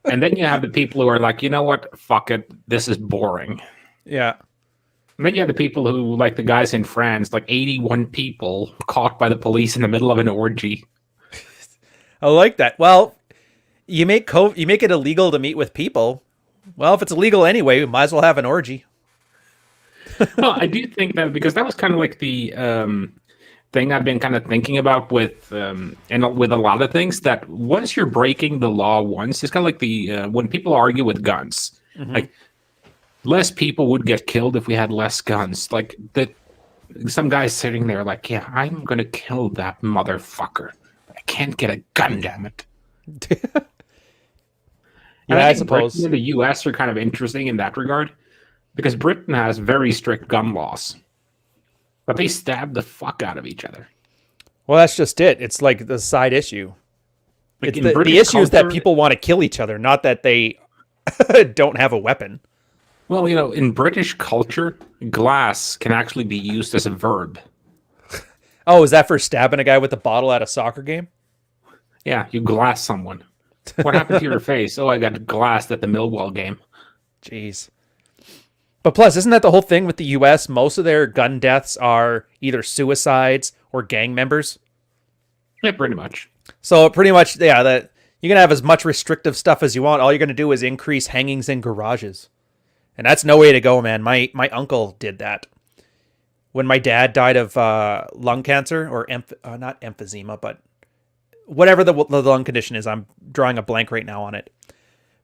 And then you have the people who are like, you know what? Fuck it. This is boring. Yeah. And then you have the people who, like the guys in France, like 81 people caught by the police in the middle of an orgy. I like that. Well, you make it illegal to meet with people. Well, if it's illegal anyway, we might as well have an orgy. Well, I do think that because that was kind of like the thing I've been kind of thinking about with a lot of things, that once you're breaking the law once, it's kind of like the when people argue with guns, like less people would get killed if we had less guns. Like that, some guy's sitting there like, yeah, I'm gonna kill that motherfucker. I can't get a gun, damn it. Yeah, I suppose Britain and the U.S. are kind of interesting in that regard because Britain has very strict gun laws, but they stab the fuck out of each other. Well, that's just it. It's like the side issue. Like the issue is that people want to kill each other, not that they don't have a weapon. Well, you know, in British culture, glass can actually be used as a verb. Oh, is that for stabbing a guy with a bottle at a soccer game? Yeah, you glass someone. What happened to your face? Oh, I got glassed at the Millwall game. Jeez. But plus, isn't that the whole thing with the U.S.? Most of their gun deaths are either suicides or gang members. Yeah, pretty much. So pretty much, yeah, that you can have as much restrictive stuff as you want. All you're going to do is increase hangings in garages. And that's no way to go, man. My uncle did that. When my dad died of lung cancer, or not emphysema, but whatever the lung condition is, I'm drawing a blank right now on it.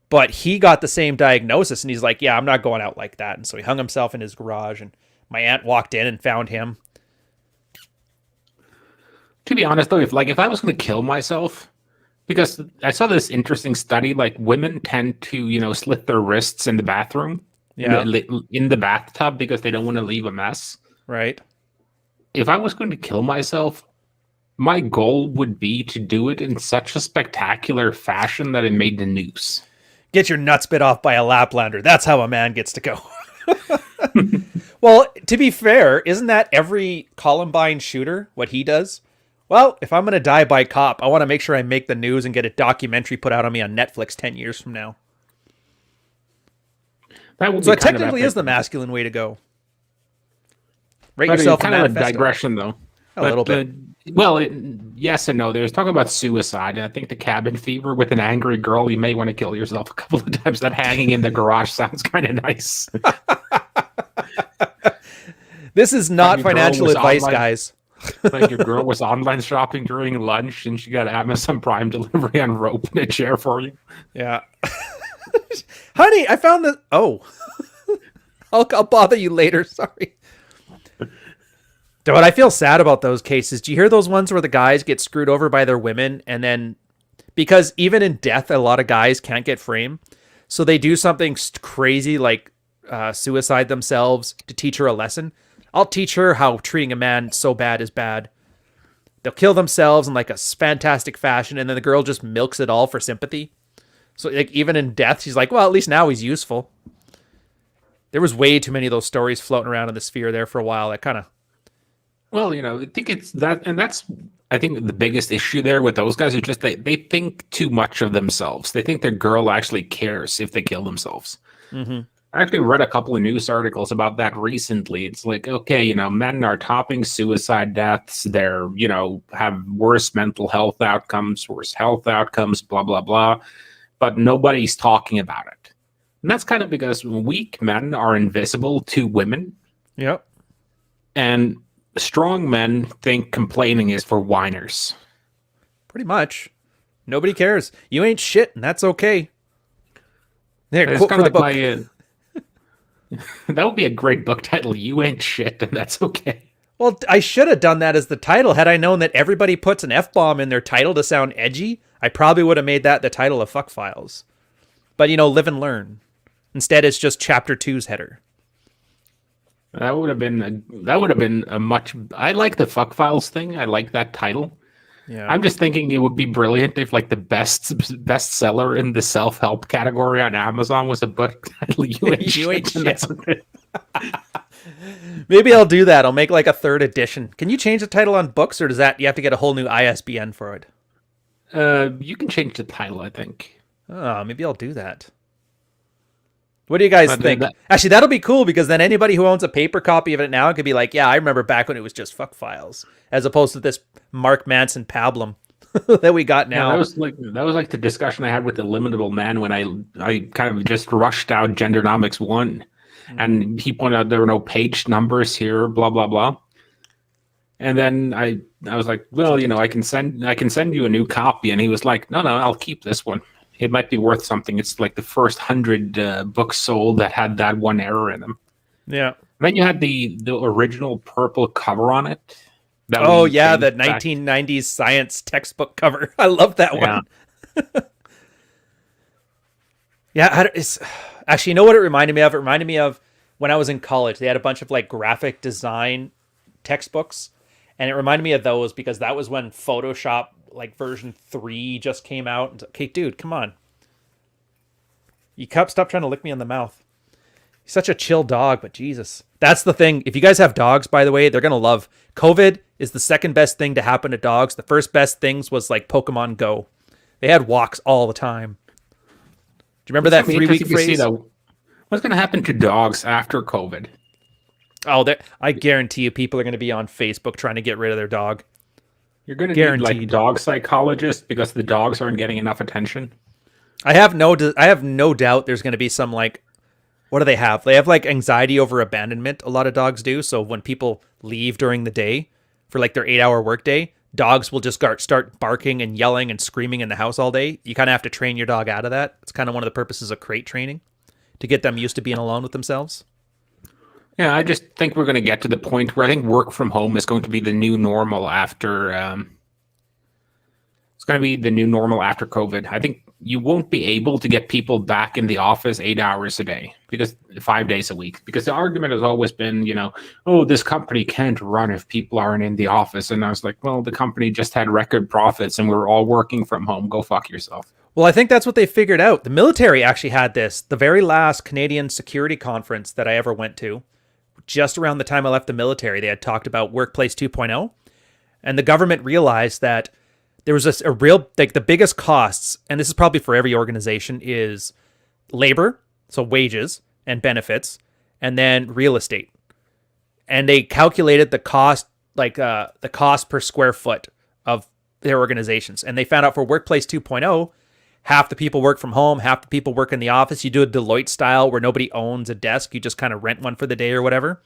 But he got the same diagnosis, and he's like, yeah, I'm not going out like that. And so he hung himself in his garage, and my aunt walked in and found him. To be honest, though, if I was going to kill myself, because I saw this interesting study, like women tend to, you know, slit their wrists in the bathroom, in the bathtub, because they don't want to leave a mess. Right. If I was going to kill myself, My goal would be to do it in such a spectacular fashion that it made the news. Get your nuts bit off by a Laplander. That's how a man gets to go. Well, to be fair, isn't that every Columbine shooter what he does? Well, if I'm going to die by cop, I want to make sure I make the news and get a documentary put out on me on Netflix 10 years from now. That would So be it kind of technically epic. is the masculine way to go. Write But it's yourself a kind of a manifesto. digression, though. A little bit. Well, yes and no. There's talking about suicide, and I think the cabin fever with an angry girl, you may want to kill yourself a couple of times. That hanging in the garage sounds kind of nice. This is not Your girl financial was advice, online- guys. Like your girl was online shopping during lunch, and she got Amazon Prime delivery on rope in a chair for you. Yeah. Honey, I found this. Oh. I'll bother you later. Sorry. Dude, I feel sad about those cases. Do you hear those ones where the guys get screwed over by their women and then because even in death, a lot of guys can't get framed. So they do something crazy like suicide themselves to teach her a lesson. I'll teach her how treating a man so bad is bad. They'll kill themselves in like a fantastic fashion, and then the girl just milks it all for sympathy. So like even in death, she's like, well, at least now he's useful. There was way too many of those stories floating around in the sphere there for a while. That kind of Well, I think it's that, and that's I think the biggest issue there with those guys is just they think too much of themselves. They think their girl actually cares if they kill themselves. mm-hmm. I actually read a couple of news articles about that recently. It's like, okay, men are topping suicide deaths. They're, have worse mental health outcomes, worse health outcomes, blah, blah, blah. But nobody's talking about it. And that's kind of because weak men are invisible to women. Yep. And strong men think complaining is for whiners. Pretty much. Nobody cares. You ain't shit, and that's okay. There, It's quote kind for of the like book. that would be a great book title. You ain't shit, and that's okay. Well, I should have done that as the title. Had I known that everybody puts an F-bomb in their title to sound edgy, I probably would have made that the title of Fuck Files. But, live and learn. Instead, it's just Chapter 2's header. That would have been a much. I like the Fuck Files thing. I like that title. Yeah. I'm just thinking it would be brilliant if like the bestseller in the self-help category on Amazon was a book title. You ain't You ain't shit. And that's okay. Maybe I'll do that. I'll make like a third edition. Can you change the title on books, or does that you have to get a whole new ISBN for it? You can change the title, I think. Oh, maybe I'll do that. What do you guys But, think? Actually, that'll be cool because then anybody who owns a paper copy of it now could be like, yeah, I remember back when it was just Fuck Files, as opposed to this Mark Manson pablum that we got now. Yeah, that was like the discussion I had with the Limitable Man when I kind of just rushed out Gendernomics 1, and he pointed out there were no page numbers here, blah blah blah. And then I was like, well, I can send you a new copy, and he was like, no, I'll keep this one. It might be worth something. It's like the first 100 books sold that had that one error in them. Yeah. Then you had the original purple cover on it. Oh yeah, the 1990s science textbook cover. I love that one. Yeah, it's actually, you know what it reminded me of? It reminded me of when I was in college. They had a bunch of like graphic design textbooks, and it reminded me of those because that was when Photoshop like version 3 just came out. Okay, dude, come on. Stop trying to lick me on the mouth. He's such a chill dog, but Jesus. That's the thing. If you guys have dogs, by the way, they're going to love. COVID is the second best thing to happen to dogs. The first best things was like Pokemon Go. They had walks all the time. Do you remember that 3-week phrase? What's going to happen to dogs after COVID? Oh, I guarantee you people are going to be on Facebook trying to get rid of their dog. You're going to need like dog psychologists because the dogs aren't getting enough attention. I have no doubt there's going to be some like, what do they have? They have like anxiety over abandonment. A lot of dogs do. So when people leave during the day for like their 8-hour workday, dogs will just start barking and yelling and screaming in the house all day. You kind of have to train your dog out of that. It's kind of one of the purposes of crate training, to get them used to being alone with themselves. Yeah, I just think we're going to get to the point where I think work from home is going to be the new normal after. It's going to be the new normal after COVID. I think you won't be able to get people back in the office 8 hours a day, because 5 days a week, because the argument has always been, oh, this company can't run if people aren't in the office. And I was like, well, the company just had record profits and we're all working from home. Go fuck yourself. Well, I think that's what they figured out. The military actually had this. The very last Canadian security conference that I ever went to, just around the time I left the military, they had talked about Workplace 2.0. And the government realized that there was a real, like, the biggest costs, and this is probably for every organization, is labor, so wages and benefits, and then real estate. And they calculated the cost, the cost per square foot of their organizations. And they found out for Workplace 2.0, half the people work from home, half the people work in the office. You do a Deloitte style where nobody owns a desk. You just kind of rent one for the day or whatever.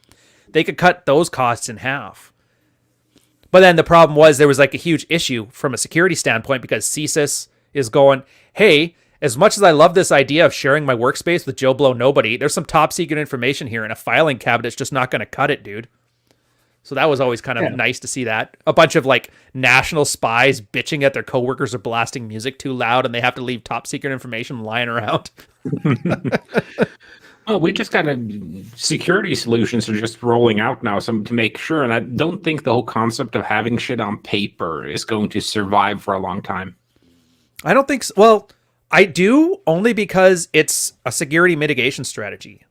They could cut those costs in half. But then the problem was there was like a huge issue from a security standpoint, because CSIS is going, hey, as much as I love this idea of sharing my workspace with Joe Blow Nobody, there's some top secret information here, and a filing cabinet's just not going to cut it, dude. So that was always kind of nice to see that. A bunch of like national spies bitching at their coworkers are blasting music too loud, and they have to leave top secret information lying around. Well, we just got security solutions are just rolling out now, some to make sure. And I don't think the whole concept of having shit on paper is going to survive for a long time. I don't think so. Well, I do, only because it's a security mitigation strategy.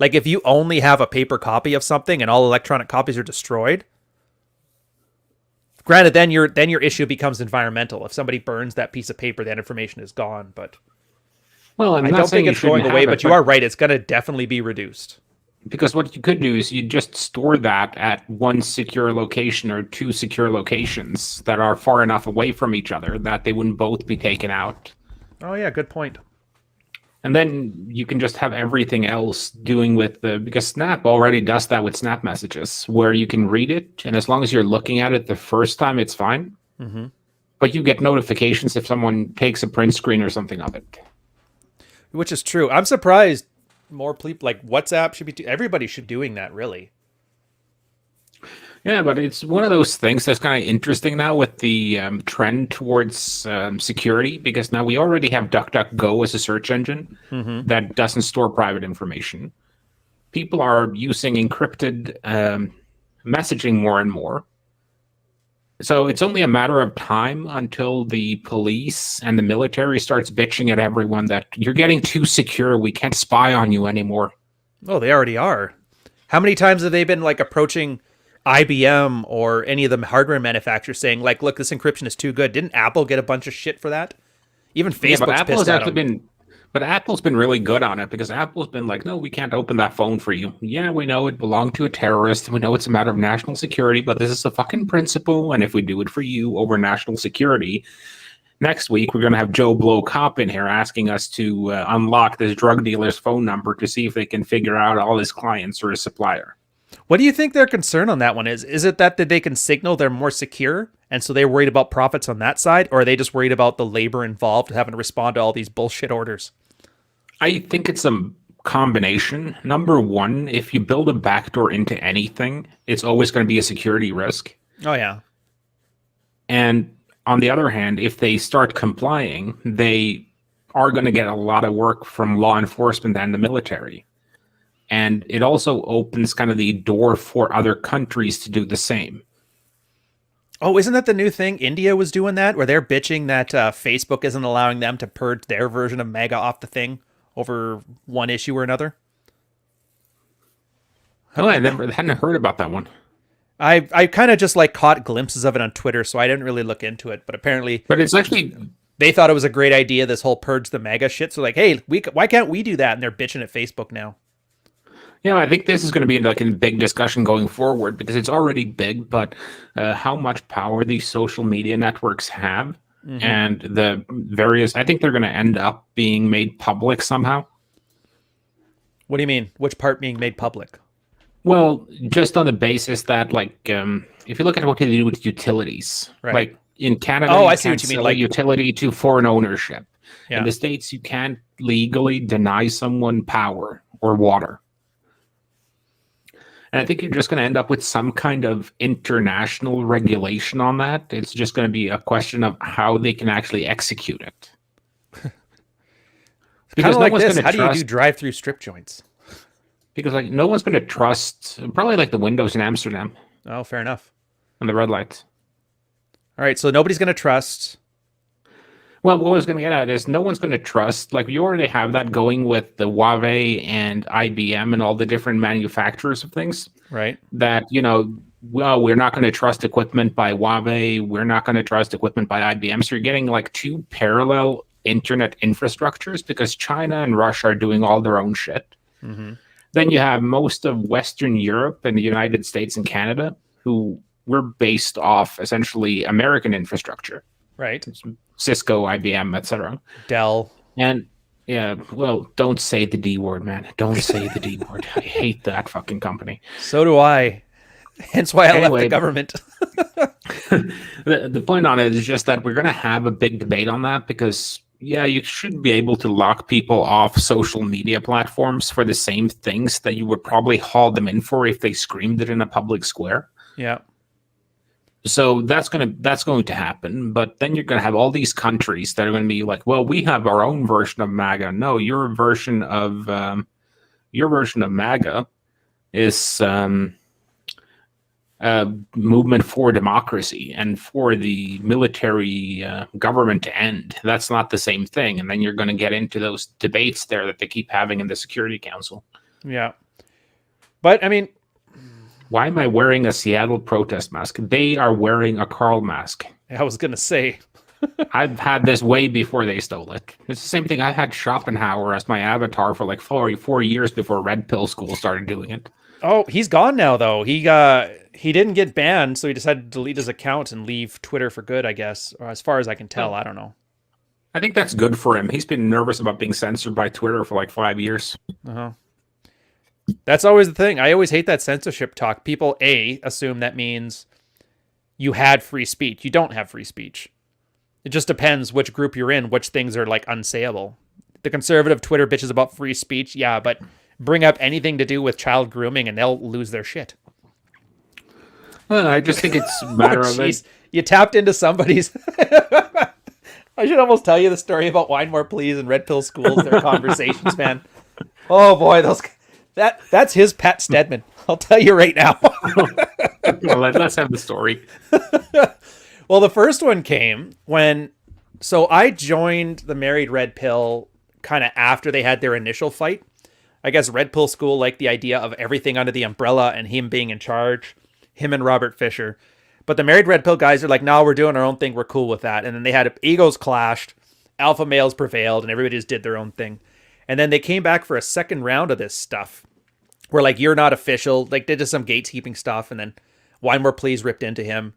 Like, if you only have a paper copy of something and all electronic copies are destroyed, granted, then your issue becomes environmental. If somebody burns that piece of paper, that information is gone. But well, I don't think it's going away. But you are right; it's going to definitely be reduced. Because what you could do is you just store that at one secure location or two secure locations that are far enough away from each other that they wouldn't both be taken out. Oh yeah, good point. And then you can just have everything else doing with because Snap already does that with Snap messages, where you can read it, and as long as you're looking at it the first time, it's fine. Mm-hmm. But you get notifications if someone takes a print screen or something of it. Which is true. I'm surprised more people, like WhatsApp should be, everybody should be doing that, really. Yeah, but it's one of those things that's kind of interesting now with the trend towards security, because now we already have DuckDuckGo as a search engine that doesn't store private information. People are using encrypted messaging more and more. So it's only a matter of time until the police and the military starts bitching at everyone that you're getting too secure. We can't spy on you anymore. Oh, they already are. How many times have they been like approaching IBM or any of the hardware manufacturers saying, like, look, this encryption is too good? Didn't Apple get a bunch of shit for that? Even Facebook's pissed at them. But Apple's been really good on it, because Apple's been like, no, we can't open that phone for you. Yeah, we know it belonged to a terrorist, and we know it's a matter of national security, but this is a fucking principle, and if we do it for you over national security, next week we're going to have Joe Blow Cop in here asking us to unlock this drug dealer's phone number to see if they can figure out all his clients or his supplier. What do you think their concern on that one is? Is it that they can signal they're more secure, and so they're worried about profits on that side, or are they just worried about the labor involved having to respond to all these bullshit orders? I think it's a combination. Number one, if you build a backdoor into anything, it's always going to be a security risk. Oh, yeah. And on the other hand, if they start complying, they are going to get a lot of work from law enforcement and the military. And it also opens kind of the door for other countries to do the same. Oh, isn't that the new thing? India was doing that, where they're bitching that Facebook isn't allowing them to purge their version of MAGA off the thing over one issue or another. Oh, I hadn't heard about that one. I kind of just like caught glimpses of it on Twitter, so I didn't really look into it. But apparently, it's actually, they thought it was a great idea, this whole purge the MAGA shit. So like, hey, why can't we do that? And they're bitching at Facebook now. Yeah, I think this is going to be like a big discussion going forward, because it's already big, but how much power these social media networks have, and the various, I think they're going to end up being made public somehow. What do you mean? Which part being made public? Well, just on the basis that, like, if you look at what they do with utilities, right. Like in Canada, I see what you mean. Like utility to foreign ownership. Yeah. In the States, you can't legally deny someone power or water. And I think you're just going to end up with some kind of international regulation on that. It's just going to be a question of how they can actually execute it. Kind Because of no like one's this. going How to do you do trust. drive-through strip joints? Because like no one's going to trust. Probably like the windows in Amsterdam Oh, fair enough. and the red lights. All right, so nobody's going to trust. Well, what I was going to get at is no one's going to trust. Like you already have that going with the Huawei and IBM and all the different manufacturers of things. Right. That well, we're not going to trust equipment by Huawei. We're not going to trust equipment by IBM. So you're getting like two parallel internet infrastructures because China and Russia are doing all their own shit. Mm-hmm. Then you have most of Western Europe and the United States and Canada who were based off essentially American infrastructure. Right. Cisco, IBM, etc. Dell. And yeah, well, don't say the D word, man. Don't say the D word. I hate that fucking company. So do I. Hence why I left Anyway, the government. the point on it is just that we're going to have a big debate on that because, yeah, you should be able to lock people off social media platforms for the same things that you would probably haul them in for if they screamed it in a public square. Yeah. So that's going to happen, but then you're going to have all these countries that are going to be like, well, we have our own version of MAGA. No, your version of MAGA is movement for democracy and for the military government to end. That's not the same thing, and then you're going to get into those debates there that they keep having in the Security Council. Yeah, but I mean. Why am I wearing a Seattle protest mask? They are wearing a Carl mask. I was going to say. I've had this way before they stole it. It's the same thing. I had Schopenhauer as my avatar for like four years before Red Pill School started doing it. Oh, he's gone now, though. He didn't get banned, so he decided to delete his account and leave Twitter for good, I guess. Or as far as I can tell, I don't know. I think that's good for him. He's been nervous about being censored by Twitter for like 5 years. Uh-huh. That's always the thing. I always hate that censorship talk. People, assume that means you had free speech. You don't have free speech. It just depends which group you're in, which things are like unsayable. The conservative Twitter bitches about free speech, yeah, but bring up anything to do with child grooming and they'll lose their shit. Well, I just think it's a matter of it. You tapped into somebody's... I should almost tell you the story about Wine More Please and Red Pill Schools, their conversations, man. Oh boy, that's his Pat Stedman. I'll tell you right now. Well, let's have the story. Well, the first one came when... So I joined the Married Red Pill kind of after they had their initial fight. I guess Red Pill School liked the idea of everything under the umbrella and him being in charge. Him and Robert Fisher. But the Married Red Pill guys are like, no, we're doing our own thing. We're cool with that. And then they had egos clashed. Alpha males prevailed and everybody just did their own thing. And then they came back for a second round of this stuff. Where like, you're not official. Like they did some gatekeeping stuff. And then Wine More Please ripped into him.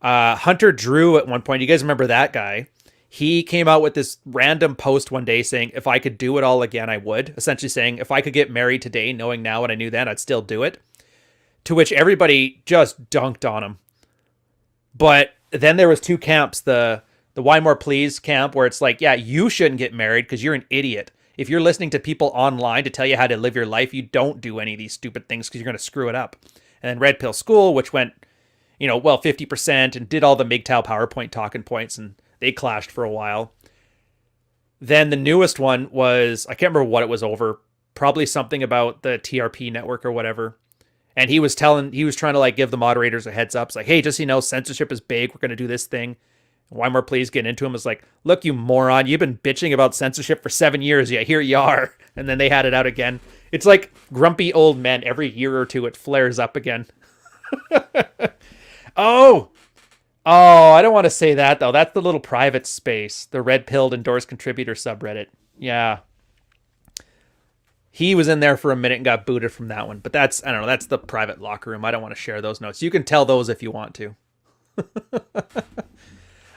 Hunter Drew at one point. You guys remember that guy? He came out with this random post one day saying, if I could do it all again, I would. Essentially saying, if I could get married today, knowing now what I knew then, I'd still do it. To which everybody just dunked on him. But then there was two camps. The Why More Please camp, where it's like, yeah, you shouldn't get married because you're an idiot. If you're listening to people online to tell you how to live your life, you don't do any of these stupid things because you're going to screw it up. And then Red Pill School, which went, 50% and did all the MGTOW PowerPoint talking points, and they clashed for a while. Then the newest one was, I can't remember what it was over, probably something about the TRP network or whatever. And he was trying to like give the moderators a heads up. It's like, hey, just censorship is big. We're going to do this thing. Why More Please getting into him is like, look, you moron, you've been bitching about censorship for 7 years. Yeah, here you are. And then they had it out again. It's like grumpy old men. Every year or two, it flares up again. Oh, I don't want to say that, though. That's the little private space. The Red Pilled Endorsed Contributor subreddit. Yeah. He was in there for a minute and got booted from that one. But that's the private locker room. I don't want to share those notes. You can tell those if you want to.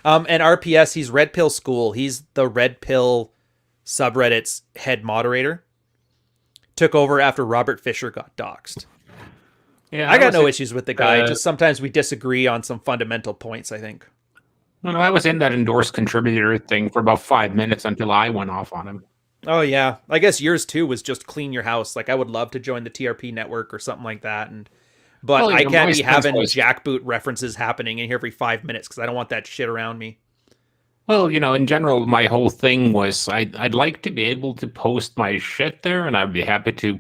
And RPS, he's Red Pill School. He's the Red Pill subreddit's head moderator. Took over after Robert Fisher got doxxed. Yeah, I got no issues with the guy. Just sometimes we disagree on some fundamental points, I think. I was in that endorsed contributor thing for about 5 minutes until I went off on him. Oh yeah, I guess yours too was just clean your house. Like I would love to join the TRP network or something like that, and but Well, I can't my be stance having was, jackboot references happening in here every 5 minutes because I don't want that shit around me. well, in general, my whole thing was I'd like to be able to post my shit there, and I'd be happy to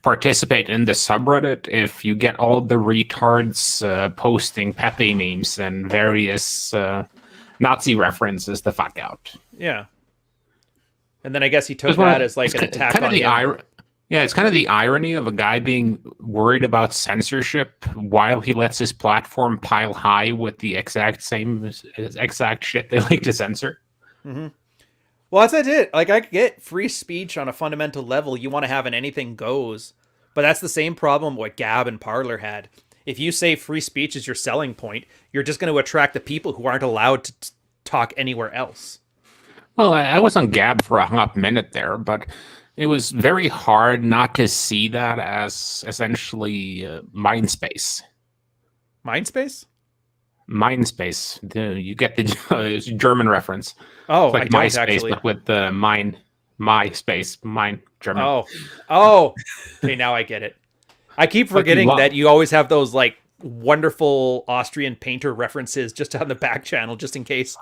participate in the subreddit if you get all the retards posting Pepe memes and various Nazi references the fuck out. Yeah, and then I guess he took Because that as like an attack kind of on the him. yeah, it's kind of the irony of a guy being worried about censorship while he lets his platform pile high with the exact shit they like to censor. Hmm. Well, that's it. Like I get free speech on a fundamental level. You want to have an anything goes, but that's the same problem what Gab and Parler had. If you say free speech is your selling point, you're just going to attract the people who aren't allowed to talk anywhere else. Well, I was on Gab for a hot minute there, but it was very hard not to see that as essentially Mindspace. Mindspace? Mindspace. You get the German reference. Oh, It's I like don't MySpace, actually. but with the MySpace, mine German. Oh, oh. Okay, now I get it. I keep Like you forgetting love. that you always have those like wonderful Austrian painter references just on the back channel, just in case.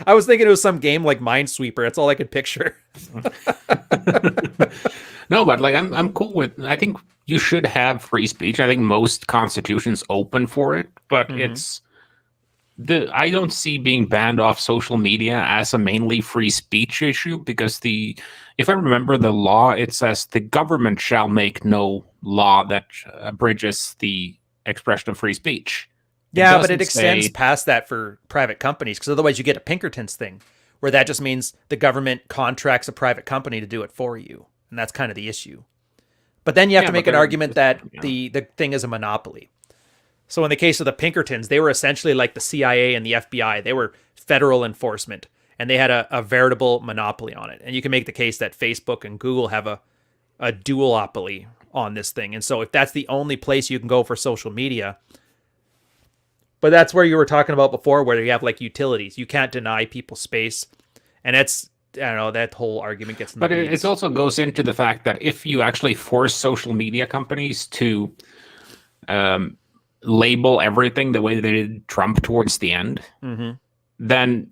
I was thinking it was some game like Minesweeper. That's all I could picture. No, but like I'm cool with. I think you should have free speech. I think most constitutions open for it, but Hmm. it's the I don't see being banned off social media as a mainly free speech issue because the if I remember the law, it says the government shall make no law that abridges the expression of free speech. It Yeah, but it doesn't extends say past that for private companies because otherwise you get a Pinkertons thing where that just means the government contracts a private company to do it for you. And that's kind of the issue. But then you have yeah, to but make an they're argument that you know. the thing is a monopoly. So in the case of the Pinkertons, they were essentially like the CIA and the FBI. They were federal enforcement and they had a veritable monopoly on it. And you can make the case that Facebook and Google have a duopoly on this thing. And so if that's the only place you can go for social media, but that's where you were talking about before, where you have like utilities. You can't deny people space. And that's, I don't know, that whole argument gets in the But it weeds. also goes into the fact that if you actually force social media companies to um, label everything the way they did Trump towards the end, Mm-hmm. then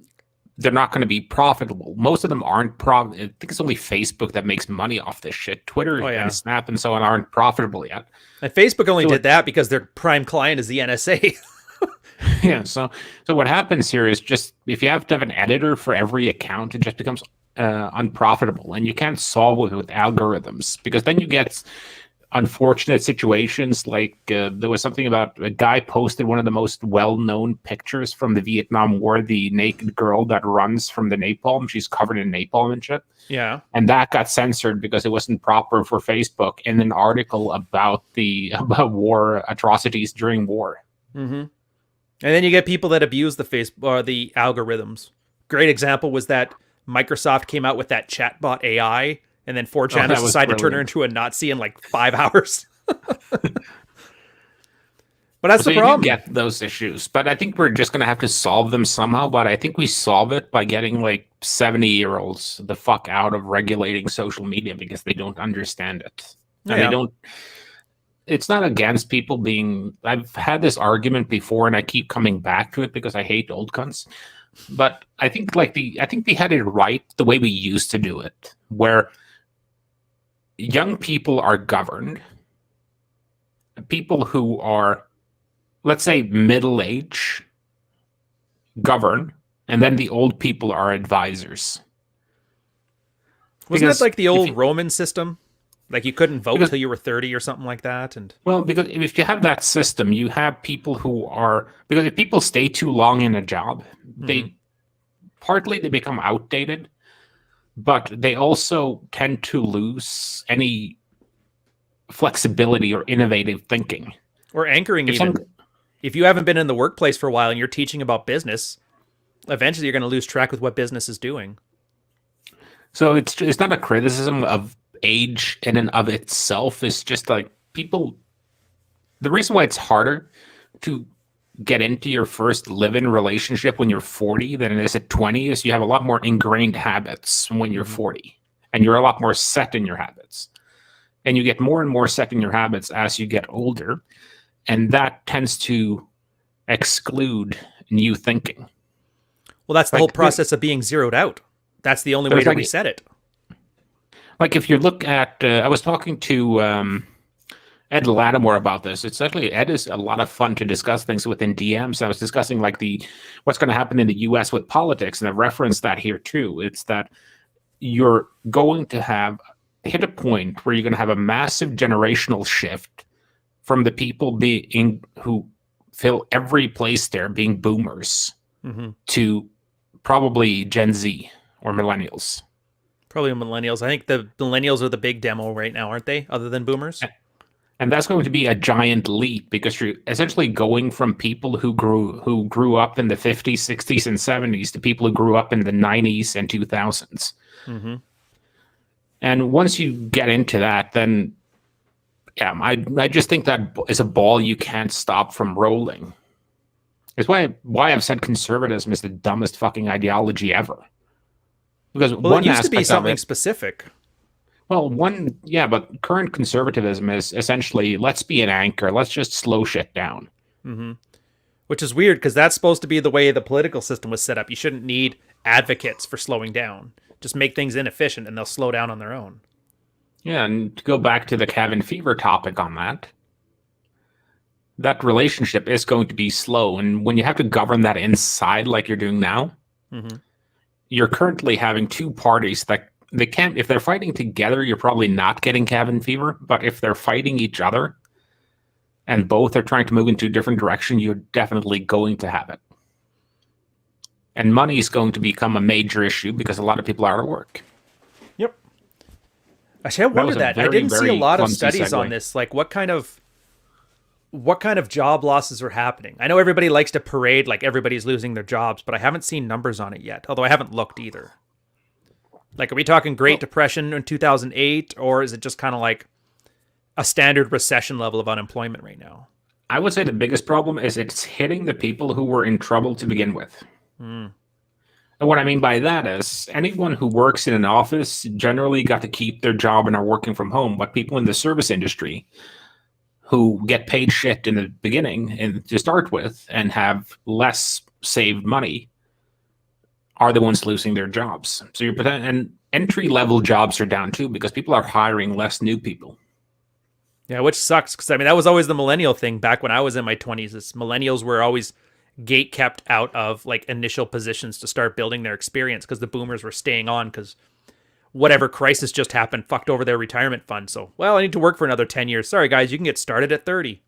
they're not going to be profitable. Most of them aren't I think it's only Facebook that makes money off this shit. Twitter Oh, and yeah. Snap and so on aren't profitable yet. And Facebook only So did that because their prime client is the NSA. yeah, so what happens here is just if you have to have an editor for every account, it just becomes unprofitable, and you can't solve it with algorithms because then you get unfortunate situations like there was something about a guy posted one of the most well-known pictures from the Vietnam War, the naked girl that runs from the napalm. She's covered in napalm and shit. Yeah. And that got censored because it wasn't proper for Facebook in an article about the about war atrocities during war. Mm-hmm. And then you get people that abuse the face or the algorithms. Great example was that Microsoft came out with that chatbot AI, and then Oh, 4chaners that was decided to turn her brilliant. into a Nazi in like 5 hours. But that's So the you do problem. get those issues, but I think we're just going to have to solve them somehow. But I think we solve it by getting like 70-year-olds the fuck out of regulating social media because they don't understand it. And they Yeah. don't, it's not against people being, I've had this argument before and I keep coming back to it because I hate old cunts. But I think we had it right the way we used to do it, where young people are governed, people who are, let's say, middle age govern, and then the old people are advisors. Wasn't it Because like the if old you, Roman system? Like you couldn't vote because till you were 30 or something like that. And because if you have that system, you have people who are because if people stay too long in a job, Mhm. they partly they become outdated, but they also tend to lose any flexibility or innovative thinking. Or anchoring If some even. If you haven't been in the workplace for a while and you're teaching about business, eventually you're going to lose track with what business is doing. So it's not a criticism of age in and of itself. It's just like people. The reason why it's harder to get into your first live-in relationship when you're 40 than it is at 20 is you have a lot more ingrained habits when you're 40, and you're a lot more set in your habits. And you get more and more set in your habits as you get older, and that tends to exclude new thinking. Well, that's the whole process of being zeroed out. That's the only way to reset it. Like if you look at, I was talking to Ed Lattimore about this. It's actually, Ed is a lot of fun to discuss things within DMs. I was discussing like what's going to happen in the US with politics, and I referenced that here too. It's that you're going to hit a point where you're going to have a massive generational shift from the people who fill every place there being boomers to probably Gen Z or millennials. Probably millennials. I think the millennials are the big demo right now, aren't they? Other than boomers. And that's going to be a giant leap because you're essentially going from people who grew up in the 50s, 60s, and 70s to people who grew up in the 90s and 2000s. Mm-hmm. And once you get into that, then yeah, I just think that is a ball you can't stop from rolling. It's why I've said conservatism is the dumbest fucking ideology ever. Because it used to be something specific. Well, but current conservatism is essentially, let's be an anchor. Let's just slow shit down. Mm-hmm. Which is weird because that's supposed to be the way the political system was set up. You shouldn't need advocates for slowing down. Just make things inefficient and they'll slow down on their own. Yeah, and to go back to the cabin fever topic on that relationship is going to be slow. And when you have to govern that inside like you're doing now, you're currently having two parties that they can't, if they're fighting together, you're probably not getting cabin fever. But if they're fighting each other and both are trying to move into a different direction, you're definitely going to have it. And money is going to become a major issue because a lot of people are out of work. Yep. Actually, I wonder that. I didn't see a lot of studies on this. Like what kind of job losses are happening? I know everybody likes to parade like everybody's losing their jobs, but I haven't seen numbers on it yet. Although I haven't looked either. Like, are we talking Great Depression in 2008, or is it just kind of like a standard recession level of unemployment right now? I would say the biggest problem is it's hitting the people who were in trouble to begin with. And what I mean by that is anyone who works in an office generally got to keep their job and are working from home, but people in the service industry who get paid shit in the beginning and to start with and have less saved money are the ones losing their jobs. So and entry-level jobs are down too because people are hiring less new people. Yeah, which sucks because I mean that was always the millennial thing back when I was in my 20s. Is millennials were always gate kept out of like initial positions to start building their experience because the boomers were staying on because whatever crisis just happened fucked over their retirement fund. So, well, I need to work for another 10 years. Sorry, guys, you can get started at 30.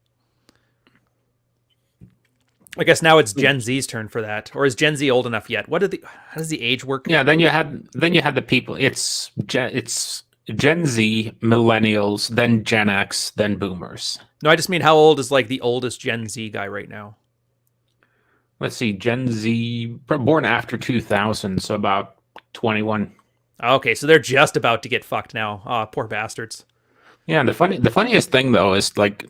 I guess now it's Gen Z's turn for that. Or is Gen Z old enough yet? How does the age work? Yeah, then you had the people. It's Gen Z, millennials, then Gen X, then boomers. No, I just mean how old is like the oldest Gen Z guy right now? Let's see, Gen Z, born after 2000, so about 21. Okay, so they're just about to get fucked now. Oh, poor bastards. Yeah, the funniest thing though is like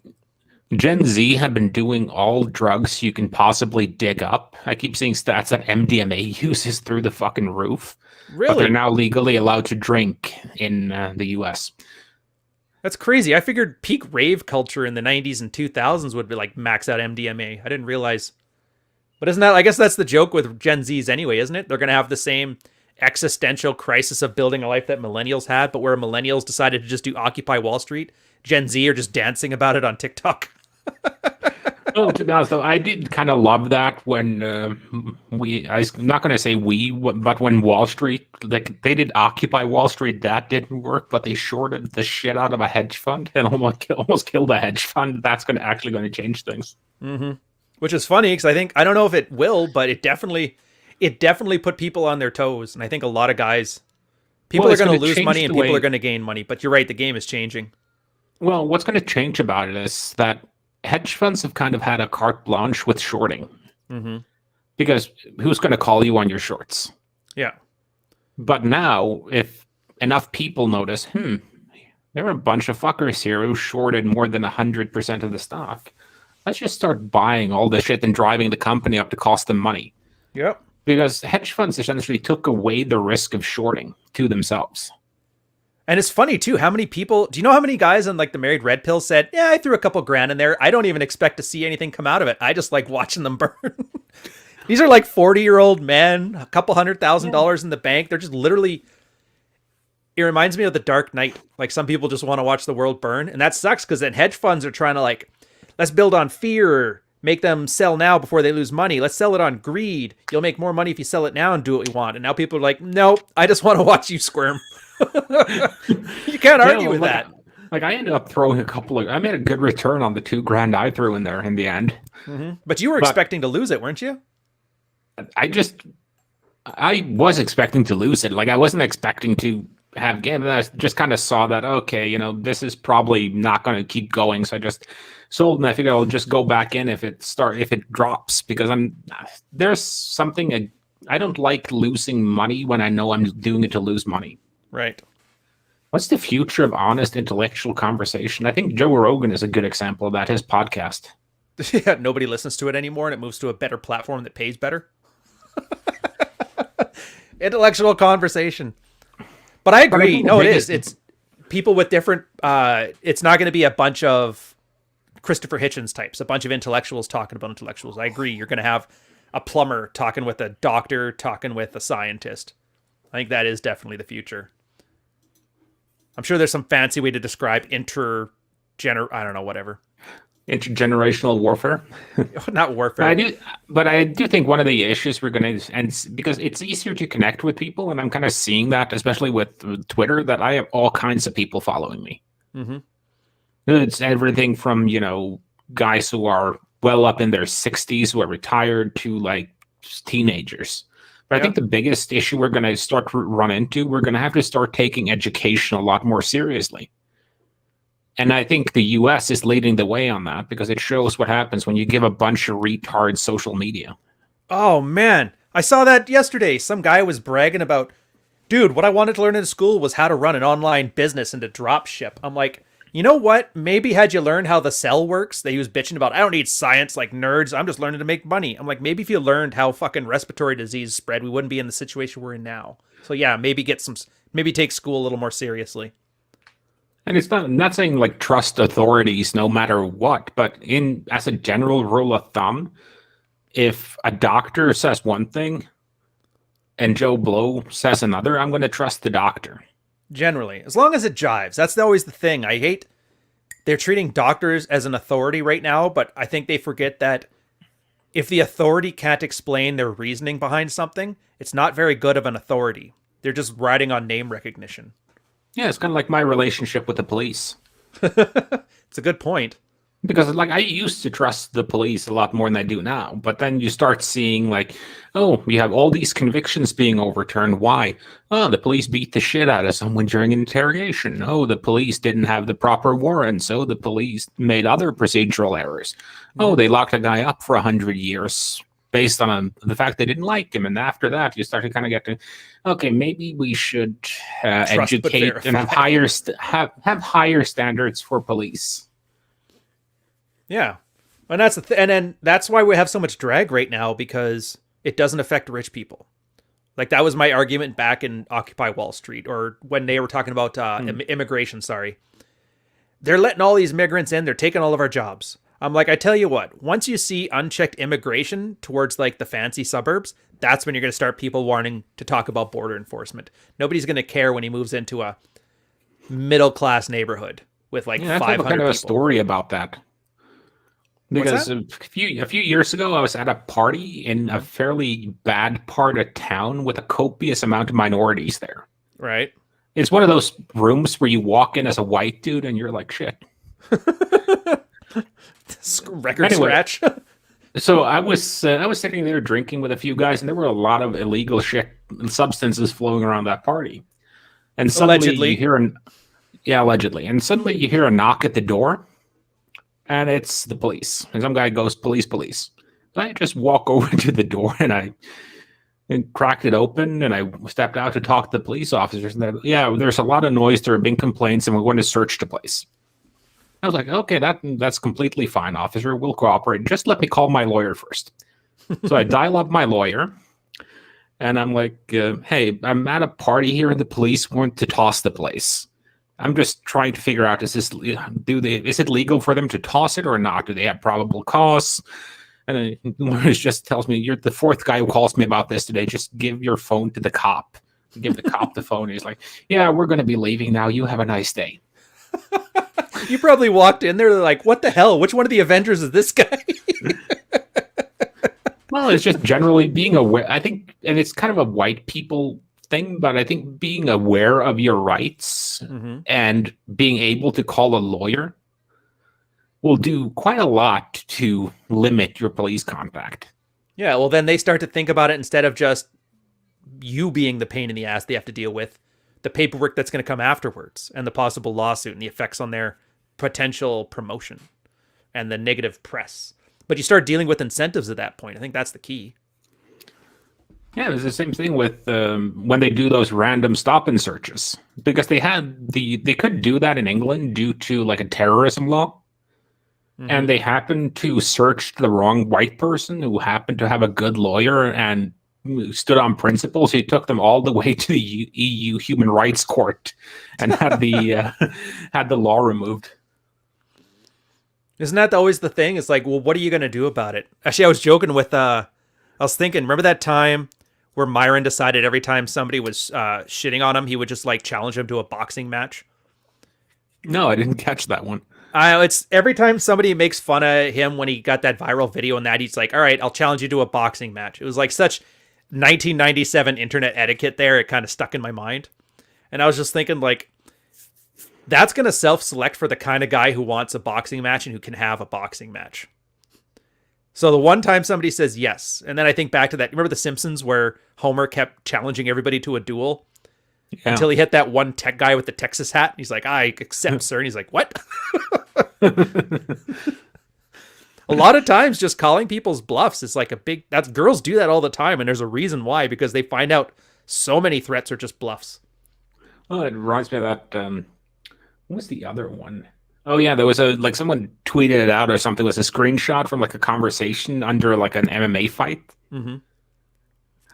Gen Z have been doing all drugs you can possibly dig up. I keep seeing stats that MDMA use is through the fucking roof. Really? But they're now legally allowed to drink in the US. That's crazy. I figured peak rave culture in the 90s and 2000s would be like max out MDMA. I didn't realize. But isn't that, I guess that's the joke with Gen Zs anyway, isn't it? They're going to have the same existential crisis of building a life that millennials had, but where millennials decided to just do Occupy Wall Street, Gen Z are just dancing about it on TikTok. Well, to be honest, though, I did kind of love that when I'm not going to say but when Wall Street, like they did Occupy Wall Street, that didn't work, but they shorted the shit out of a hedge fund and almost killed a hedge fund. That's actually going to change things. Mm-hmm. Which is funny because I don't know if it will, but it definitely put people on their toes. And I think a lot of guys, people are going to lose money and people are going to gain money. But you're right, the game is changing. Well, what's going to change about it is that hedge funds have kind of had a carte blanche with shorting. Mm-hmm. Because who's going to call you on your shorts? Yeah. But now, if enough people notice, there are a bunch of fuckers here who shorted more than 100% of the stock, let's just start buying all this shit and driving the company up to cost them money. Yep. Because hedge funds essentially took away the risk of shorting to themselves. And it's funny too, how many people, do you know how many guys on like the Married Red Pill said, yeah, I threw a couple grand in there. I don't even expect to see anything come out of it. I just like watching them burn. These are like 40-year-old men, a couple $100,000 in the bank. They're just literally, it reminds me of the Dark Knight. Like some people just want to watch the world burn. And that sucks because then hedge funds are trying to like, let's build on fear, make them sell now before they lose money. Let's sell it on greed. You'll make more money if you sell it now and do what we want. And now people are like, no, I just want to watch you squirm. You can't argue with that. Like I ended up throwing I made a good return on the $2,000 I threw in there in the end. Mm-hmm. But you were expecting to lose it, weren't you? I was expecting to lose it. Like I wasn't expecting to have gain. I just kind of saw that, okay, this is probably not going to keep going. So I just sold and I figured I'll just go back in if it drops, because there's something, I don't like losing money when I know I'm doing it to lose money. Right. What's the future of honest intellectual conversation? I think Joe Rogan is a good example of that, his podcast. Yeah, nobody listens to it anymore and it moves to a better platform that pays better. Intellectual conversation. But I agree. No, it is. It's people with different, it's not going to be a bunch of Christopher Hitchens types, a bunch of intellectuals talking about intellectuals. I agree. You're going to have a plumber talking with a doctor, talking with a scientist. I think that is definitely the future. I'm sure there's some fancy way to describe I don't know, whatever. Intergenerational warfare. Not warfare. I do think one of the issues we're going to, and because it's easier to connect with people, and I'm kind of seeing that, especially with Twitter, that I have all kinds of people following me. Mm-hmm. It's everything from, guys who are well up in their 60s who are retired to like teenagers. But I think the biggest issue we're going to start to run into, we're going to have to start taking education a lot more seriously. And I think the US is leading the way on that because it shows what happens when you give a bunch of retards social media. Oh, man. I saw that yesterday. Some guy was bragging about, dude, what I wanted to learn in school was how to run an online business and to drop ship. I'm like, you know what? Maybe had you learned how the cell works, they was bitching about, I don't need science like nerds. I'm just learning to make money. I'm like, maybe if you learned how fucking respiratory disease spread, we wouldn't be in the situation we're in now. So yeah, maybe take school a little more seriously. And it's not saying like trust authorities no matter what, but as a general rule of thumb, if a doctor says one thing and Joe Blow says another, I'm going to trust the doctor. Generally, as long as it jives. That's always the thing. I hate they're treating doctors as an authority right now, but I think they forget that if the authority can't explain their reasoning behind something, it's not very good of an authority. They're just riding on name recognition. Yeah, it's kind of like my relationship with the police. It's a good point. Because like I used to trust the police a lot more than I do now. But then you start seeing like, oh, we have all these convictions being overturned. Why? Oh, the police beat the shit out of someone during an interrogation. Oh, the police didn't have the proper warrants. So the police made other procedural errors. Oh, they locked a guy up for 100 years based on the fact they didn't like him. And after that, you start to kind of get to, okay, maybe we should educate and have higher standards for police. Yeah. And then that's why we have so much drag right now, because it doesn't affect rich people. Like that was my argument back in Occupy Wall Street, or when they were talking about immigration, sorry. They're letting all these migrants in, they're taking all of our jobs. I'm like, I tell you what, once you see unchecked immigration towards like the fancy suburbs, that's when you're going to start people wanting to talk about border enforcement. Nobody's going to care when he moves into a middle class neighborhood with like 500 people. I have kind of a story about that. Because a few years ago, I was at a party in a fairly bad part of town with a copious amount of minorities there. Right. It's one of those rooms where you walk in as a white dude and you're like, shit. Scratch. So I was sitting there drinking with a few guys, and there were a lot of illegal substances flowing around that party. And suddenly allegedly. Allegedly. And suddenly you hear a knock at the door. And it's the police. And some guy goes, police. I just walk over to the door and I cracked it open and I stepped out to talk to the police officers. And there's a lot of noise. There have been complaints and we're going to search the place. I was like, okay, that's completely fine, officer. We'll cooperate. Just let me call my lawyer first. So I dial up my lawyer, and I'm like, hey, I'm at a party here, and the police want to toss the place. I'm just trying to figure out, is it legal for them to toss it or not? Do they have probable cause? And the lawyer just tells me, you're the fourth guy who calls me about this today. Just give your phone to the cop. Give the cop the phone. He's like, yeah, we're going to be leaving now. You have a nice day. You probably walked in there like, what the hell? Which one of the Avengers is this guy? Well, it's just generally being aware. I think, and it's kind of a white people thing, but I think being aware of your rights and being able to call a lawyer will do quite a lot to limit your police contact. Yeah, well, then they start to think about it instead of just you being the pain in the ass they have to deal with, the paperwork that's going to come afterwards, and the possible lawsuit and the effects on their potential promotion and the negative press. But you start dealing with incentives at that point. I think that's the key. Yeah, it's the same thing with when they do those random stop-and searches, because they could do that in England due to like a terrorism law, and they happened to search the wrong white person who happened to have a good lawyer and stood on principle. So he took them all the way to the EU Human Rights Court and had the had the law removed. Isn't that always the thing? It's like, well, what are you going to do about it? Actually, I was joking with, I was thinking, remember that time where Myron decided every time somebody was shitting on him, he would just like challenge him to a boxing match? No, I didn't catch that one. It's every time somebody makes fun of him when he got that viral video and that, he's like, all right, I'll challenge you to a boxing match. It was like such 1997 internet etiquette there. It kind of stuck in my mind. And I was just thinking like, that's going to self-select for the kind of guy who wants a boxing match and who can have a boxing match. So the one time somebody says yes, and then I think back to that. Remember The Simpsons where Homer kept challenging everybody to a duel until he hit that one tech guy with the Texas hat. He's like, I accept, sir. And he's like, what? A lot of times just calling people's bluffs is like girls do that all the time. And there's a reason why, because they find out so many threats are just bluffs. Well, it reminds me of that, what was the other one? Oh yeah, there was someone tweeted it out or something. It was a screenshot from like a conversation under like an MMA fight. Mm-hmm.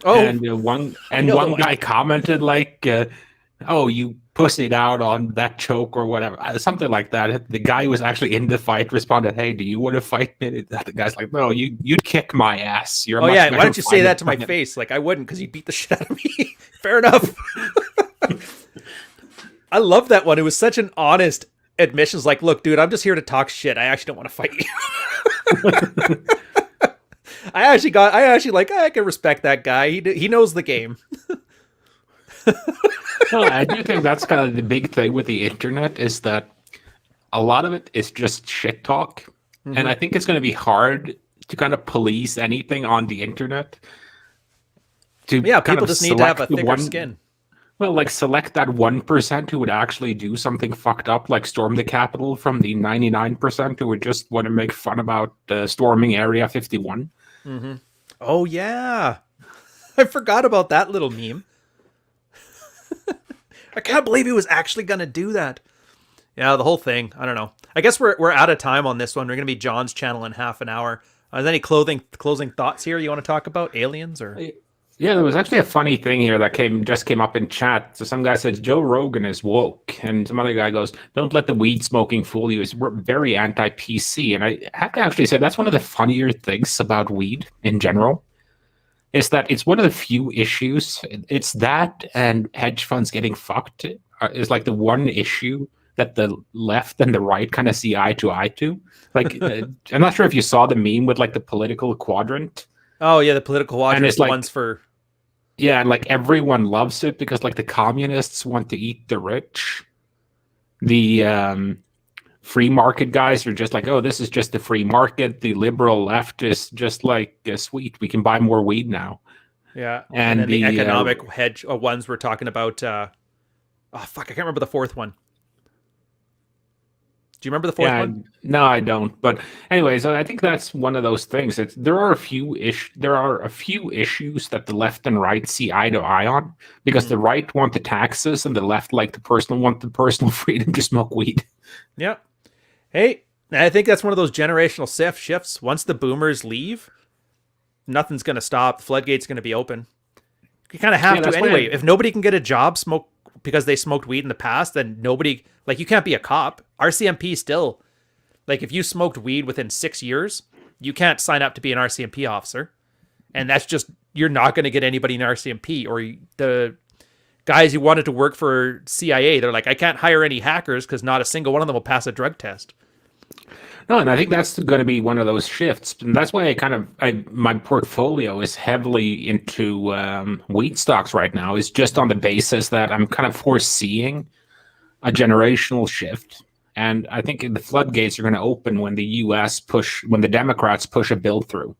Oh, and one guy commented like, "Oh, you pussied out on that choke or whatever," something like that. The guy who was actually in the fight responded, "Hey, do you want to fight me?" The guy's like, "No, you'd kick my ass." You're why don't you say that to my face? Like I wouldn't, because you beat the shit out of me. Fair enough. I love that one. It was such an honest admission. Like, look, dude, I'm just here to talk shit. I actually don't want to fight you. I can respect that guy. He knows the game. Well, I do think that's kind of the big thing with the internet, is that a lot of it is just shit talk. Mm-hmm. And I think it's going to be hard to kind of police anything on the internet. People just need to have a thicker skin. Well, like select that 1% who would actually do something fucked up, like storm the Capitol, from the 99% who would just want to make fun about storming Area 51. Mm-hmm. Oh, yeah. I forgot about that little meme. I can't believe he was actually going to do that. Yeah, the whole thing. I don't know. I guess we're out of time on this one. We're going to be John's channel in half an hour. Is there any closing thoughts here you want to talk about? Aliens or... Yeah, there was actually a funny thing here that just came up in chat. So some guy says Joe Rogan is woke, and some other guy goes, "Don't let the weed smoking fool you. We're very anti-PC." And I have to actually say that's one of the funnier things about weed in general, is that it's one of the few issues. It's that and hedge funds getting fucked is like the one issue that the left and the right kind of see eye to eye to. Like, I'm not sure if you saw the meme with like the political quadrant. Oh yeah, the political quadrant is the ones for. Yeah, and like everyone loves it because like the communists want to eat the rich. The free market guys are just like, oh, this is just the free market. The liberal left is just like, sweet, we can buy more weed now. Yeah, and then the economic hedge ones we're talking about. Oh fuck, I can't remember the fourth one. Do you remember the fourth one? No, I don't. But anyways, I think that's one of those things. There are a few issues that the left and right see eye to eye on, because the right want the taxes and the left want the personal freedom to smoke weed. Yeah. Hey, I think that's one of those generational shifts. Once the boomers leave, nothing's going to stop. The floodgate's going to be open. You kind of have Yeah, to that's anyway. why. If nobody can get a job smoke because they smoked weed in the past, then nobody, like, you can't be a cop. RCMP still, like, if you smoked weed within 6 years, you can't sign up to be an RCMP officer. And that's just, you're not going to get anybody in RCMP. Or the guys who wanted to work for CIA, they're like, I can't hire any hackers because not a single one of them will pass a drug test. No, and I think that's going to be one of those shifts, and that's why my portfolio is heavily into wheat stocks right now. Is just on the basis that I'm kind of foreseeing a generational shift, and I think the floodgates are going to open when when the Democrats push a bill through.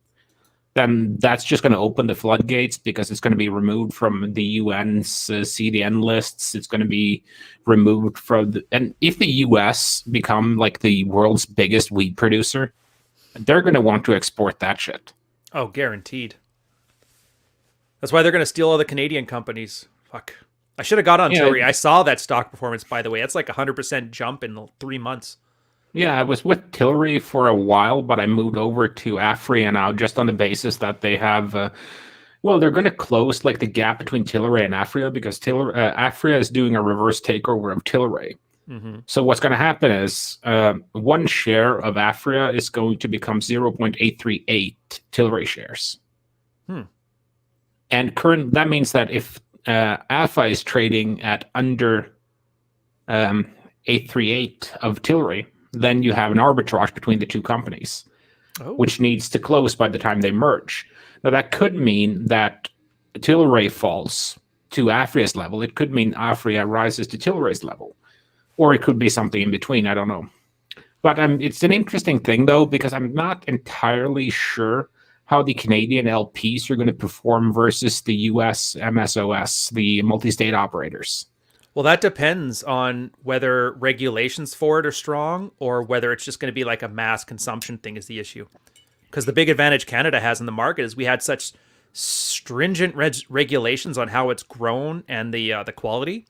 Then that's just going to open the floodgates because it's going to be removed from the UN's CDN lists. It's going to be removed and if the US become like the world's biggest wheat producer, they're going to want to export that shit. Oh, guaranteed. That's why they're going to steal all the Canadian companies. Fuck. I should have got on Tilray. I saw that stock performance, by the way. That's like 100% jump in 3 months. Yeah, I was with Tilray for a while, but I moved over to Afria now just on the basis that they have, they're going to close like the gap between Tilray and Afria because Afria is doing a reverse takeover of Tilray. Mm-hmm. So what's going to happen is one share of Afria is going to become 0.838 Tilray shares. And that means that if AFA is trading at under 838 of Tilray, then you have an arbitrage between the two companies, which needs to close by the time they merge. Now, that could mean that Tilray falls to Afria's level. It could mean Afria rises to Tilray's level. Or it could be something in between. I don't know. But it's an interesting thing, though, because I'm not entirely sure how the Canadian LPs are going to perform versus the US MSOS, the multi-state operators. Well, that depends on whether regulations for it are strong or whether it's just going to be like a mass consumption thing is the issue. Because the big advantage Canada has in the market is we had such stringent regulations on how it's grown and the quality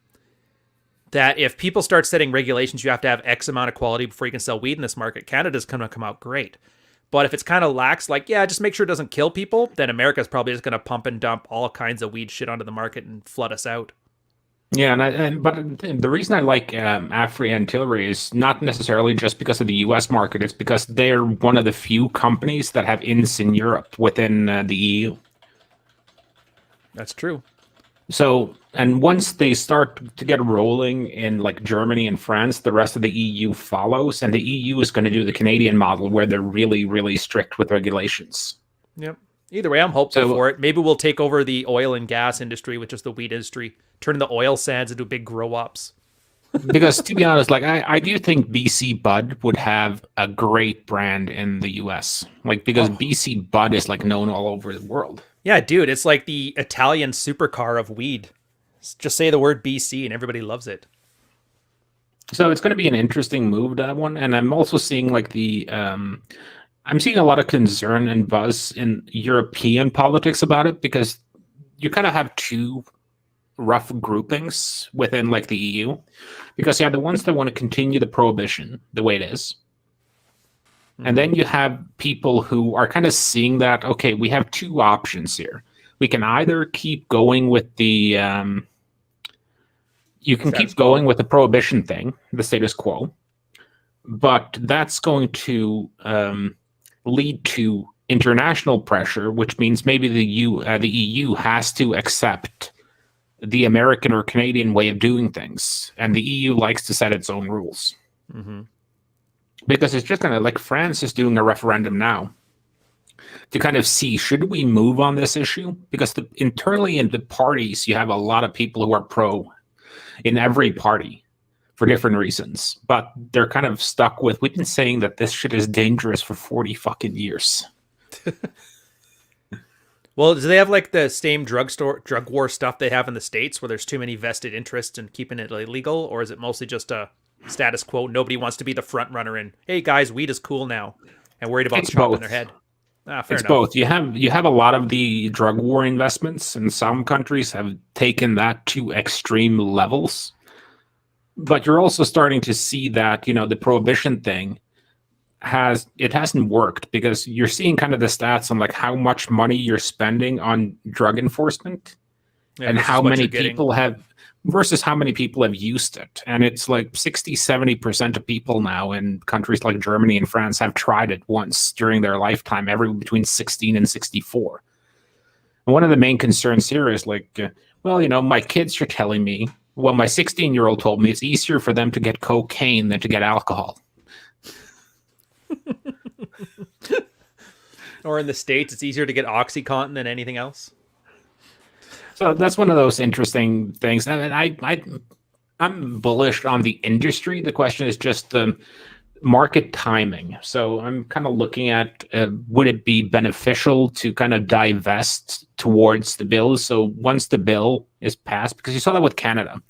that if people start setting regulations, you have to have X amount of quality before you can sell weed in this market, Canada's going to come out great. But if it's kind of lax, like, yeah, just make sure it doesn't kill people, then America's probably just going to pump and dump all kinds of weed shit onto the market and flood us out. Yeah, but the reason I like Afria and Tilray is not necessarily just because of the U.S. market. It's because they're one of the few companies that have ins in Europe within the EU. That's true. So, and once they start to get rolling in like Germany and France, the rest of the EU follows, and the EU is going to do the Canadian model where they're really, really strict with regulations. Yep. Either way, I'm hopeful for it. Maybe we'll take over the oil and gas industry, which is the weed industry, turn the oil sands into big grow-ups. Because to be honest, like I do think BC Bud would have a great brand in the US. Like because BC Bud is like known all over the world. Yeah, dude, it's like the Italian supercar of weed. Just say the word BC and everybody loves it. So it's going to be an interesting move, that one. And I'm also seeing like I'm seeing a lot of concern and buzz in European politics about it because you kind of have two rough groupings within like the EU. Because you have the ones that want to continue the prohibition the way it is. And then you have people who are kind of seeing that, okay, we have two options here. We can either keep going with the with the prohibition thing, the status quo, but that's going to lead to international pressure, which means maybe the EU has to accept the American or Canadian way of doing things, and the EU likes to set its own rules. Mm-hmm. Because it's just kind of like France is doing a referendum now to kind of see, should we move on this issue? Because internally in the parties, you have a lot of people who are pro in every party for different reasons. But they're kind of stuck with, we've been saying that this shit is dangerous for 40 fucking years. Well, do they have like the same drug war stuff they have in the States where there's too many vested interests in keeping it illegal? Or is it mostly just a status quo? Nobody wants to be the front runner in, hey guys, weed is cool now, and worried about chopping their head. Fair it's enough. Both. You have a lot of the drug war investments, and some countries have taken that to extreme levels. But you're also starting to see that, the prohibition thing hasn't worked because you're seeing kind of the stats on like how much money you're spending on drug enforcement Yeah, and versus how what you're many getting. people have versus how many people have used it. And it's like 60-70% of people now in countries like Germany and France have tried it once during their lifetime, every between 16 and 64. And one of the main concerns here is like, well, my kids are telling me, well, my 16-year-old told me it's easier for them to get cocaine than to get alcohol. Or in the States, it's easier to get OxyContin than anything else. So that's one of those interesting things. And I'm bullish on the industry. The question is just the market timing. So I'm kind of looking at would it be beneficial to kind of divest towards the bill? So once the bill is passed, because you saw that with Canada,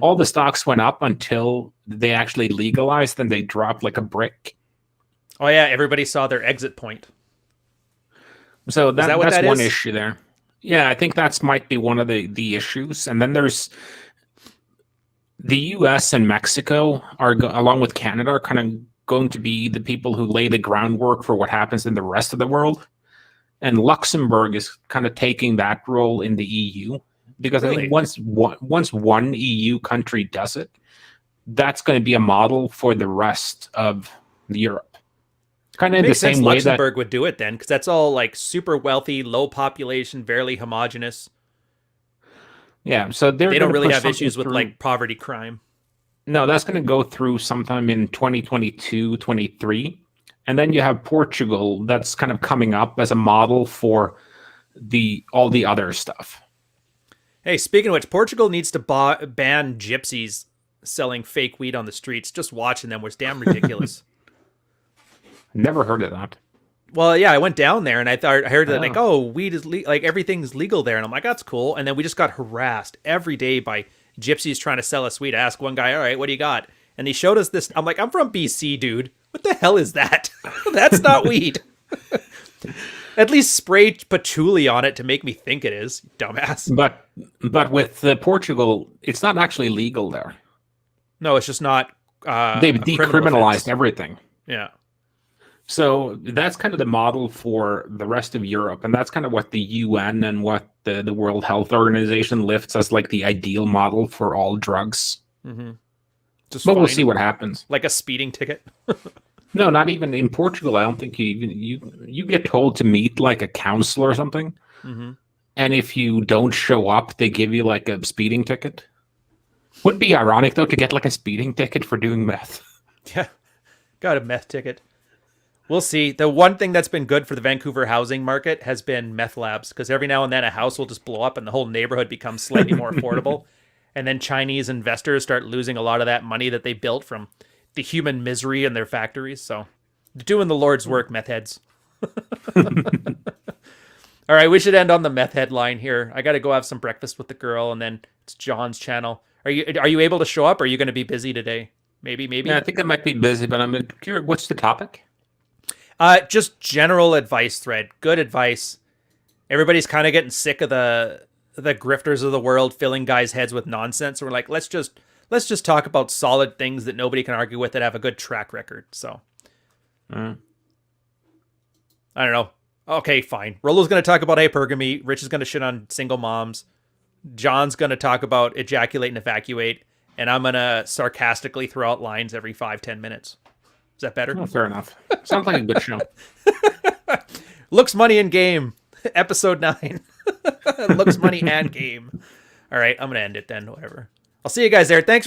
all the stocks went up until they actually legalized, then they dropped like a brick. Oh yeah, everybody saw their exit point. So that what that's that one is? issue there. Yeah, I think that's might be one of the issues. And then there's the US and Mexico along with Canada, are kind of going to be the people who lay the groundwork for what happens in the rest of the world. And Luxembourg is kind of taking that role in the EU because I Really? think once one EU country does it, that's going to be a model for the rest of Europe. Kind of in the Makes sense same way that Luxembourg would do it then, because that's all like super wealthy, low population, fairly homogenous. yeah, so they're They going don't to really push have something issues with through. like poverty crime. No, that's going to go through sometime in 2022, 23. And then you have Portugal that's kind of coming up as a model for all the other stuff. Hey, speaking of which, Portugal needs to ban gypsies selling fake weed on the streets. Just watching them was damn ridiculous. Never heard of that. Well, yeah, I went down there and I heard that like, Oh. oh, weed is like everything's legal there, and I'm like, that's cool. And then we just got harassed every day by gypsies trying to sell us weed. I asked one guy, all right, what do you got? And he showed us this. I'm like, I'm from BC, dude. What the hell is that? That's not weed. At least spray patchouli on it to make me think it is, dumbass. But with Portugal, it's not actually legal there. No, it's just not. They've a criminal offense. decriminalized everything. Yeah. So that's kind of the model for the rest of Europe. And that's kind of what the UN and what the World Health Organization lifts as like the ideal model for all drugs. Just But we'll fine. see what happens. Like a speeding ticket. No, not even in Portugal. I don't think you get told to meet like a counselor or something. And if you don't show up, they give you like a speeding ticket. Wouldn't be ironic though to get like a speeding ticket for doing meth? Yeah. Got a meth ticket. We'll see. The one thing that's been good for the Vancouver housing market has been meth labs, because every now and then a house will just blow up and the whole neighborhood becomes slightly more affordable. And then Chinese investors start losing a lot of that money that they built from the human misery in their factories. So doing the Lord's work, meth heads. All right, we should end on the meth headline here. I got to go have some breakfast with the girl, and then it's John's channel. Are you able to show up? Or are you going to be busy today? Maybe. Yeah, I think I might be busy, but I'm curious. What's the topic? Just general advice thread. Good advice. Everybody's kind of getting sick of the grifters of the world filling guys' heads with nonsense. So we're like, let's just talk about solid things that nobody can argue with that have a good track record. So I don't know. Okay, fine. Rolo's going to talk about hypergamy. Rich is going to shit on single moms. John's going to talk about ejaculate and evacuate. And I'm going to sarcastically throw out lines every 5-10 minutes. Is that better? Oh, fair enough. Sounds like a good show. Looks, money, and game. Episode 9. Looks, money, and game. All right, I'm going to end it then. Whatever. I'll see you guys there. Thanks.